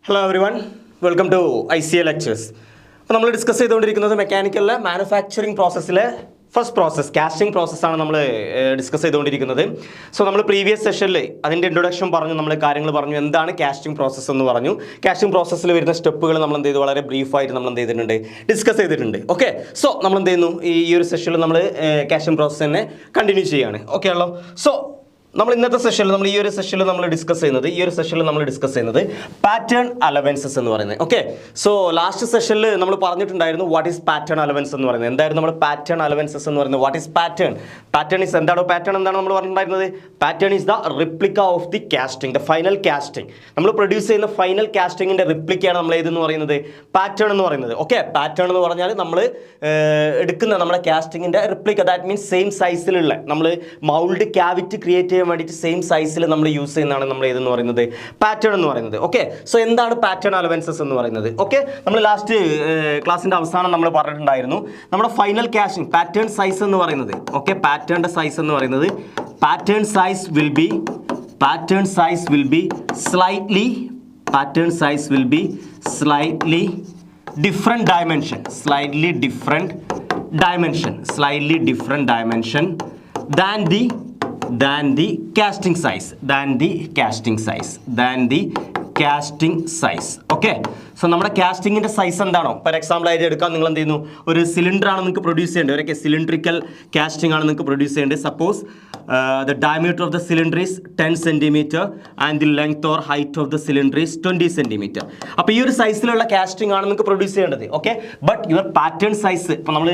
Hello everyone, welcome to ICA lectures. അപ്പോൾ നമ്മൾ discuss ചെയ്തുകൊണ്ടിരിക്കുന്നത് മെക്കാനിക്കലിലെ മാനുഫാക്ചറിങ് പ്രോസസ്സിലെ ഫസ്റ്റ് പ്രോസസ്സ് കാസ്റ്റിംഗ് പ്രോസസ്സാണ് നമ്മൾ ഡിസ്കസ് ചെയ്തുകൊണ്ടിരിക്കുന്നത്. സോ നമ്മൾ പ്രീവിയസ് സെഷനിൽ അതിൻ്റെ ഇൻട്രൊഡക്ഷൻ പറഞ്ഞു, നമ്മൾ കാര്യങ്ങൾ പറഞ്ഞു, എന്താണ് കാസ്റ്റിംഗ് പ്രോസസ്സ് എന്ന് പറഞ്ഞു. കാസ്റ്റിംഗ് പ്രോസസ്സിൽ വരുന്ന സ്റ്റെപ്പുകൾ നമ്മൾ എന്ത് ചെയ്തു, വളരെ ബ്രീഫായിട്ട് നമ്മൾ എന്ത് ചെയ്തിട്ടുണ്ട്, ഡിസ്കസ് ചെയ്തിട്ടുണ്ട്. ഓക്കെ, സോ നമ്മൾ എന്ത് ചെയ്യുന്നു, ഈ ഒരു സെഷനിൽ നമ്മൾ കാസ്റ്റിംഗ് പ്രോസസ്സ് തന്നെ കണ്ടിന്യൂ ചെയ്യുകയാണ്. ഓക്കെ ആണല്ലോ. സോ നമ്മൾ ഇന്നത്തെ സെഷനിൽ നമ്മൾ ഈ ഒരു സെഷനിൽ നമ്മൾ ഡിസ്കസ് ചെയ്യുന്നത് പാറ്റേൺ അലവൻസസ് എന്ന് പറയുന്നത്. ഓക്കെ, സോ ലാസ്റ്റ് സെഷനിൽ നമ്മൾ പറഞ്ഞിട്ടുണ്ടായിരുന്നു വാട്ട് ഈസ് പാറ്റേൺ അലവൻസ് എന്ന് പറയുന്നത്. എന്തായിരുന്നു നമ്മൾ പാറ്റേൺ അലവൻസസ് എന്ന് പറയുന്നത്? What is pattern? Pattern is എന്താണ് നമ്മൾ പറഞ്ഞിട്ടുണ്ടായിരുന്നത്? Pattern is the replica of the casting, the final casting. നമ്മൾ പ്രൊഡ്യൂസ് ചെയ്യുന്ന ഫൈനൽ കാസ്റ്റിംഗിന്റെ റിപ്ലിക്കയാണ് നമ്മൾ ഏതെന്ന് പറയുന്നത്, പാറ്റേൺ എന്ന് പറയുന്നത്. ഓക്കെ, പാറ്റേൺ എന്ന് പറഞ്ഞാൽ നമ്മൾ എടുക്കുന്ന നമ്മുടെ കാസ്റ്റിംഗിന്റെ റിപ്ലിക്ക, ദാറ്റ് മീൻസ് സെയിം സൈസിലുള്ള നമ്മൾ മൗൾഡ് ക്യാവിറ്റി ക്രിയേറ്റ് ചെയ്യാൻ വേണ്ടിയിട്ട് സെയിം സൈസിൽ നമ്മൾ യൂസ് ചെയ്യുന്നതാണ് നമ്മൾ ഏതെന്ന് പറയുന്നത്, പാറ്റേൺ എന്ന് പറയുന്നത്. ഓക്കെ, സോ എന്താണ് പാറ്റേൺ അലവൻസസ് എന്ന് പറയുന്നത്? ഓക്കെ, നമ്മൾ ലാസ്റ്റ് ക്ലാസ്സിന്റെ അവസാനം നമ്മൾ പറഞ്ഞിട്ടുണ്ടായിരുന്നു നമ്മുടെ ഫൈനൽ കാസ്റ്റിംഗ് പാറ്റേൺ സൈസ് എന്ന് പറയുന്നത്. ഓക്കെ, പാറ്റേണിന്റെ സൈസ് എന്ന് പറയുന്നത്, pattern size will B slightly different dimension than the casting size. Okay, so നമ്മുടെ കാസ്റ്റിംഗിന്റെ സൈസ് എന്താണോ, ഫോർ എക്സാമ്പിൾ ആയിട്ട് എടുക്കാൻ നിങ്ങൾ എന്ത് ചെയ്യുന്നു, ഒരു സിലിണ്ടർ ആണ് നിങ്ങൾക്ക് പ്രൊഡ്യൂസ് ചെയ്യേണ്ടത്, ഒരു സിലിണ്ടറിക്കൽ കാസ്റ്റിംഗ് ആണ് നിങ്ങൾക്ക് പ്രൊഡ്യൂസ് ചെയ്യേണ്ടത്. Suppose the diameter of the cylinder is 10 centimetre and the length or height of the cylinder is 20 centimetre. അപ്പോൾ ഈ ഒരു സൈസിലുള്ള കാസ്റ്റിംഗ് ആണ് നിങ്ങൾക്ക് പ്രൊഡ്യൂസ് ചെയ്യേണ്ടത്. Okay, but your pattern size, ഇപ്പോൾ നമ്മൾ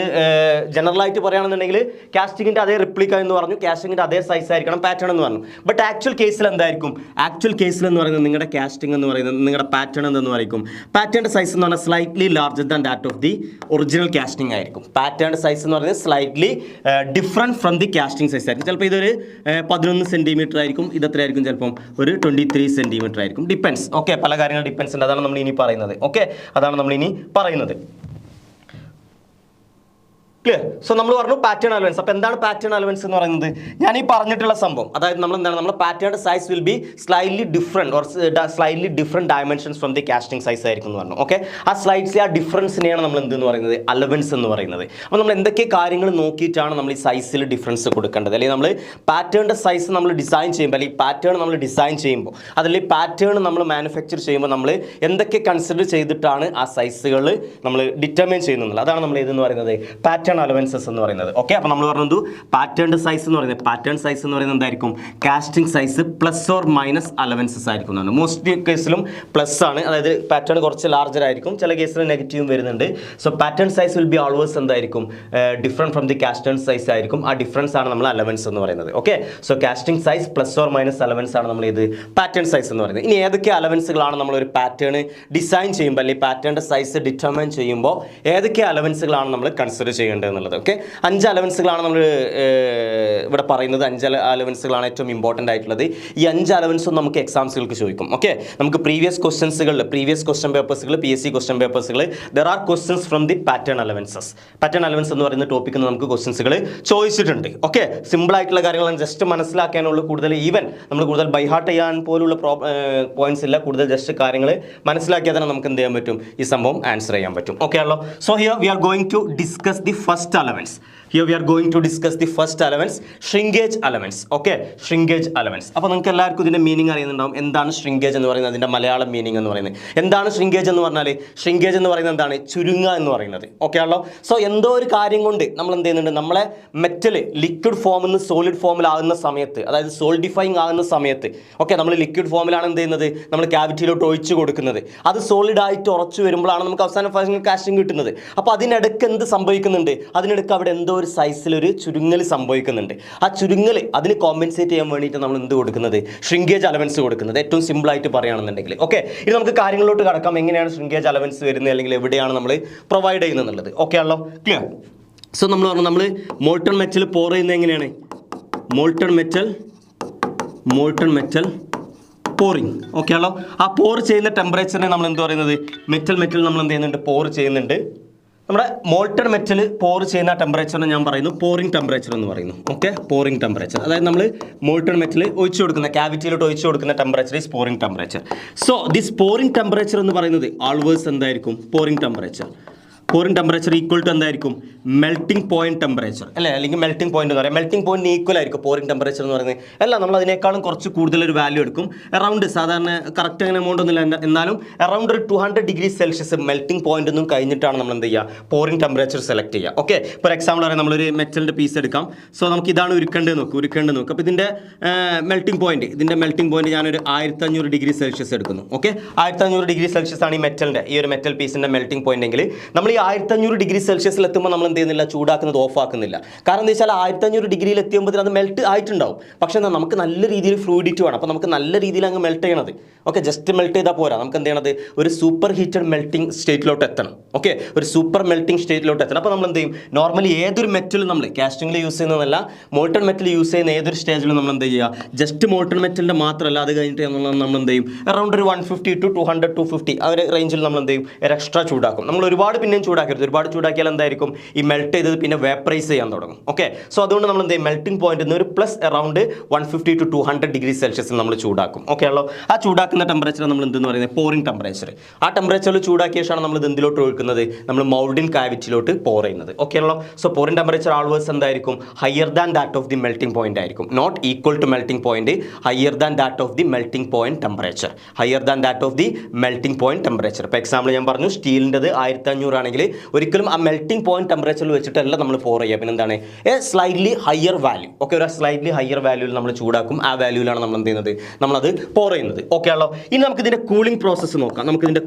ജനറൽ ആയിട്ട് പറയുകയാണെന്നുണ്ടെങ്കിൽ കാസ്റ്റിംഗിന്റെ അതേ റിപ്ലിക്ക എന്ന് പറഞ്ഞു, കാസ്റ്റിംഗിന്റെ അതേ സൈസ് ആയിരിക്കണം പാറ്റേൺ എന്ന് പറഞ്ഞു. ബട്ട് ആക്ച്വൽ കേസിൽ എന്തായിരിക്കും? ആക്ച്വൽ കേസിൽ എന്ന് പറയുന്നത് നിങ്ങളുടെ കാസ്റ്റിംഗ് എന്ന് പറയുന്നത്, നിങ്ങളുടെ പാറ്റേൺ എന്ന് പറയും, പാറ്റേണിന്റെ സൈസ് എന്ന് പറഞ്ഞാൽ slightly larger than that of the original casting ആയിരിക്കും. പാറ്റേണിന്റെ സൈസ് എന്ന് പറയുന്നത് slightly different from the casting size ആയിരിക്കും. ചിലപ്പോൾ ഇതൊരു 11 സെന്റിമീറ്റർ ആയിരിക്കും, ഇത് എത്രയായിരിക്കും, ചിലപ്പം ഒരു 23 സെന്റിമീറ്റർ ആയിരിക്കും. ഡിപ്പെൻസ്. ഓക്കെ, പല കാര്യങ്ങൾ ഡിപ്പെൻസ് ഉണ്ട്. അതാണ് നമ്മൾ ഇനി പറയുന്നത്. ഓക്കെ, അതാണ് നമ്മൾ ഇനി പറയുന്നത്. ക്ലിയർ? സോ നമ്മൾ പറഞ്ഞു പാറ്റേൺ അലവൻസ്. അപ്പോൾ എന്താണ് പാറ്റേൺ അലവൻസ് എന്ന് പറയുന്നത്? ഞാൻ ഈ പറഞ്ഞിട്ടുള്ള സംഭവം, അതായത് നമ്മൾ എന്താണ്, നമ്മുടെ പാറ്റേണിന്റെ size will be slightly different dimensions from the casting size ആയിരിക്കും എന്ന് പറഞ്ഞു. ഓക്കെ, ആ സ്ലൈറ്റ്ലി ആ ഡിഫറൻസിനെയാണ് നമ്മൾ എന്തെന്ന് പറയുന്നത്, അലവൻസ് എന്ന് പറയുന്നത്. അപ്പോൾ നമ്മൾ എന്തൊക്കെ കാര്യങ്ങൾ നോക്കിയിട്ടാണ് നമ്മൾ ഈ സൈസിൽ ഡിഫറൻസ് കൊടുക്കേണ്ടത്, അല്ലെങ്കിൽ നമ്മൾ പാറ്റേണിന്റെ സൈസ് നമ്മൾ ഡിസൈൻ ചെയ്യുമ്പോൾ, അല്ലെങ്കിൽ പാറ്റേൺ നമ്മൾ ഡിസൈൻ ചെയ്യുമ്പോൾ, അതല്ലെങ്കിൽ പാറ്റേൺ നമ്മൾ മാനുഫാക്ചർ ചെയ്യുമ്പോൾ നമ്മൾ എന്തൊക്കെ കൺസിഡർ ചെയ്തിട്ടാണ് ആ സൈസുകൾ നമ്മൾ ഡിറ്റർമൈൻ ചെയ്യുന്നത്, അതാണ് നമ്മൾ ഏതെന്ന് പറയുന്നത്, പാറ്റേൺ അലവൻസസ് എന്ന് പറയുന്നത്. ഓക്കെ, അപ്പോൾ നമ്മൾ പറഞ്ഞത് പാറ്റേൺ സൈസ് എന്ന് പറയുന്നത്, പാറ്റേൺ സൈസ് എന്ന് പറയുന്നത് എന്തായിരിക്കും, casting size plus or minus allowances ആയിരിക്കും എന്നാണ്. മോസ്റ്റ് കേസിലും പ്ലസ് ആണ്, അതായത് പാറ്റേൺ കുറച്ച് ലാർജർ ആയിരിക്കും, ചില കേസിൽ നെഗറ്റീവും വരുന്നുണ്ട്. So pattern size will be always എന്തായിരിക്കും, different from the casting size ആയിരിക്കും. ആ ഡിഫറൻസ് ആണ് നമ്മൾ അലവൻസ് എന്ന് പറയുന്നത്. Okay, so casting size plus or minus allowance ആണ് നമ്മൾ ഇത് പാറ്റേൺ സൈസ് എന്ന് പറയുന്നത്. ഇനി ഏതൊക്കെ അലവൻസുകളാണ് നമ്മൾ ഒരു പാറ്റേൺ ഡിസൈൻ ചെയ്യുമ്പോൾ, അല്ലെങ്കിൽ പാറ്റേണിന്റെ സൈസ് ഡിറ്റർമൈൻ ചെയ്യുമ്പോൾ ഏതൊക്കെ അലവൻസുകളാണ് നമ്മൾ കൺസിഡർ ചെയ്യേണ്ടത് എന്നുള്ളത്. ഓക്കെ, 5 അലവൻസുകളാണ് നമ്മൾ ഇവിടെ പറയുന്നത്. 5 അലവൻസുകളാണ് ഏറ്റവും ഇമ്പോർട്ടൻ്റ് ആയിട്ടുള്ളത്. ഈ 5 അലവൻസും നമുക്ക് എക്സാംസുകൾക്ക് ചോദിക്കും. ഓക്കെ, നമുക്ക് പ്രീവിയസ് ക്വസ്റ്റ്യൻ പേപ്പേഴ്സുകൾ PSC ക്വസ്റ്റ്യൻ പേപ്പേഴ്സുകൾ there are questions from the pattern allowances. Pattern allowance എന്ന് പറയുന്ന ടോപ്പിക്കിൽ നമുക്ക് ക്വസ്റ്റ്യൻസുകൾ ചോദിച്ചിട്ടുണ്ട്. ഓക്കെ, സിമ്പിൾ ആയിട്ടുള്ള കാര്യങ്ങളാണ്, ജസ്റ്റ് മനസ്സിലാക്കാനുള്ള, കൂടുതൽ ഈവൻ നമ്മൾ കൂടുതൽ ബൈഹാർട്ട് ചെയ്യാൻ പോലുള്ള പോയിന്റ്സ് ഇല്ല, കൂടുതൽ ജസ്റ്റ് കാര്യങ്ങൾ മനസ്സിലാക്കിയാൽ തന്നെ നമുക്ക് എന്ത് ചെയ്യാൻ പറ്റും, ഈ സംഭവം ആൻസർ ചെയ്യാൻ പറ്റും. ഓക്കെ ആണല്ലോ. So here we are going to discuss the first allowance. Here we are going to discuss the first allowance, shrinkage allowance. Okay, shrinkage allowance. അപ്പോൾ നിങ്ങൾക്ക് എല്ലാവർക്കും ഇതിൻ്റെ മീനിങ് അറിയുന്നുണ്ടാവും. എന്താണ് shrinkage എന്ന് പറയുന്നത്, അതിൻ്റെ മലയാളം മീനിങ് എന്ന് പറയുന്നത് എന്താണ്? shrinkage എന്ന് പറഞ്ഞാൽ, shrinkage എന്ന് പറയുന്നത് എന്താണ്, ചുരുങ്ങുക എന്ന് പറയുന്നത്. ഓക്കെ ആണല്ലോ. സോ എന്തോ ഒരു കാര്യം കൊണ്ട് നമ്മൾ എന്ത് ചെയ്യുന്നുണ്ട്, നമ്മളെ മെറ്റൽ ലിക്വിഡ് ഫോമിൽ നിന്ന് സോളിഡ് ഫോമിലാകുന്ന സമയത്ത്, അതായത് സോളിഡിഫൈങ് ആകുന്ന സമയത്ത്, ഓക്കെ, നമ്മൾ ലിക്വിഡ് ഫോമിലാണ് എന്ത് ചെയ്യുന്നത്, നമ്മൾ ക്യാവിറ്റിയിലോട്ട് ഒഴിച്ചു കൊടുക്കുന്നത്. അത് സോളിഡ് ആയിട്ട് ഉറച്ചു വരുമ്പോഴാണ് നമുക്ക് അവസാനം ഫൈനൽ കാസ്റ്റിംഗ് കിട്ടുന്നത്. അപ്പോൾ അതിനിടയ്ക്ക് എന്ത് സംഭവിക്കുന്നുണ്ട്, അതിനിടയ്ക്ക് അവിടെ എന്തോ ഒരു സൈസിലൊരു ചുരുങ്ങൽ സംഭവിക്കുന്നുണ്ട്. ആ ചുരുങ്ങൽ അതിന് കോമ്പൻസേറ്റ് ചെയ്യാൻ വേണ്ടിയിട്ട് നമ്മൾ എന്ത് കൊടുക്കുന്നത്, ഷ്രിങ്കേജ് അലവൻസ് കൊടുക്കുന്നത്. ഏറ്റവും സിമ്പിളായിട്ട് പറയുകയാണെന്നുണ്ടെങ്കിൽ. ഓക്കെ, ഇനി നമുക്ക് കാര്യങ്ങളിലോട്ട് കടക്കാം, എങ്ങനെയാണ് ഷ്രിങ്കേജ് അലവൻസ് വരുന്നത്, അല്ലെങ്കിൽ എവിടെയാണ് നമ്മൾ പ്രൊവൈഡ് ചെയ്യുന്നത് എന്നുള്ളത്. ഓക്കെ ആണല്ലോ, ക്ലിയർ? സോ നമ്മൾ പറഞ്ഞു, നമ്മൾ മോൾട്ടൺ മെറ്റൽ പോർ ചെയ്യുന്നത് എങ്ങനെയാണ്, മോൾട്ടൺ മെറ്റൽ പോറിങ്. ഓക്കെ ആണല്ലോ. ആ പോർ ചെയ്യുന്ന ടെമ്പറേച്ചറിനെ നമ്മൾ എന്ത് പറയുന്നത്, മെറ്റൽ നമ്മൾ എന്ത് ചെയ്യുന്നുണ്ട്, പോർ ചെയ്യുന്നുണ്ട്. നമ്മുടെ മോൾട്ടൺ മെറ്റൽ പോർ ചെയ്യുന്ന ടെമ്പറേച്ചറിനെ ഞാൻ പറയുന്നു പോറിംഗ് ടെമ്പറേച്ചർ എന്ന് പറയുന്നു. Okay, pouring temperature. അതായത് നമ്മൾ മോൾട്ടൺ മെറ്റൽ ഒഴിച്ചു കൊടുക്കുന്ന ക്യാവിറ്റിയിലോട്ട് ഒഴിച്ചു കൊടുക്കുന്ന temperature is pouring temperature. So this pouring temperature എന്ന് പറയുന്നത് ആൾവേസ് എന്തായിരിക്കും? Pouring temperature. Pouring temperature equal to എന്തായിരിക്കും? മെൽറ്റിംഗ് പോയിന്റ് ടെമ്പറേച്ചർ അല്ലേ, അല്ലെങ്കിൽ മെൽറ്റിംഗ് പോയിന്റ് എന്ന് പറയാം. മെൽറ്റിംഗ് പോയിന്റ് ഈക്വൽ ആയിരിക്കും പോറിംഗ് ടെമ്പറേച്ചർ എന്ന് പറയുന്നത്. അല്ല, നമ്മൾ അതിനേക്കാളും കുറച്ച് കൂടുതൽ ഒരു വാല്യൂ എടുക്കും. അറൗണ്ട് സാധാരണ കറക്റ്റ് അങ്ങനെ എമൗണ്ട് ഒന്നുമില്ല, എന്നാലും അറൗണ്ട് ഒരു 200 ഡിഗ്രി സെൽഷ്യസ് മെൽറ്റിംഗ് പോയിന്റ് ഒന്നും കഴിഞ്ഞിട്ടാണ് നമ്മൾ എന്ത് ചെയ്യുക? പോറിംഗ് ടെമ്പറേച്ചർ സെലക്ട് ചെയ്യുക. ഓക്കെ, ഫോർ എക്സാമ്പിൾ പറയാം, നമ്മളൊരു മെറ്റലിൻ്റെ പീസ് എടുക്കാം. സോ നമുക്ക് ഇതാണ് ഉരുക്കേണ്ടത് നോക്കും. അപ്പോൾ ഇതിൻ്റെ മെൽറ്റിംഗ് പോയിന്റ് ഞാനൊരു 1500 ഡിഗ്രി സെൽഷ്യസ് എടുക്കുന്നു. ഓക്കെ, 1500 ഡിഗ്രി സെൽഷ്യസ് ആണ് ഈ ഒരു മെറ്റൽ പീസിൻ്റെ മെൽറ്റിംഗ് പോയിന്റ് എങ്കിൽ നമ്മൾ ഈ 1500 ഡിഗ്രി സെൽഷ്യസിൽ എത്തുമ്പോൾ നമ്മൾ എന്ത് ചെയ്യുന്നില്ല? ചൂടാക്കുന്നത് ഓഫ് ആക്കുന്നില്ല. കാരണം എന്താ വെച്ചാൽ 1500 ഡിഗ്രിയിൽ എത്തിയുമ്പോൾ അത് മെൽറ്റ് ആയിട്ടുണ്ടാവും. പക്ഷേ എന്താ, നമുക്ക് നല്ല രീതിയിൽ ഫ്ലൂയിഡിറ്റി വേണം. അപ്പോൾ നമുക്ക് നല്ല രീതിയിൽ അങ്ങ് മെൽറ്റ് ചെയ്യണത്. ഓക്കെ, ജസ്റ്റ് മെൽറ്റ് ചെയ്താൽ പോരാ, നമുക്ക് എന്ത് ചെയ്യണത്? ഒരു സൂപ്പർ ഹീറ്റഡ് മെൽറ്റിംഗ് സ്റ്റേറ്റിലോട്ട് എത്തണം. ഓക്കെ, ഒരു സൂപ്പർ മെൽറ്റിംഗ് സ്റ്റേറ്റിലോട്ട് എത്തണം. അപ്പോൾ നമ്മൾ എന്ത് ചെയ്യും? നോർമലി ഏതൊരു മെറ്റലും നമ്മൾ കാസ്റ്റിംഗിൽ യൂസ് ചെയ്യുന്നതല്ല, മോൾട്ടൺ മെറ്റൽ യൂസ് ചെയ്യുന്ന ഏതൊരു സ്റ്റേജിലും നമ്മൾ എന്ത് ചെയ്യുക? ജസ്റ്റ് മോൾട്ടൺ മെറ്റലിൻ്റെ മാത്രമല്ല, അത് കഴിഞ്ഞിട്ട് നമ്മൾ എന്ത് ചെയ്യും? അറൗണ്ട് ഒരു 150 to 200 250 ആ ഒരു റേഞ്ചിൽ നമ്മൾ എന്ത് ചെയ്യും? ഒരു എക്സ്ട്രാ ചൂടാക്കും. നമ്മൾ ഒരുപാട് പിന്നെയും ചൂടാക്കരുത്. ഒരുപാട് ചൂടാക്കിയാൽ എന്തായിരിക്കും? ഈ മെൽറ്റ് ചെയ്തത് പിന്നെ വേപ്പറൈസ് ചെയ്യാൻ തുടങ്ങും. ഓക്കെ, സോ അതുകൊണ്ട് നമ്മൾ എന്ത് ചെയ്യും? മെൽറ്റിംഗ് പോയിന്റ് ഒരു plus around 150 to 200 degree Celsius നമ്മൾ ചൂടാക്കും. ഓക്കെ ആണല്ലോ. ആ ചൂടാക്കുന്ന ടെമ്പറേച്ചർ നമ്മൾ എന്തെന്ന് പറയുന്നത്? Pouring temperature. ആ ടെമ്പറേച്ചറിൽ ചൂടാക്കിയ ശേഷമാണ് നമ്മൾ ഇത് എന്തിലോട്ട് ഒഴിക്കുന്നത്? നമ്മൾ മൗൾഡിൻ കാവിറ്റിയിലോട്ട് പോർ ചെയ്യുന്നത്. ഓക്കെ ആണല്ലോ. സോ പോറിംഗ് ടെമ്പറേച്ചർ ആൾവേസ് എന്തായിരിക്കും? Higher than that of the melting point ആയിരിക്കും. Not equal to melting point, higher than that of the melting point temperature. Higher than that of the melting point temperature. ഇപ്പോൾ example ഞാൻ പറഞ്ഞു, സ്റ്റീലിൻ്റെത് 1500 ആണെങ്കിൽ ഒരിക്കലും ആ melting point ടെമ്പറേച്ചറിൽ വെച്ചിട്ടല്ല നമ്മൾ പോർ ചെയ്യുക. പിന്നെ എന്താണ്? A slightly higher value. Okay, ഒരു സ്ലൈറ്റ്ലി ഹയർ വാല്യൂവിൽ നമ്മൾ ചൂടാക്കും. ആ വാല്യൂവിലാണ് നമ്മൾ എന്ത് ചെയ്യുന്നത്? നമ്മളത് പോർ ചെയ്യുന്നത്. ഓക്കെ ആണല്ലോ. ഇനി നമുക്ക് ഇതിൻ്റെ കൂളിംഗ് പ്രോസസ്സ്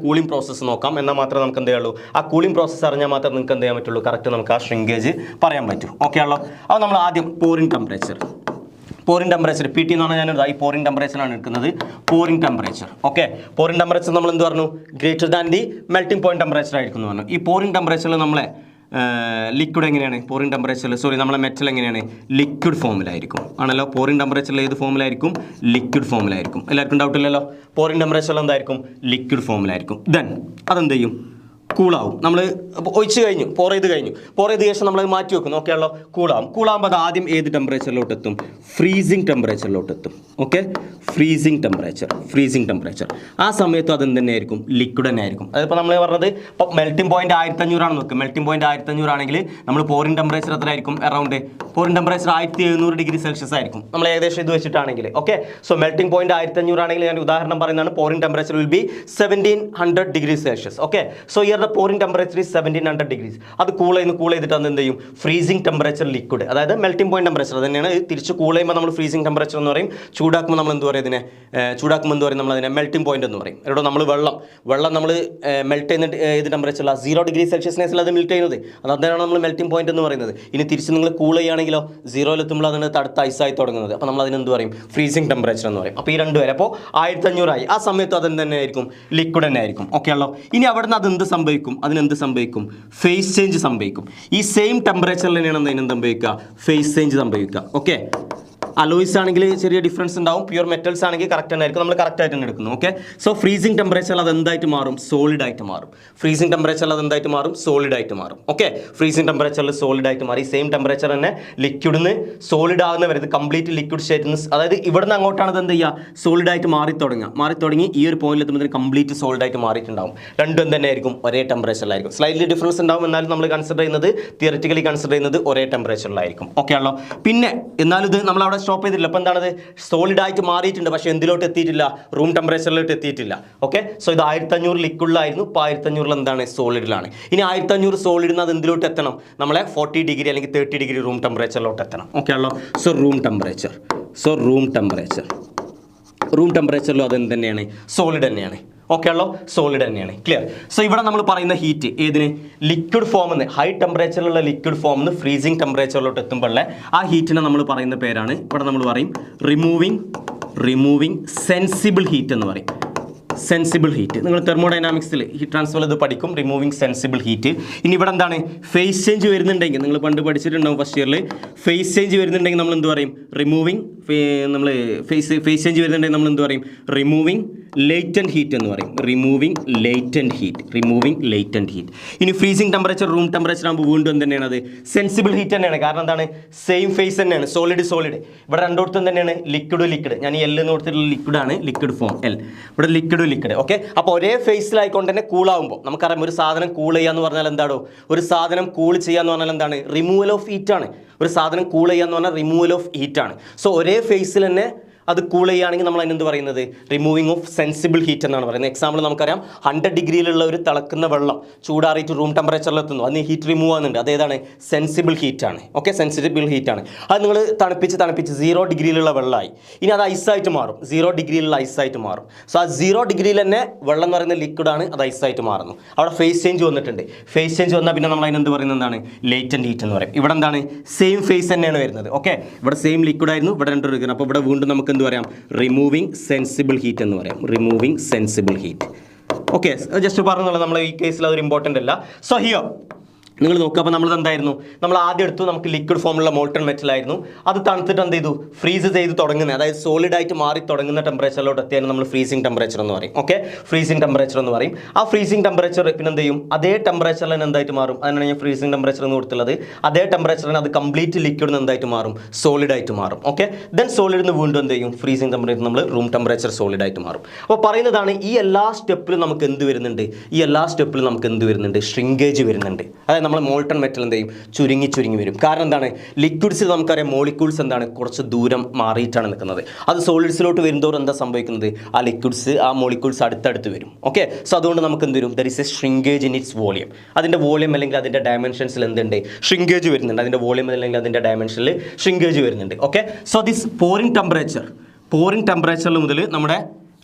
നോക്കാം. എന്നാൽ മാത്രമേ നമുക്ക് എന്ത് ചെയ്യുള്ളൂ? ആ കൂളിംഗ് പ്രോസസ്സ് അറിഞ്ഞാൽ മാത്രമേ നിങ്ങൾക്ക് എന്ത് ചെയ്യാൻ പറ്റുള്ളൂ? കറക്റ്റ് നമുക്ക് ആ ഷ്രിങ്കേജ് പറയാൻ പറ്റും. ഓക്കെ ആണല്ലോ. അപ്പോൾ നമ്മൾ ആദ്യം പോറിംഗ് ടെമ്പറേച്ചർ PT എന്ന് പറഞ്ഞാൽ ഞാനൊരു ഈ പോറിംഗ് ടെമ്പറേച്ചറാണ് എടുക്കുന്നത്. Pouring temperature. Okay, pouring temperature നമ്മൾ എന്ത് പറഞ്ഞു? Greater than the melting point temperature ആയിരിക്കും എന്ന് പറഞ്ഞു. ഈ പോറിംഗ് ടെമ്പറേച്ചറിൽ നമ്മളെ ലിക്വിഡ് എങ്ങനെയാണ്? പോറിംഗ് ടെമ്പറേച്ചറിൽ നമ്മളെ മെറ്റൽ എങ്ങനെയാണ്? ലിക്വിഡ് ഫോമിലായിരിക്കും ആണല്ലോ. പോറിംഗ് ടെമ്പറേച്ചറിൽ ഏത് ഫോമിലായിരിക്കും? ലിക്വിഡ് ഫോമിലായിരിക്കും. എല്ലാവർക്കും ഡൗട്ട് ഇല്ലല്ലോ? പോറിംഗ് ടെമ്പറേച്ചറിൽ എന്തായിരിക്കും? ലിക്വിഡ് ഫോമിലായിരിക്കും. ദെൻ അതെന്ത് ചെയ്യും? കൂളാവും. നമ്മൾ ഒഴിച്ച് കഴിഞ്ഞു, പോർ ചെയ്ത് ശേഷം നമ്മളത് മാറ്റി വെക്കും. ഓക്കെ ആണല്ലോ. കൂളാകുമ്പോൾ അത് ആദ്യം ഏത് ടെമ്പറേച്ചറിലോട്ട് എത്തും? ഫ്രീസിങ് ടെമ്പറേച്ചറിലോട്ട് എത്തും. Okay, freezing temperature. ആ സമയത്ത് അതെന്ത് തന്നെയായിരിക്കും? ലിക്വിഡ് തന്നെ ആയിരിക്കും. അതിപ്പോൾ നമ്മൾ പറഞ്ഞത് ഇപ്പോൾ മെൽറ്റിംഗ് പോയിന്റ് 1500 ആണ് നോക്കുക. മെൽറ്റിംഗ് പോയിന്റ് 1500 ആണെങ്കിൽ നമ്മൾ പോറിംഗ് ടെമ്പറേച്ചർ എത്ര ആയിരിക്കും? Around pouring temperature 1700 degree Celsius ആയിരിക്കും. നമ്മൾ ഏകദേശം ഇത് വെച്ചിട്ടാണെങ്കിൽ. ഓക്കെ, സോ മെൽറ്റിംഗ് പോയിന്റ് 1500 ആണെങ്കിൽ ഞാൻ ഉദാഹരണം പറയുന്നതാണ്. Pouring temperature will be 1700 degree Celsius. Okay, so pouring temperature 1700 degrees. അത് കൂൾ ചെയ്തിട്ട് അത് എന്ത് ചെയ്യും? ഫ്രീസിംഗ് ടെമ്പറേച്ചർ ലിക്വിഡ്, അതായത് മെൽറ്റിംഗ് പോയിന്റ് ടെമ്പറേച്ചർ തന്നെയാണ്. തിരിച്ച് കൂൾ ചെയ്യുമ്പോൾ നമ്മൾ ഫ്രീസിംഗ് ടെമ്പറേച്ചർ എന്ന് പറയും. ചൂടാക്കുമ്പോൾ നമ്മൾ എന്ത് പറയും? നമ്മൾ അതിനെ മെൽറ്റിംഗ് പോയിന്റ് എന്ന് പറയും. ഇവിടെ നമ്മൾ വെള്ളം നമ്മൾ മെൽറ്റ് ചെയ്യുന്ന ഏത് ടെമ്പറേച്ചറിൽ? 0 ഡിഗ്രി സെൽഷ്യസിനകത്തിൽ അത് മെൽറ്റ് ചെയ്യുന്നത്. അതാണ് നമ്മൾ മെൽറ്റിംഗ് പോയിന്റ് എന്ന് പറയുന്നത്. ഇനി തിരിച്ച് നിങ്ങൾ കൂൾ ചെയ്യുകയാണെങ്കിലോ 0 എത്തുമ്പോൾ അതിന് തടുത്ത ഐസായി തുടങ്ങുന്നത്. അപ്പോൾ നമ്മൾ അതിനെന്ത് പറയും? ഫ്രീസിംഗ് ടെമ്പറേച്ചർ എന്ന് പറയും. അപ്പോൾ ഈ രണ്ട് പേര് അപ്പോൾ 1500 ആയി. ആ സമയത്ത് അത് തന്നെ ആയിരിക്കും? ലിക്വിഡ് തന്നെ ആയിരിക്കും. ഓക്കെ ആണല്ലോ. ഇനി അവിടെ നിന്ന് അതെന്ത് സംഭവിക്കും? ഫേസ് ചേഞ്ച് സംഭവിക്കും. ഈ സെയിം ടെമ്പറേച്ചറിൽ തന്നെയാണ് എന്തെങ്കിലും സംഭവിക്കുക? ഫേസ് ചേഞ്ച് സംഭവിക്കുക. ഓക്കെ, അലോയ്സ് ആണെങ്കിൽ ചെറിയ ഡിഫറൻസ് ഉണ്ടാവും. പ്യൂർ മെറ്റൽസ് ആണെങ്കിൽ കറക്റ്റ് തന്നെ ആയിരിക്കും. നമ്മൾ കറക്റ്റ് ആയിട്ട് തന്നെ എടുക്കുന്നു. ഓക്കെ, സോ ഫ്രീസിംഗ് ടെമ്പറേച്ചറിൽ അത് എന്തായിട്ട് മാറും? സോളിഡ് ആയിട്ട് മാറും. ഓക്കെ, ഫ്രീസിംഗ് ടെമ്പറേച്ചറിൽ സോളിഡ് ആയിട്ട് മാറി. സെയിം ടെമ്പറേച്ചർ തന്നെ ലിക്വിഡിൽ നിന്ന് സോളിഡ് ആകുന്ന വരെ, ഇത് കംപ്ലീറ്റ് ലിക്വിഡ് സ്റ്റേറ്റിൽ നിന്ന്, അതായത് ഇവിടെ നിന്ന് അങ്ങോട്ടാണ് ഇത് എന്ത് ചെയ്യുക? സോളിഡ് ആയിട്ട് മാറി തുടങ്ങി ഈ ഒരു പോയിന്റിൽ എത്തുമ്പോൾ കംപ്ലീറ്റ് സോളിഡ് ആയിട്ട് മാറിയിട്ടുണ്ടാവും. രണ്ടും തന്നെ ആയിരിക്കും ഒരേ ടെമ്പറേച്ചറിലായിരിക്കും. സ്ലൈറ്റ്ലി ഡിഫറൻസ് ഉണ്ടാവും, എന്നാലും നമ്മൾ തിയററ്റിക്കലി കൺസിഡർ ചെയ്യുന്നത് ഒരേ ടെമ്പറേച്ചറിലായിരിക്കും. ഓക്കെ ആണല്ലോ. പിന്നെ എന്നാലും ഇത് നമ്മൾ അവിടെ സ്റ്റോപ്പ് ചെയ്തിട്ടില്ല. അപ്പോൾ എന്താണത്? സോളിഡ് ആയിട്ട് മാറിയിട്ടുണ്ട്, പക്ഷേ എന്തിലോട്ട് എത്തിയിട്ടില്ല? റൂം ടെമ്പറേച്ചറിലോട്ട് എത്തിയിട്ടില്ല. ഓക്കെ, സോ ഇത് 1500 ലിക്വിഡിലായിരുന്നു. ഇപ്പോൾ 1500 എന്താണ്? സോളിഡിലാണ്. ഇനി 1500 സോളിഡിൽ നിന്ന് അത് എന്തിലോട്ട് എത്തണം? നമ്മളെ 40 ഡിഗ്രി അല്ലെങ്കിൽ 30 ഡിഗ്രി റൂം ടെമ്പറേച്ചറിലോട്ട് എത്തണം. ഓക്കെ ആണല്ലോ. സോ റൂം ടെമ്പറേച്ചറിലും അത് എന്ത് തന്നെയാണ്? സോളിഡ് തന്നെയാണ്. ഓക്കെ ആണല്ലോ. സോളിഡ് തന്നെയാണ്. ക്ലിയർ. സോ ഇവിടെ നമ്മൾ പറയുന്ന ഹീറ്റ് ഏതിന്? ലിക്വിഡ് ഫോമിൽ ഹൈ ടെമ്പറേച്ചറിലുള്ള ലിക്വിഡ് ഫോമിൽ ഫ്രീസിംഗ് ടെമ്പറേച്ചറിലോട്ട് എത്തുമ്പോഴുള്ള ആ ഹീറ്റിനെ നമ്മൾ പറയുന്ന പേരാണ്, ഇവിടെ നമ്മൾ പറയും റിമൂവിങ് സെൻസിബിൾ ഹീറ്റ് എന്ന് പറയും. സെൻസിബിൾ ഹീറ്റ് നിങ്ങൾ തെർമോഡൈനാമിക്സിൽ ഹീറ്റ് ട്രാൻസ്ഫർ ഇത് പഠിക്കും. Removing sensible heat. ഇനി ഇവിടെ എന്താണ്? ഫേസ് ചേഞ്ച് വരുന്നുണ്ടെങ്കിൽ നിങ്ങൾ പണ്ട് പഠിച്ചിട്ടുണ്ടാവും ഫസ്റ്റ് ഇയറിൽ. ഫേസ് ചേഞ്ച് വരുന്നുണ്ടെങ്കിൽ നമ്മൾ എന്ത് പറയും? റിമൂവിങ്. നമ്മൾ ഫേസ് ചേഞ്ച് വരുന്നുണ്ടെങ്കിൽ നമ്മൾ എന്ത് പറയും? റിമൂവിങ് ലേറ്റൻറ്റ് ഹീറ്റ് എന്ന് പറയും. Removing latent heat. ഇനി ഫ്രീസിംഗ് ടെമ്പറേച്ചർ റൂം ടെമ്പറേച്ചർ ആകുമ്പോൾ വീണ്ടും തന്നെയാണ് അത് സെൻസിബിൾ ഹീറ്റ് തന്നെയാണ്. കാരണം എന്താണ്, സെയിം ഫേസ് തന്നെയാണ്, സോളിഡ്. ഇവിടെ രണ്ടോടത്തും തന്നെയാണ് ലിക്വിഡ്. ഞാൻ ഈ എൽ എന്ന് കൊടുത്തിട്ടുള്ള ലിക്വിഡാണ്, ലിക്വിഡ് ഫോം എൽ. ഇവിടെ ലിക്വിഡ്. ഓക്കെ, അപ്പോൾ ഒരേ ഫേസിലായിക്കൊണ്ട് തന്നെ കൂളാകുമ്പോൾ നമുക്കറിയാം ഒരു സാധനം കൂൾ ചെയ്യുക എന്ന് പറഞ്ഞാൽ എന്താണോ, ഒരു സാധനം കൂൾ ചെയ്യുക എന്ന് പറഞ്ഞാൽ എന്താണ്, റിമൂവൽ ഓഫ് ഹീറ്റ് ആണ്. ഒരു സാധനം കൂൾ ചെയ്യുക എന്ന് പറഞ്ഞാൽ റിമൂവൽ ഓഫ് ഹീറ്റ് ആണ്. സോ ഒരേ ഫേസിൽ തന്നെ അത് കൂൾ ചെയ്യുകയാണെങ്കിൽ നമ്മൾ അതിനെന്ത് പറയുന്നത്, റിമൂവിങ് ഓഫ് സെൻസിബിൾ ഹീറ്റ് എന്നാണ് പറയുന്നത്. എക്സാമ്പിൾ നമുക്കറിയാം 100 ഡിഗ്രിയിലുള്ള ഒരു തിളക്കുന്ന വെള്ളം ചൂടാറിയിട്ട് റൂം ടെമ്പറേച്ചറിൽ എത്തുന്നു, അതിന് ഹീറ്റ് റിമൂവ് ആകുന്നുണ്ട്. അതേതാണ്, സെൻസിബിൾ ഹീറ്റ് ആണ്. ഓക്കെ, സെൻസിബിൾ ഹീറ്റ് ആണ്. അത് നിങ്ങൾ തണുപ്പിച്ച് 0 ഡിഗ്രിയിലുള്ള വെള്ളമായി, ഇനി അത് ഐസായിട്ട് മാറും, 0 ഡിഗ്രിയിലുള്ള ഐസായിട്ട് മാറും. സോ ആ 0 ഡിഗ്രിയിൽ തന്നെ വെള്ളം എന്ന് പറയുന്ന ലിക്വിഡാണ്, അത് ഐസായിട്ട് മാറുന്നു. അവിടെ ഫേസ് ചേഞ്ച് വന്നിട്ടുണ്ട്. ഫേസ് ചേഞ്ച് വന്നാൽ പിന്നെ നമ്മൾ അതിനെന്ത് പറയുന്നത് എന്താണ്, ലേറ്റൻറ്റ് ഹീറ്റ് എന്ന് പറയും. ഇവിടെ എന്താണ്, സെയിം ഫേസ് തന്നെയാണ് വരുന്നത്. ഓക്കെ, ഇവിടെ സെയിം ലിക്വിഡ് ആയിരുന്നു, ഇവിടെ രണ്ടു എടുക്കുന്നത്. അപ്പോൾ ഇവിടെ വീണ്ടും നമുക്ക് എന്ത് പറയാം, റിമൂവിങ് സെൻസിബിൾ ഹീറ്റ് എന്ന് പറയാം. Removing sensible heat. Okay, just പറഞ്ഞുള്ള നമ്മൾ ഈ കേസിൽ അതൊരു ഇമ്പോർട്ടൻ്റ് അല്ല. സോ ഹിയർ നിങ്ങൾ നോക്കുക. അപ്പോൾ നമ്മൾ എന്തായിരുന്നു, നമ്മൾ ആദ്യം എടുത്തു, നമുക്ക് ലിക്വിഡ് ഫോമിലുള്ള മോൾട്ടൺ മെറ്റൽ ആയിരുന്നു. അത് തണുത്തിട്ട് എന്ത് ചെയ്തു, ഫ്രീസ് ചെയ്ത് തുടങ്ങുന്നത്, അതായത് സോളിഡ് ആയിട്ട് മാറി തുടങ്ങുന്ന ടെമ്പറേച്ചറിലോട്ട് എത്തിയാൽ നമ്മൾ ഫ്രീസിംഗ് ടെമ്പറേച്ചർ എന്ന് പറയും. ഓക്കെ, ഫ്രീസിംഗ് ടെമ്പറേച്ചർ എന്ന് പറയും. ആ ഫ്രീസിംഗ് ടെമ്പറേച്ചർ പിന്നെ എന്ത് ചെയ്യും, അതേ ടെമ്പറേച്ചറിൽ തന്നെ എന്തായിട്ട് മാറും. അതിനാണ് ഞാൻ ഫ്രീസിംഗ് ടെമ്പറേച്ചർ എന്ന് കൊടുത്തുള്ളത്. അതേ ടെമ്പറേച്ചറിന് അത് കംപ്ലീറ്റ് ലിക്വിഡ് എന്തായിട്ട് മാറും, സോളിഡ് ആയിട്ട് മാറും. ഓക്കെ, ദെൻ സോളിഡ് നിന്ന് വീണ്ടും എന്ത് ചെയ്യും, ഫ്രീസിംഗ് ടെമ്പറേച്ചർ നമ്മൾ റൂം ടെമ്പറേച്ചർ സോളിഡ് ആയിട്ട് മാറും. അപ്പോൾ പറയുന്നതാണ് ഈ എല്ലാ സ്റ്റെപ്പിലും നമുക്ക് എന്ത് വരുന്നുണ്ട്, ഷ്രിങ്കേജ് വരുന്നുണ്ട്. അതായത് നമ്മൾ മോൾട്ടൺ മെറ്റൽ എന്ത് ചെയ്യും, ചുരുങ്ങി വരും. കാരണം എന്താണ്, ലിക്വിഡ്സിൽ നമുക്കറിയാം മോളിക്യൂൾസ് എന്താണ്, കുറച്ച് ദൂരം മാറിയിട്ടാണ് നിൽക്കുന്നത്. അത് സോളിഡ്സിലോട്ട് വരുന്നതോറും എന്താ സംഭവിക്കുന്നത്, ആ ലിക്വിഡ്സ്, ആ മോളിക്യൂൾസ് അടുത്തടുത്ത് വരും. ഓക്കെ, സോ അതുകൊണ്ട് നമുക്ക് എന്ത് വരും, there is A shrinkage in its volume. അതിൻ്റെ വോളിയം അല്ലെങ്കിൽ അതിൻ്റെ ഡയമെൻഷൻസിൽ എന്തുണ്ട്, ഷ്രിങ്കേജ് വരുന്നുണ്ട്. അതിൻ്റെ വോളിയം അല്ലെങ്കിൽ അതിൻ്റെ ഡയമെൻഷനിൽ ഷ്രിങ്കേജ് വരുന്നുണ്ട്. ഓക്കെ, സോ ദിസ് പോറിംഗ് ടെമ്പറേച്ചറിൽ മുതൽ നമ്മുടെ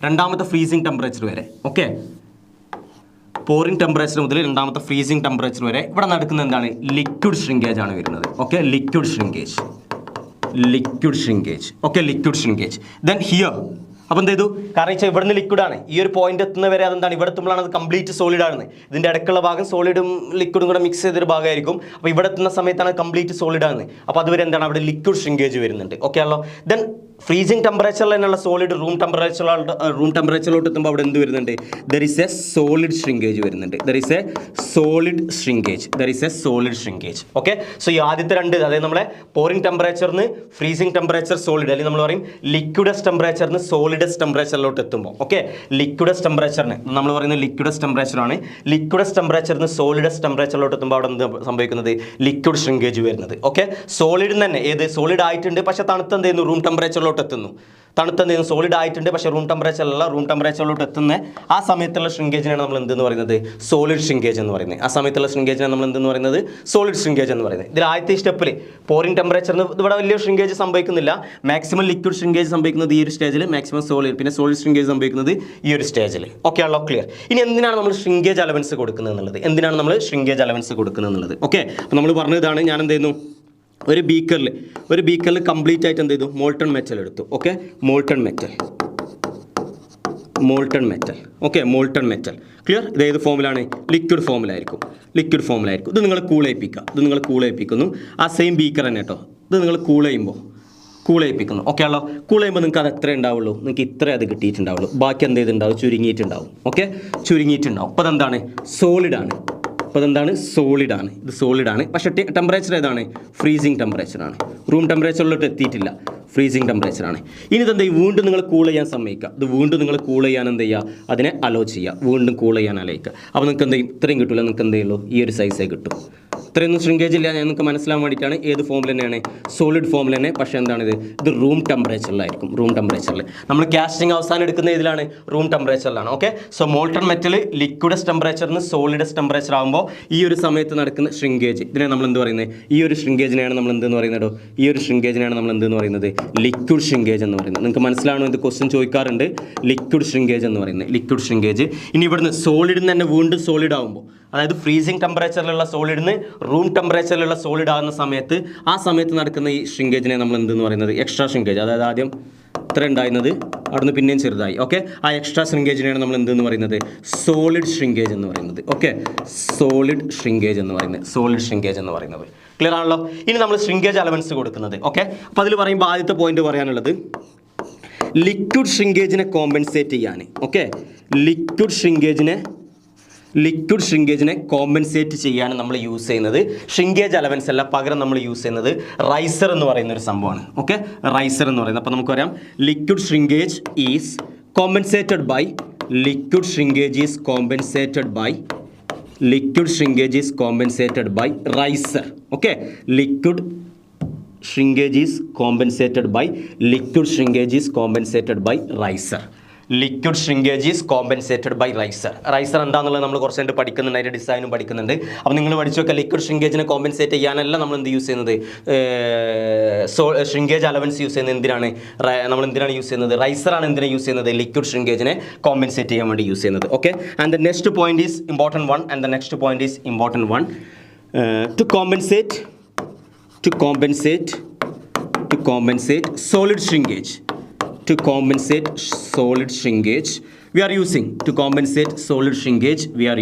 രണ്ടാമത്തെ ഫ്രീസിംഗ് ടെമ്പറേച്ചർ വരെ. ഓക്കെ, പോറിംഗ് ടെമ്പറേച്ചർ മുതൽ രണ്ടാമത്തെ ഫ്രീസിംഗ് ടെമ്പറേച്ചർ വരെ ഇവിടെ നടക്കുന്ന എന്താണ്, ലിക്വിഡ് ഷ്രിങ്കേജ് ആണ് വരുന്നത്. Okay, liquid shrinkage. Okay, liquid shrinkage. Then here അപ്പോൾ എന്ത് ചെയ്തു, കാരണം വെച്ചാൽ ഇവിടുന്ന് ലിക്വിഡാണ്, ഈ ഒരു പോയിന്റ് എത്തുന്നവരെ അതെന്താണ്, ഇവിടെ എത്തുമ്പോഴാണ് അത് കംപ്ലീറ്റ് സോളിഡ് ആണ്. ഇതിൻ്റെ ഇടയ്ക്കുള്ള ഭാഗം സോളിഡും ലിക്വിഡും കൂടെ മിക്സ് ചെയ്തൊരു ഭാഗമായിരിക്കും. അപ്പോൾ ഇവിടെ എത്തുന്ന സമയത്താണ് കംപ്ലീറ്റ് സോളിഡ് ആണ്. അപ്പോൾ അതുവരെ എന്താണ്, അവിടെ ലിക്വിഡ് ഷ്രിങ്കേജ് വരുന്നുണ്ട്. ഓക്കെ ആണല്ലോ. ദെൻ ഫ്രീസിംഗ് ടെമ്പറേച്ചറിൽ തന്നെയുള്ള സോളിഡ് റൂം ടെമ്പറേച്ചറിലോട്ട് എത്തുമ്പോൾ അവിടെ എന്ത് വരുന്നുണ്ട്, there is a solid shrinkage വരുന്നുണ്ട്. There is a solid shrinkage. Okay, so ഈ ആദ്യത്തെ രണ്ട്, അതായത് നമ്മളെ പോറിംഗ് ടെമ്പറേച്ചറിന് ഫ്രീസിംഗ് ടെമ്പറേച്ചർ സോളിഡ്, അല്ലെങ്കിൽ നമ്മൾ പറയും ലിക്വിഡസ് ടെമ്പറേച്ചറിന് സോളിഡസ് ടെമ്പറേച്ചറിലോട്ട് എത്തുമ്പോൾ, ഓക്കെ, ലിക്വിഡസ് ടെമ്പറേച്ചറിന് നമ്മൾ പറയുന്നത് ലിക്വിഡസ് ടെമ്പറേച്ചറാണ്. ലിക്വിഡസ് ടെമ്പറേച്ചറിന് സോളിഡസ് ടെമ്പറേച്ചറിലോട്ട് എത്തുമ്പോൾ അവിടെ എന്ത് സംഭവിക്കുന്നത്, ലിക്വിഡ് ഷ്രിങ്കേജ് വരുന്നത്. ഓക്കെ, സോളിഡ് തന്നെ ഏത് സോളിഡ് ആയിട്ടുണ്ട്, പക്ഷേ തണുത്ത എന്ത് ചെയ്യുന്നു, റൂം ടെമ്പറേച്ചറിലോട്ട് എത്തുന്നു. തണുത്ത സോളിഡ് ആയിട്ടുണ്ട്, പക്ഷേ റൂം ടെമ്പറേച്ചറിലോട്ട് എത്തുന്ന ആ സമയത്തുള്ള ഷ്രിങ്കേജിനാണ് നമ്മൾ എന്തെന്ന് പറയുന്നത്, സോളിഡ് ഷ്രിങ്കേജ് എന്ന് പറയുന്നത്. ആ സമയത്തുള്ള ഷ്രിങ്കേജിനാണ് നമ്മൾ എന്തെന്ന് പറയുന്നത്, സോളിഡ് ഷ്രിങ്കേജ് എന്ന് പറയുന്നത്. ഇതിൽ ആദ്യത്തെ സ്റ്റെപ്പിൽ പോറിംഗ് ടെമ്പറേച്ചറിന് ഇവിടെ വലിയ ഷ്രിങ്കേജ് സംഭവിക്കുന്നില്ല. മാക്സിമം ലിക്വിഡ് ഷ്രിങ്കേജ് സംഭവിക്കുന്നത് ഈ ഒരു സ്റ്റേജിൽ, മാക്സിമം സോളിഡ്, പിന്നെ സോളിഡ് ഷ്രിങ്കേജ് സംഭവിക്കുന്നത് ഈ ഒരു സ്റ്റേജിൽ. ഓക്കെ ആണല്ലോ, ക്ലിയർ. ഇനി എന്തിനാണ് നമ്മൾ ഷ്രിങ്കേജ് അലവൻസ് കൊടുക്കുന്നത് എന്നുള്ളത്, ഓക്കെ, അപ്പോൾ നമ്മൾ പറഞ്ഞതാണ്, ഞാൻ എന്ത് ചെയ്യുന്നു, ഒരു ബീക്കറിൽ കംപ്ലീറ്റ് ആയിട്ട് എന്ത് ചെയ്തു, മോൾട്ടൺ മെറ്റൽ എടുത്തു. Okay, molten metal. Okay, molten metal clear. ഇത് ഏത് ഫോമിലാണ്, ലിക്വിഡ് ഫോമിലായിരിക്കും. ഇത് നിങ്ങൾ കൂളയിപ്പിക്കുന്നു. ആ സെയിം ബീക്കർ തന്നെ കേട്ടോ. ഇത് നിങ്ങൾ കൂളയിപ്പിക്കുന്നു. ഓക്കെ ആണല്ലോ. കൂളയുമ്പോൾ നിങ്ങൾക്ക് അത് എത്ര ഉണ്ടാവുള്ളൂ, നിങ്ങൾക്ക് ഇത്ര അത് കിട്ടിയിട്ടുണ്ടാവുള്ളൂ. ബാക്കി എന്ത് ചെയ്തിട്ടുണ്ടാവും, ചുരുങ്ങിയിട്ടുണ്ടാവും. ഓക്കെ, അപ്പോൾ അതെന്താണ്, സോളിഡാണ്. ഇത് സോളിഡാണ്. പക്ഷേ ടെമ്പറേച്ചർ ഏതാണ്, ഫ്രീസിംഗ് ടെമ്പറേച്ചറാണ്. റൂം ടെമ്പറേച്ചറിലോട്ട് എത്തിയിട്ടില്ല, ഫ്രീസിംഗ് ടെമ്പറേച്ചറാണ്. ഇനി ഇതെന്താ, വീണ്ടും നിങ്ങൾ കൂൾ ചെയ്യാൻ സമ്മതിക്കുക. ഇത് വീണ്ടും നിങ്ങൾ കൂൾ ചെയ്യാൻ എന്ത് ചെയ്യുക, അതിനെ അലോ ചെയ്യുക, വീണ്ടും കൂൾ ചെയ്യാൻ അലയിക്കുക. അപ്പോൾ നിങ്ങൾക്ക് എന്ത് ചെയ്യും, ഇത്രയും കിട്ടില്ല, നിങ്ങൾക്ക് എന്ത് ചെയ്യുള്ളൂ, ഈ ഒരു സൈസേ കിട്ടും. ഇത്രയൊന്നും ഷ്രിങ്കേജ് ഇല്ല. ഞാൻ നിങ്ങൾക്ക് മനസ്സിലാൻ വേണ്ടിയിട്ടാണ്. ഏത് ഫോമിൽ തന്നെയാണ്, സോളിഡ് ഫോമിൽ തന്നെ. പക്ഷേ എന്താണിത്, ഇത് റൂം ടെമ്പറേച്ചറിലായിരിക്കും. നമ്മൾ കാസ്റ്റിംഗ് അവസാനം എടുക്കുന്ന ഇതിലാണ്, റൂം ടെമ്പറേച്ചറിലാണ്. Okay, so molten metal liquidus ടെമ്പറേച്ചറിന് സോളിഡസ് ടെമ്പറേച്ചർ ആകുമ്പോൾ ഈ ഒരു സമയത്ത് നടക്കുന്ന ഷ്രിങ്കേജ്, ഇതിനെ നമ്മൾ എന്ത് പറയുന്നത്, ഈ ഒരു ഷ്രിങ്കേജിനെയാണ് നമ്മൾ എന്തെന്ന് പറയുന്നത്, ലിക്വിഡ് ഷ്രിങ്കേജ് എന്ന് പറയുന്നത്. നിങ്ങൾക്ക് മനസ്സിലാണോ, ഇത് ക്വസ്റ്റ്യൻ ചോദിക്കാറുണ്ട്, ലിക്വിഡ് ഷ്രിങ്കേജ് എന്ന് പറയുന്നത്. ഇനി ഇവിടുന്ന് സോളിഡിൽ നിന്ന് തന്നെ വീണ്ടും സോളിഡ് ആകുമ്പോൾ, അതായത് ഫ്രീസിംഗ് ടെമ്പറേച്ചറിലുള്ള സോളിഡിന് റൂം ടെമ്പറേച്ചറിലുള്ള സോളിഡ് ആകുന്ന സമയത്ത്, ആ സമയത്ത് നടക്കുന്ന ഈ ഷ്രിങ്കേജിനെ നമ്മൾ എന്തെന്ന് പറയുന്നത്, എക്സ്ട്രാ ഷ്രിങ്കേജ്. അതായത് ആദ്യം ഇത്ര ഉണ്ടായിരുന്നത് അവിടുന്ന് പിന്നെയും ചെറുതായി. ഓക്കെ, ആ എക്സ്ട്രാ ഷ്രിങ്കേജിനെയാണ് നമ്മൾ എന്തെന്ന് പറയുന്നത്, സോളിഡ് ഷ്രിങ്കേജ് എന്ന് പറയുന്നത്. ഓക്കെ, സോളിഡ് ഷ്രിങ്കേജ് എന്ന് പറയുന്നത്. ക്ലിയർ ആണല്ലോ. ഇനി നമ്മൾ ഷ്രിങ്കേജ് അലവൻസ് കൊടുക്കുന്നത്. ഓക്കെ, അപ്പോൾ അതിൽ പറയുമ്പോൾ ആദ്യത്തെ പോയിന്റ് പറയാനുള്ളത്, ലിക്വിഡ് ഷ്രിങ്കേജിനെ കോമ്പൻസേറ്റ് ചെയ്യാൻ. ഓക്കെ, ലിക്വിഡ് ഷ്രിങ്കേജിനെ കോമ്പൻസേറ്റ് ചെയ്യാൻ നമ്മൾ യൂസ് ചെയ്യുന്നത് ഷ്രിങ്കേജ് അലവൻസ് അല്ല, പകരം നമ്മൾ യൂസ് ചെയ്യുന്നത് റൈസർ എന്ന് പറയുന്ന ഒരു സംഭവമാണ്. ഓക്കെ, റൈസർ എന്ന് പറയുന്നത്. അപ്പോൾ നമുക്ക് പറയാം liquid shrinkage is compensated by riser. Okay, liquid shrinkage is compensated by riser. Liquid shrinkage is compensated by riser. Riser എന്താണെന്നുള്ളത് നമ്മൾ കുറച്ച് കഴിഞ്ഞിട്ട് പഠിക്കുന്നുണ്ട്, അതിൻ്റെ ഡിസൈനും പഠിക്കുന്നുണ്ട്. അപ്പോൾ നിങ്ങൾ പഠിച്ചു വെക്കുക, ലിക്വിഡ് ഷ്രിങ്കേജിനെ കോമ്പൻസേറ്റ് ചെയ്യാനല്ല നമ്മൾ എന്ത് യൂസ് ചെയ്യുന്നത്, ഷ്രിങ്കേജ് അലവൻസ് യൂസ് ചെയ്യുന്നത് എന്തിനാണ്, നമ്മൾ എന്തിനാണ് യൂസ് ചെയ്യുന്നത്, റൈസറാണ് എന്തിനാണ് യൂസ് ചെയ്യുന്നത്, ലിക്വിഡ് ഷ്രിങ്കേജിനെ കോമ്പൻസേറ്റ് ചെയ്യാൻ വേണ്ടി യൂസ് ചെയ്യുന്നത്. Okay, and the next point is important one, to compensate solid shrinkage. To compensate solid shrinkage, we are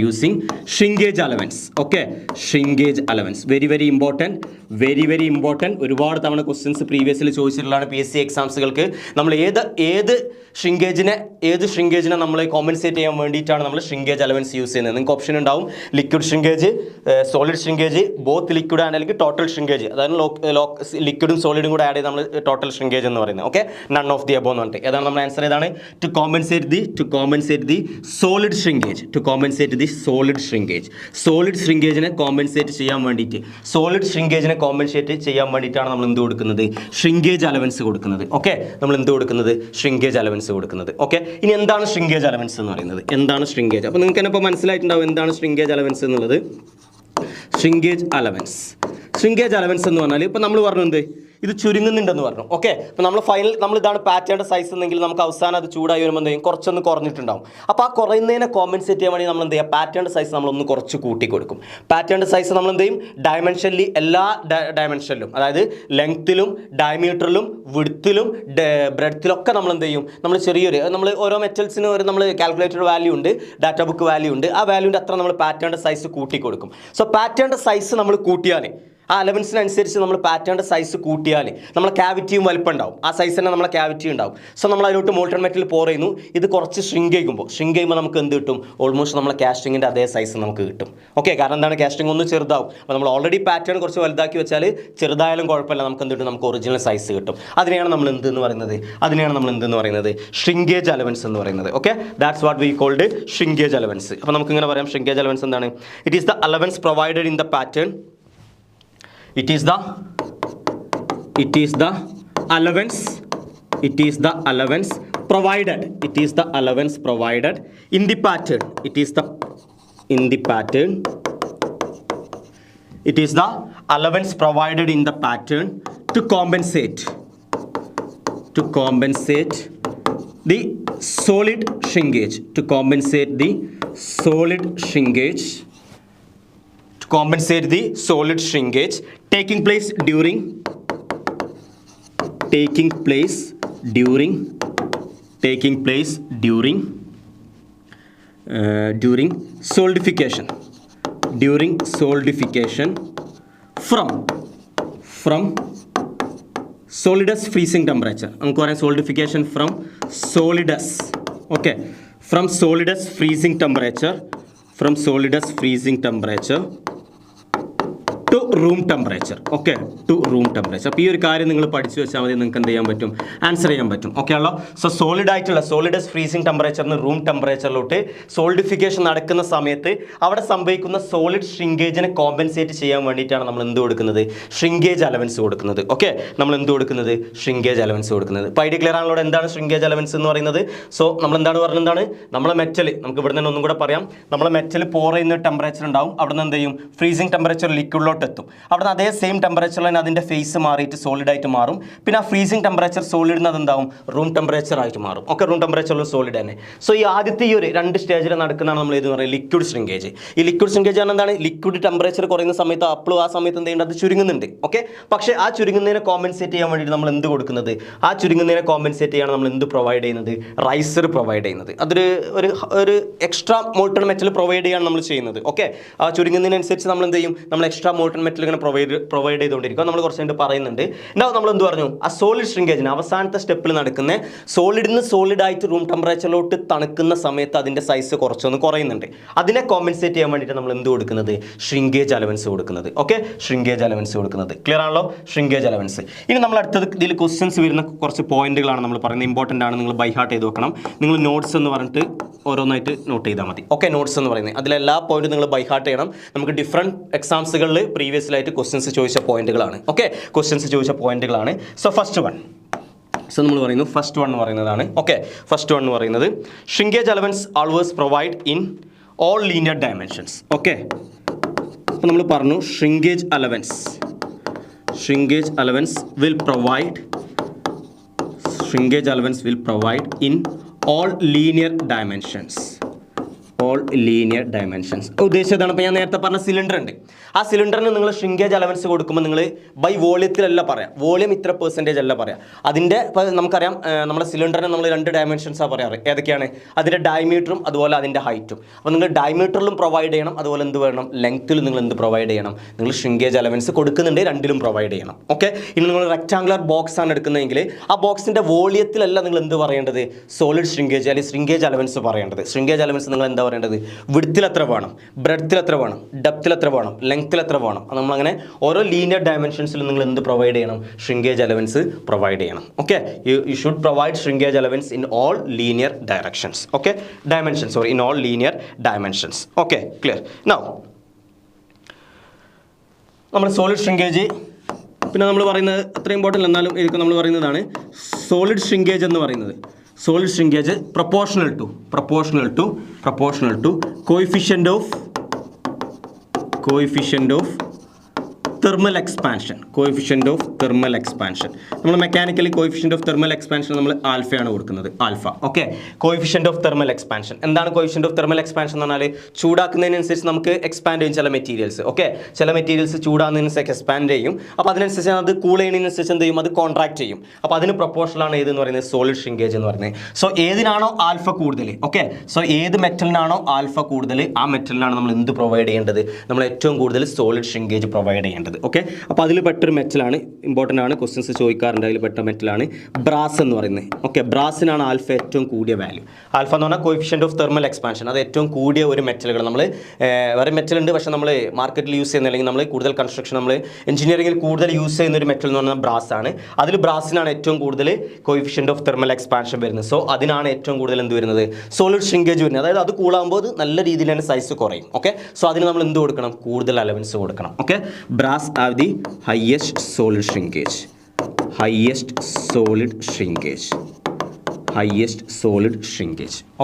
using shrinkage allowance. Okay, shrinkage allowance very important. ഒരുപാട് തവണ questions previously ചോദിച്ചിട്ടുള്ളതാണ് PSC എക്സാംസുകൾക്ക്. നമ്മൾ ഏത് ഷ്രിങ്കേജിനെ നമ്മൾ compensate ചെയ്യാൻ വേണ്ടിയിട്ടാണ് നമ്മൾ shrinkage allowance use ചെയ്യുന്നത്. നിങ്ങൾക്ക് ഓപ്ഷൻ ഉണ്ടാവും, liquid shrinkage, solid shrinkage, both liquid and അല്ലെങ്കിൽ ടോട്ടൽ ഷ്രിങ്കേജ്, അതായത് ലിക്വിഡും സോളിഡും കൂടെ ആഡ് ചെയ്ത് നമ്മൾ ടോട്ടൽ ഷ്രിങ്കേജ് എന്ന് പറയുന്നത്. Okay, none of the above എന്ന് പറഞ്ഞിട്ട് ഏതാണ് നമ്മുടെ ആൻസർ? ഏതാണ്? To compensate the solid shrinkage. Solid ഷ്രിങ്കേജിനെ കോമ്പൻസേറ്റ് ചെയ്യാൻ വേണ്ടിയിട്ടാണ് നമ്മൾ എന്ത് കൊടുക്കുന്നത്, ഷ്രിങ്കേജ് അലവൻസ് കൊടുക്കുന്നത്. ഓക്കെ, നമ്മൾ എന്ത് കൊടുക്കുന്നത്, ഷ്രിങ്കേജ് അലവൻസ് കൊടുക്കുന്നത്. ഓക്കെ, ഇനി എന്താണ് ഷ്രിങ്കേജ് അലവൻസ് എന്ന് പറയുന്നത്? എന്താണ് ഷ്രിങ്കേജ്? അപ്പോൾ നിങ്ങൾക്ക് തന്നെ ഇപ്പോൾ മനസ്സിലായിട്ടുണ്ടാവും എന്താണ് ഷ്രിങ്കേജ് അലവൻസ് എന്നുള്ളത്. ഷ്രിങ്കേജ് അലവൻസ് എന്ന് പറഞ്ഞാൽ ഇപ്പോൾ നമ്മൾ പറഞ്ഞു എന്ത്, ഇത് ചുരുങ്ങുന്നുണ്ടെന്ന് പറഞ്ഞു. ഓക്കെ, അപ്പോൾ നമ്മൾ ഇതാണ് പാറ്റേണിൻ്റെ സൈസ് എന്നെങ്കിൽ നമുക്ക് അവസാനം അത് ചൂടായി വരുമ്പോൾ എന്ത് ചെയ്യും, കുറച്ചൊന്ന് കുറഞ്ഞിട്ടുണ്ടാവും. അപ്പോൾ ആ കുറയുന്നതിനെ കോമ്പൻസേറ്റ് ചെയ്യാൻ വേണ്ടി നമ്മൾ എന്ത് ചെയ്യുക, പാറ്റേണിൻ്റെ സൈസ് നമ്മളൊന്ന് കുറച്ച് കൂട്ടി കൊടുക്കും. പാറ്റേണിൻ്റെ സൈസ് നമ്മൾ എന്ത് ചെയ്യും, ഡയമെൻഷനിൽ എല്ലാ ഡയമെൻഷനിലും, അതായത് ലെങ്ത്തിലും ഡയമീറ്ററിലും വിഡ്ത്തിലും ബ്രെഡ്ത്തിലൊക്കെ നമ്മൾ എന്ത് ചെയ്യും, നമ്മൾ നമ്മൾ ഓരോ മെറ്റൽസിനും ഒരു നമ്മൾ കാൽക്കുലേറ്റഡ് വാല്യൂ ഉണ്ട്, ഡാറ്റ ബുക്ക് വാല്യൂ ഉണ്ട്, ആ വാല്യൂൻ്റെ അത്ര നമ്മൾ പാറ്റേണിൻ്റെ സൈസ് കൂട്ടി കൊടുക്കും. സോ പാറ്റേണിൻ്റെ സൈസ് നമ്മൾ കൂട്ടിയാൽ, ആ അലവൻസിനനുസരിച്ച് നമ്മൾ പാറ്റേണിൻ്റെ സൈസ് കൂട്ടിയാൽ നമ്മളെ ക്യാവിറ്റിയും വലിപ്പം ഉണ്ടാവും, ആ സൈസ് തന്നെ നമ്മളെ ക്യാവിറ്റി ഉണ്ടാവും. സോ നമ്മൾ അതിലോട്ട് മോൾട്ടൺ മെറ്റൽ പോർ ചെയ്യുന്നു, ഇത് കുറച്ച് ഷ്രിങ്ക് ചെയ്യുമ്പോൾ നമുക്ക് എന്ത് കിട്ടും, ഓൾമോസ്റ്റ് നമ്മളെ കാസ്റ്റിങ്ങിൻ്റെ അതേ സൈസ് നമുക്ക് കിട്ടും. ഓക്കെ, കാരണം എന്താണ്, കാസ്റ്റിംഗ് ഒന്ന് ചെറുതാവും. അപ്പോൾ നമ്മൾ ഓൾറെഡി പാറ്റേൺ കുറച്ച് വലുതാക്കി വെച്ചാൽ ചെറുതായാലും കുഴപ്പമില്ല, നമുക്ക് എന്ത് കിട്ടും, നമുക്ക് ഒറിജിനൽ സൈസ് കിട്ടും. അതിനെയാണ് നമ്മൾ എന്തെന്ന് പറയുന്നത്, ഷ്രിങ്കേജ് അലവൻസ് എന്ന് പറയുന്നത്. Okay, that's what we called shrinkage allowance. അപ്പോൾ നമുക്ക് ഇങ്ങനെ പറയാം, ഷ്രിങ്കേജ് അലവൻസ് എന്താണ്? It is the allowance provided in the pattern. It is the allowance provided in the pattern. It is the allowance provided in the pattern to compensate the solid shrinkage. Compensate the solid shrinkage taking place during solidification from solidus freezing temperature. നമുക്ക് പറയാം solidification from solidus. Okay, from solidus freezing temperature to room temperature. Okay, to room temperature. അപ്പോൾ ഈ ഒരു കാര്യം നിങ്ങൾ പഠിച്ചു വെച്ചാൽ മതി, നിങ്ങൾക്ക് എന്ത് ചെയ്യാൻ പറ്റും, ആൻസർ ചെയ്യാൻ പറ്റും. ഓക്കെ ആണല്ലോ. സോ സോളിഡസ് ഫ്രീസിങ് ടെമ്പറേച്ചറിന് റൂം ടെമ്പറേച്ചറിലോട്ട് സോളിഡിഫിക്കേഷൻ നടക്കുന്ന സമയത്ത് അവിടെ സംഭവിക്കുന്ന സോളിഡ് ഷ്രിങ്കേജിനെ കോമ്പൻസേറ്റ് ചെയ്യാൻ വേണ്ടിയിട്ടാണ് നമ്മൾ എന്ത് കൊടുക്കുന്നത്, ഷ്രിങ്കേജ് അലവൻസ് കൊടുക്കുന്നത്. ഓക്കെ, നമ്മൾ എന്ത് കൊടുക്കുന്നത്, ഷ്രിങ്കേജ് അലവൻസ് കൊടുക്കുന്നത്. അപ്പോൾ ഐഡിയ ക്ലിയർ ആണല്ലോ എന്താണ് ഷ്രിങ്കേജ് അലവൻസ് എന്ന് പറയുന്നത്. സോ നമ്മൾ എന്താണ് പറഞ്ഞത്, നമ്മളെ മെറ്റൽ, നമുക്ക് ഇവിടെ നിന്ന് ഒന്നും കൂടെ പറയാം, നമ്മളെ മെറ്റൽ പോർ ചെയ്യുന്ന ടെമ്പറേച്ചർ ഉണ്ടാവും, അവിടെ നിന്ന് എന്ത് ചെയ്യും, ഫ്രീസിങ് ടെമ്പറേച്ചർ ലിക്വിഡിലോട്ട് എത്തും. അവിടെ അതേ സെയിം ടെമ്പറേച്ചറിൽ തന്നെ അതിൻ്റെ ഫേസ് മാറിയിട്ട് സോളിഡായിട്ട് മാറും. പിന്നെ ആ ഫ്രീസിങ് ടെമ്പറേച്ചർ സോളിഡിന് അതെന്താവും, റൂം ടെമ്പറേച്ചർ ആയിട്ട് മാറും. ഓക്കെ, റൂം ടെമ്പറേച്ചറിൽ സോളിഡ് തന്നെ. സോ ഈ ആദ്യത്തെ ഈ ഒരു 2 സ്റ്റേജിൽ നടക്കുന്നതാണ് നമ്മൾ ഏതെന്ന് പറയുന്നത്, ലിക്വിഡ് ഷ്രിങ്കേജ്. ഈ ലിക്വിഡ് ഷ്രിങ്കേജ് ആണ് എന്താണ്, ലിക്വിഡ് ടെമ്പറേച്ചർ കുറയുന്ന സമയത്ത് അപ്പോഴും ആ സമയത്ത് എന്ത് ചെയ്യുന്നത്, അത് ചുരുങ്ങുന്നുണ്ട്. ഓക്കെ, പക്ഷേ ആ ചുരുങ്ങുന്നതിനെ കോമ്പൻസേറ്റ് ചെയ്യാൻ വേണ്ടിയിട്ട് നമ്മൾ എന്ത് കൊടുക്കുന്നത്, ആ ചുരുങ്ങുന്നതിനെ കോമ്പൻസേറ്റ് ചെയ്യാൻ നമ്മൾ എന്ത് പ്രൊവൈഡ് ചെയ്യുന്നത്, റൈസർ പ്രൊവൈഡ് ചെയ്യുന്നത്. അതൊരു എക്സ്ട്രാ മോൾട്ടൺ മെറ്റൽ പ്രൊവൈഡ് ചെയ്യാണ് നമ്മൾ ചെയ്യുന്നത്. ഓക്കെ, ആ ചുരുങ്ങുന്നതിനനുസരിച്ച് നമ്മൾ എന്ത് ചെയ്യും, നമ്മൾ എക്സ്ട്രാ മോൾട്ടൺ മെറ്റൽ ഇങ്ങനെ പ്രൊവൈഡ് ചെയ്തുകൊണ്ടിരിക്കും. നമ്മൾ കുറച്ച് കഴിഞ്ഞിട്ട് പറയുന്നുണ്ട്. ഉണ്ടാവും നമ്മൾ എന്ത് പറഞ്ഞു, ആ സോളിഡ് ഷ്രിങ്കേജിന് അവസാനത്തെ സ്റ്റെപ്പിൽ നടക്കുന്ന സോളിഡിൽ നിന്ന് സോളിഡ് ആയിട്ട് റൂം ടെമ്പറേച്ചറിലോട്ട് തണുക്കുന്ന സമയത്ത് അതിൻ്റെ സൈസ് കുറച്ചൊന്ന് കുറയുന്നുണ്ട്. അതിനെ കോമ്പൻസേറ്റ് ചെയ്യാൻ വേണ്ടിയിട്ട് നമ്മൾ എന്ത് കൊടുക്കുന്നത്, ഷ്രിങ്കേജ് അലവൻസ് കൊടുക്കുന്നത്. ഓക്കെ, ഷ്രിങ്കേജ് അലവൻസ് കൊടുക്കുന്നത്. ക്ലിയർ ആണല്ലോ, ഷ്രിങ്കേജ് അലവൻസ്. ഇനി നമ്മൾ അടുത്തത് ഇതിൽ ക്വസ്റ്റ്യൻസ് വരുന്ന കുറച്ച് പോയിന്റുകളാണ് നമ്മൾ പറയുന്നത്. ഇമ്പോർട്ടൻ്റ് ആണ്, നിങ്ങൾ ബൈ ഹാർട്ട് ചെയ്ത് വെക്കണം. നിങ്ങൾ നോട്ട്സ് എന്ന് പറഞ്ഞിട്ട് ഓരോന്നായിട്ട് നോട്ട് ചെയ്താൽ മതി. ഓക്കെ, നോട്ട്സ് എന്ന് പറയുന്നത് അതിലെല്ലാ പോയിന്റും നിങ്ങൾ ബൈ ഹാർട്ട് ചെയ്യണം. നമുക്ക് ഡിഫറെൻറ്റ് എക്സാംസുകളിൽ പ്രീവിയസിലായിട്ട് ക്വസ്റ്റ്യൻസ് ചോദിച്ച പോയിന്റുകളാണ്. ഓക്കെ, ക്വസ്റ്റ്യൻസ് ചോദിച്ച പോയിന്റുകളാണ്. സോ ഫസ്റ്റ് വൺ, സോ നമ്മൾ പറയുന്നു ഫസ്റ്റ് വൺ എന്ന് പറയുന്നതാണ്. ഓക്കെ, ഫസ്റ്റ് വൺ എന്ന് പറയുന്നത് shrinkage allowance always provide in all linear dimensions. Okay, അപ്പോൾ നമ്മൾ പറഞ്ഞു shrinkage allowance will provide in all linear dimensions. ഉദ്ദേശിച്ചതാണ്. ഇപ്പോൾ ഞാൻ നേരത്തെ പറഞ്ഞ സിലിണ്ടർ ഉണ്ട്, ആ സിലിണ്ടറിന് നിങ്ങൾ ഷ്രിങ്കേജ് അലവൻസ് കൊടുക്കുമ്പോൾ നിങ്ങൾ ബൈ വോളിയത്തിലല്ല പറയാം, വോളിയം ഇത്ര പെർസെൻറ്റേജ് അല്ല പറയാം. അതിൻ്റെ ഇപ്പോൾ നമുക്കറിയാം നമ്മുടെ സിലിണ്ടറിന് നമ്മൾ 2 ഡയമെൻഷൻസാണ് പറയാറ്. ഏതൊക്കെയാണ്? അതിൻ്റെ ഡയമീറ്ററും അതുപോലെ അതിൻ്റെ ഹൈറ്റും. അപ്പോൾ നിങ്ങൾ ഡയമീറ്ററിലും പ്രൊവൈഡ് ചെയ്യണം, അതുപോലെ എന്ത് വേണം, ലെങ്ത്തിൽ നിങ്ങൾ എന്ത് പ്രൊവൈഡ് ചെയ്യണം, നിങ്ങൾ ഷ്രിങ്കേജ് അലവൻസ് കൊടുക്കുന്നുണ്ട്, രണ്ടിലും പ്രൊവൈഡ് ചെയ്യണം. ഓക്കെ, ഇനി നിങ്ങൾ റെക്ടാങ്കുലർ ബോക്സ് ആണ് എടുക്കുന്നതെങ്കിൽ ആ ബോക്സിൻ്റെ വോളിയത്തിലല്ല നിങ്ങൾ എന്ത് പറയേണ്ടത്, സോളിഡ് ഷ്രിങ്കേജ് അല്ലെങ്കിൽ ഷ്രിങ്കേജ് അലവൻസ് പറയേണ്ടത്. ഷ്രിങ്കേജ് അലവൻസ് നിങ്ങൾ എന്താ പറയേണ്ടത്, വിഡ്ത്തിൽ എത്ര വേണം, ബ്രെഡ്ത്തിൽ എത്ര വേണം, ഡെപ്ത്തിൽ എത്ര വേണം, ലെങ്ത്തിൽ എത്ര വേണം. നമ്മളങ്ങനെ ഓരോ ലീനിയർ ഡയമെൻഷൻസിൽ നിങ്ങൾ എന്ത് പ്രൊവൈഡ് ചെയ്യണം, ഷ്രിങ്കേജ് അലവൻസ് പ്രൊവൈഡ് ചെയ്യണം. Okay, you should provide shrinkage allowance in all linear directions. Okay, dimensions sorry, in all linear dimensions. Okay, clear. Now നമ്മൾ സോളിഡ് ഷ്രിങ്കേജ്, പിന്നെ നമ്മൾ പറയുന്നത് അത്ര ഇമ്പോർട്ടൻ്റ് എന്നാലും ഇതൊക്കെ നമ്മൾ പറയുന്നതാണ് സോളിഡ് ഷ്രിങ്കേജ് എന്ന് പറയുന്നത്. Solid shrinkage proportional to coefficient of thermal expansion. നമ്മൾ mechanically coefficient of thermal expansion നമ്മൾ ആൽഫയാണ് കൊടുക്കുന്നത്, alpha. Okay, coefficient of thermal expansion എന്താണ്? കോയിഫിഷ്യൻ്റ് ഓഫ് തെർമൽ എക്സ്പാൻഷൻ എന്ന് പറഞ്ഞാൽ ചൂടാക്കുന്നതിനനുസരിച്ച് നമുക്ക് എക്സ്പാൻഡ് ചെയ്യും ചില മെറ്റീരിയൽസ്. ഓക്കെ, ചില മെറ്റീരിയൽസ് ചൂടാകുന്നതിനനുസരിച്ച് എക്സ്പാൻഡ് ചെയ്യും. അപ്പോൾ അതിനനുസരിച്ച് അത് കൂൾ ചെയ്യുന്നതിനനുസരിച്ച് എന്ത് ചെയ്യും, അത് കോൺട്രാക്ട് ചെയ്യും. അപ്പോൾ അതിന് പ്രൊപ്പോർഷനാണ് ഏതെന്ന് പറയുന്നത്, സോളിഡ് ഷ്രിങ്കേജ് എന്ന് പറയുന്നത്. സോ ഏതിനാണോ ആൽഫ കൂടുതൽ, ഓക്കെ, സോ ഏത് മെറ്റലിനാണോ ആൽഫ കൂടുതൽ ആ മെറ്റലിനാണ് നമ്മൾ എന്ത് പ്രൊവൈഡ് ചെയ്യേണ്ടത്, നമ്മൾ ഏറ്റവും കൂടുതൽ സോളിഡ് ഷ്രിങ്കേജ് പ്രൊവൈഡ് ചെയ്യേണ്ടത്. ഓക്കെ, അപ്പോൾ അതിൽ പെട്ടൊരു മെറ്റലാണ്, ഇമ്പോർട്ടൻ്റ് ആണ്, ക്വസ്റ്റ്യൻസ് ചോദിക്കാറുണ്ട്. അതിൽ പെട്ട മെറ്റലാണ് ബ്രാസ് എന്ന് പറയുന്നത്. ഓക്കെ, ബ്രാസിനാണ് ആൽഫ ഏറ്റവും കൂടിയ വാല്യൂ. ആൽഫ എന്ന് പറഞ്ഞാൽ കോയിഫിഷ്യൻ്റ് ഓഫ് തെർമൽ എക്സ്പാൻഷൻ, അത് ഏറ്റവും കൂടിയ ഒരു മെറ്റലുകൾ. നമ്മൾ വേറെ മെറ്റൽ ഉണ്ട്, പക്ഷേ നമ്മൾ മാർക്കറ്റിൽ യൂസ് ചെയ്യുന്ന അല്ലെങ്കിൽ നമ്മൾ കൂടുതൽ കൺസ്ട്രക്ഷൻ നമ്മൾ എഞ്ചിനീയറിംഗിൽ കൂടുതൽ യൂസ് ചെയ്യുന്ന ഒരു മെറ്റൽ എന്ന് പറഞ്ഞാൽ ബ്രാസ് ആണ്. അതിൽ ബ്രാസിനാണ് ഏറ്റവും കൂടുതൽ കോയിഫിഷ്യൻ്റ് ഓഫ് തെർമൽ എക്സ്പാൻഷൻ വരുന്നത്. സോ അതിനാണ് ഏറ്റവും കൂടുതൽ എന്ത് വരുന്നത്, സോളിഡ് ഷ്രിങ്കേജ് വരുന്നത്. അതായത് അത് കൂളാകുമ്പോൾ അത് നല്ല രീതിയിൽ തന്നെ സൈസ് കുറയും. ഓക്കെ, സോ അതിന് നമ്മൾ എന്ത് കൊടുക്കണം, കൂടുതൽ അലവൻസ് കൊടുക്കണം. Okay, brass have the highest solid shrinkage.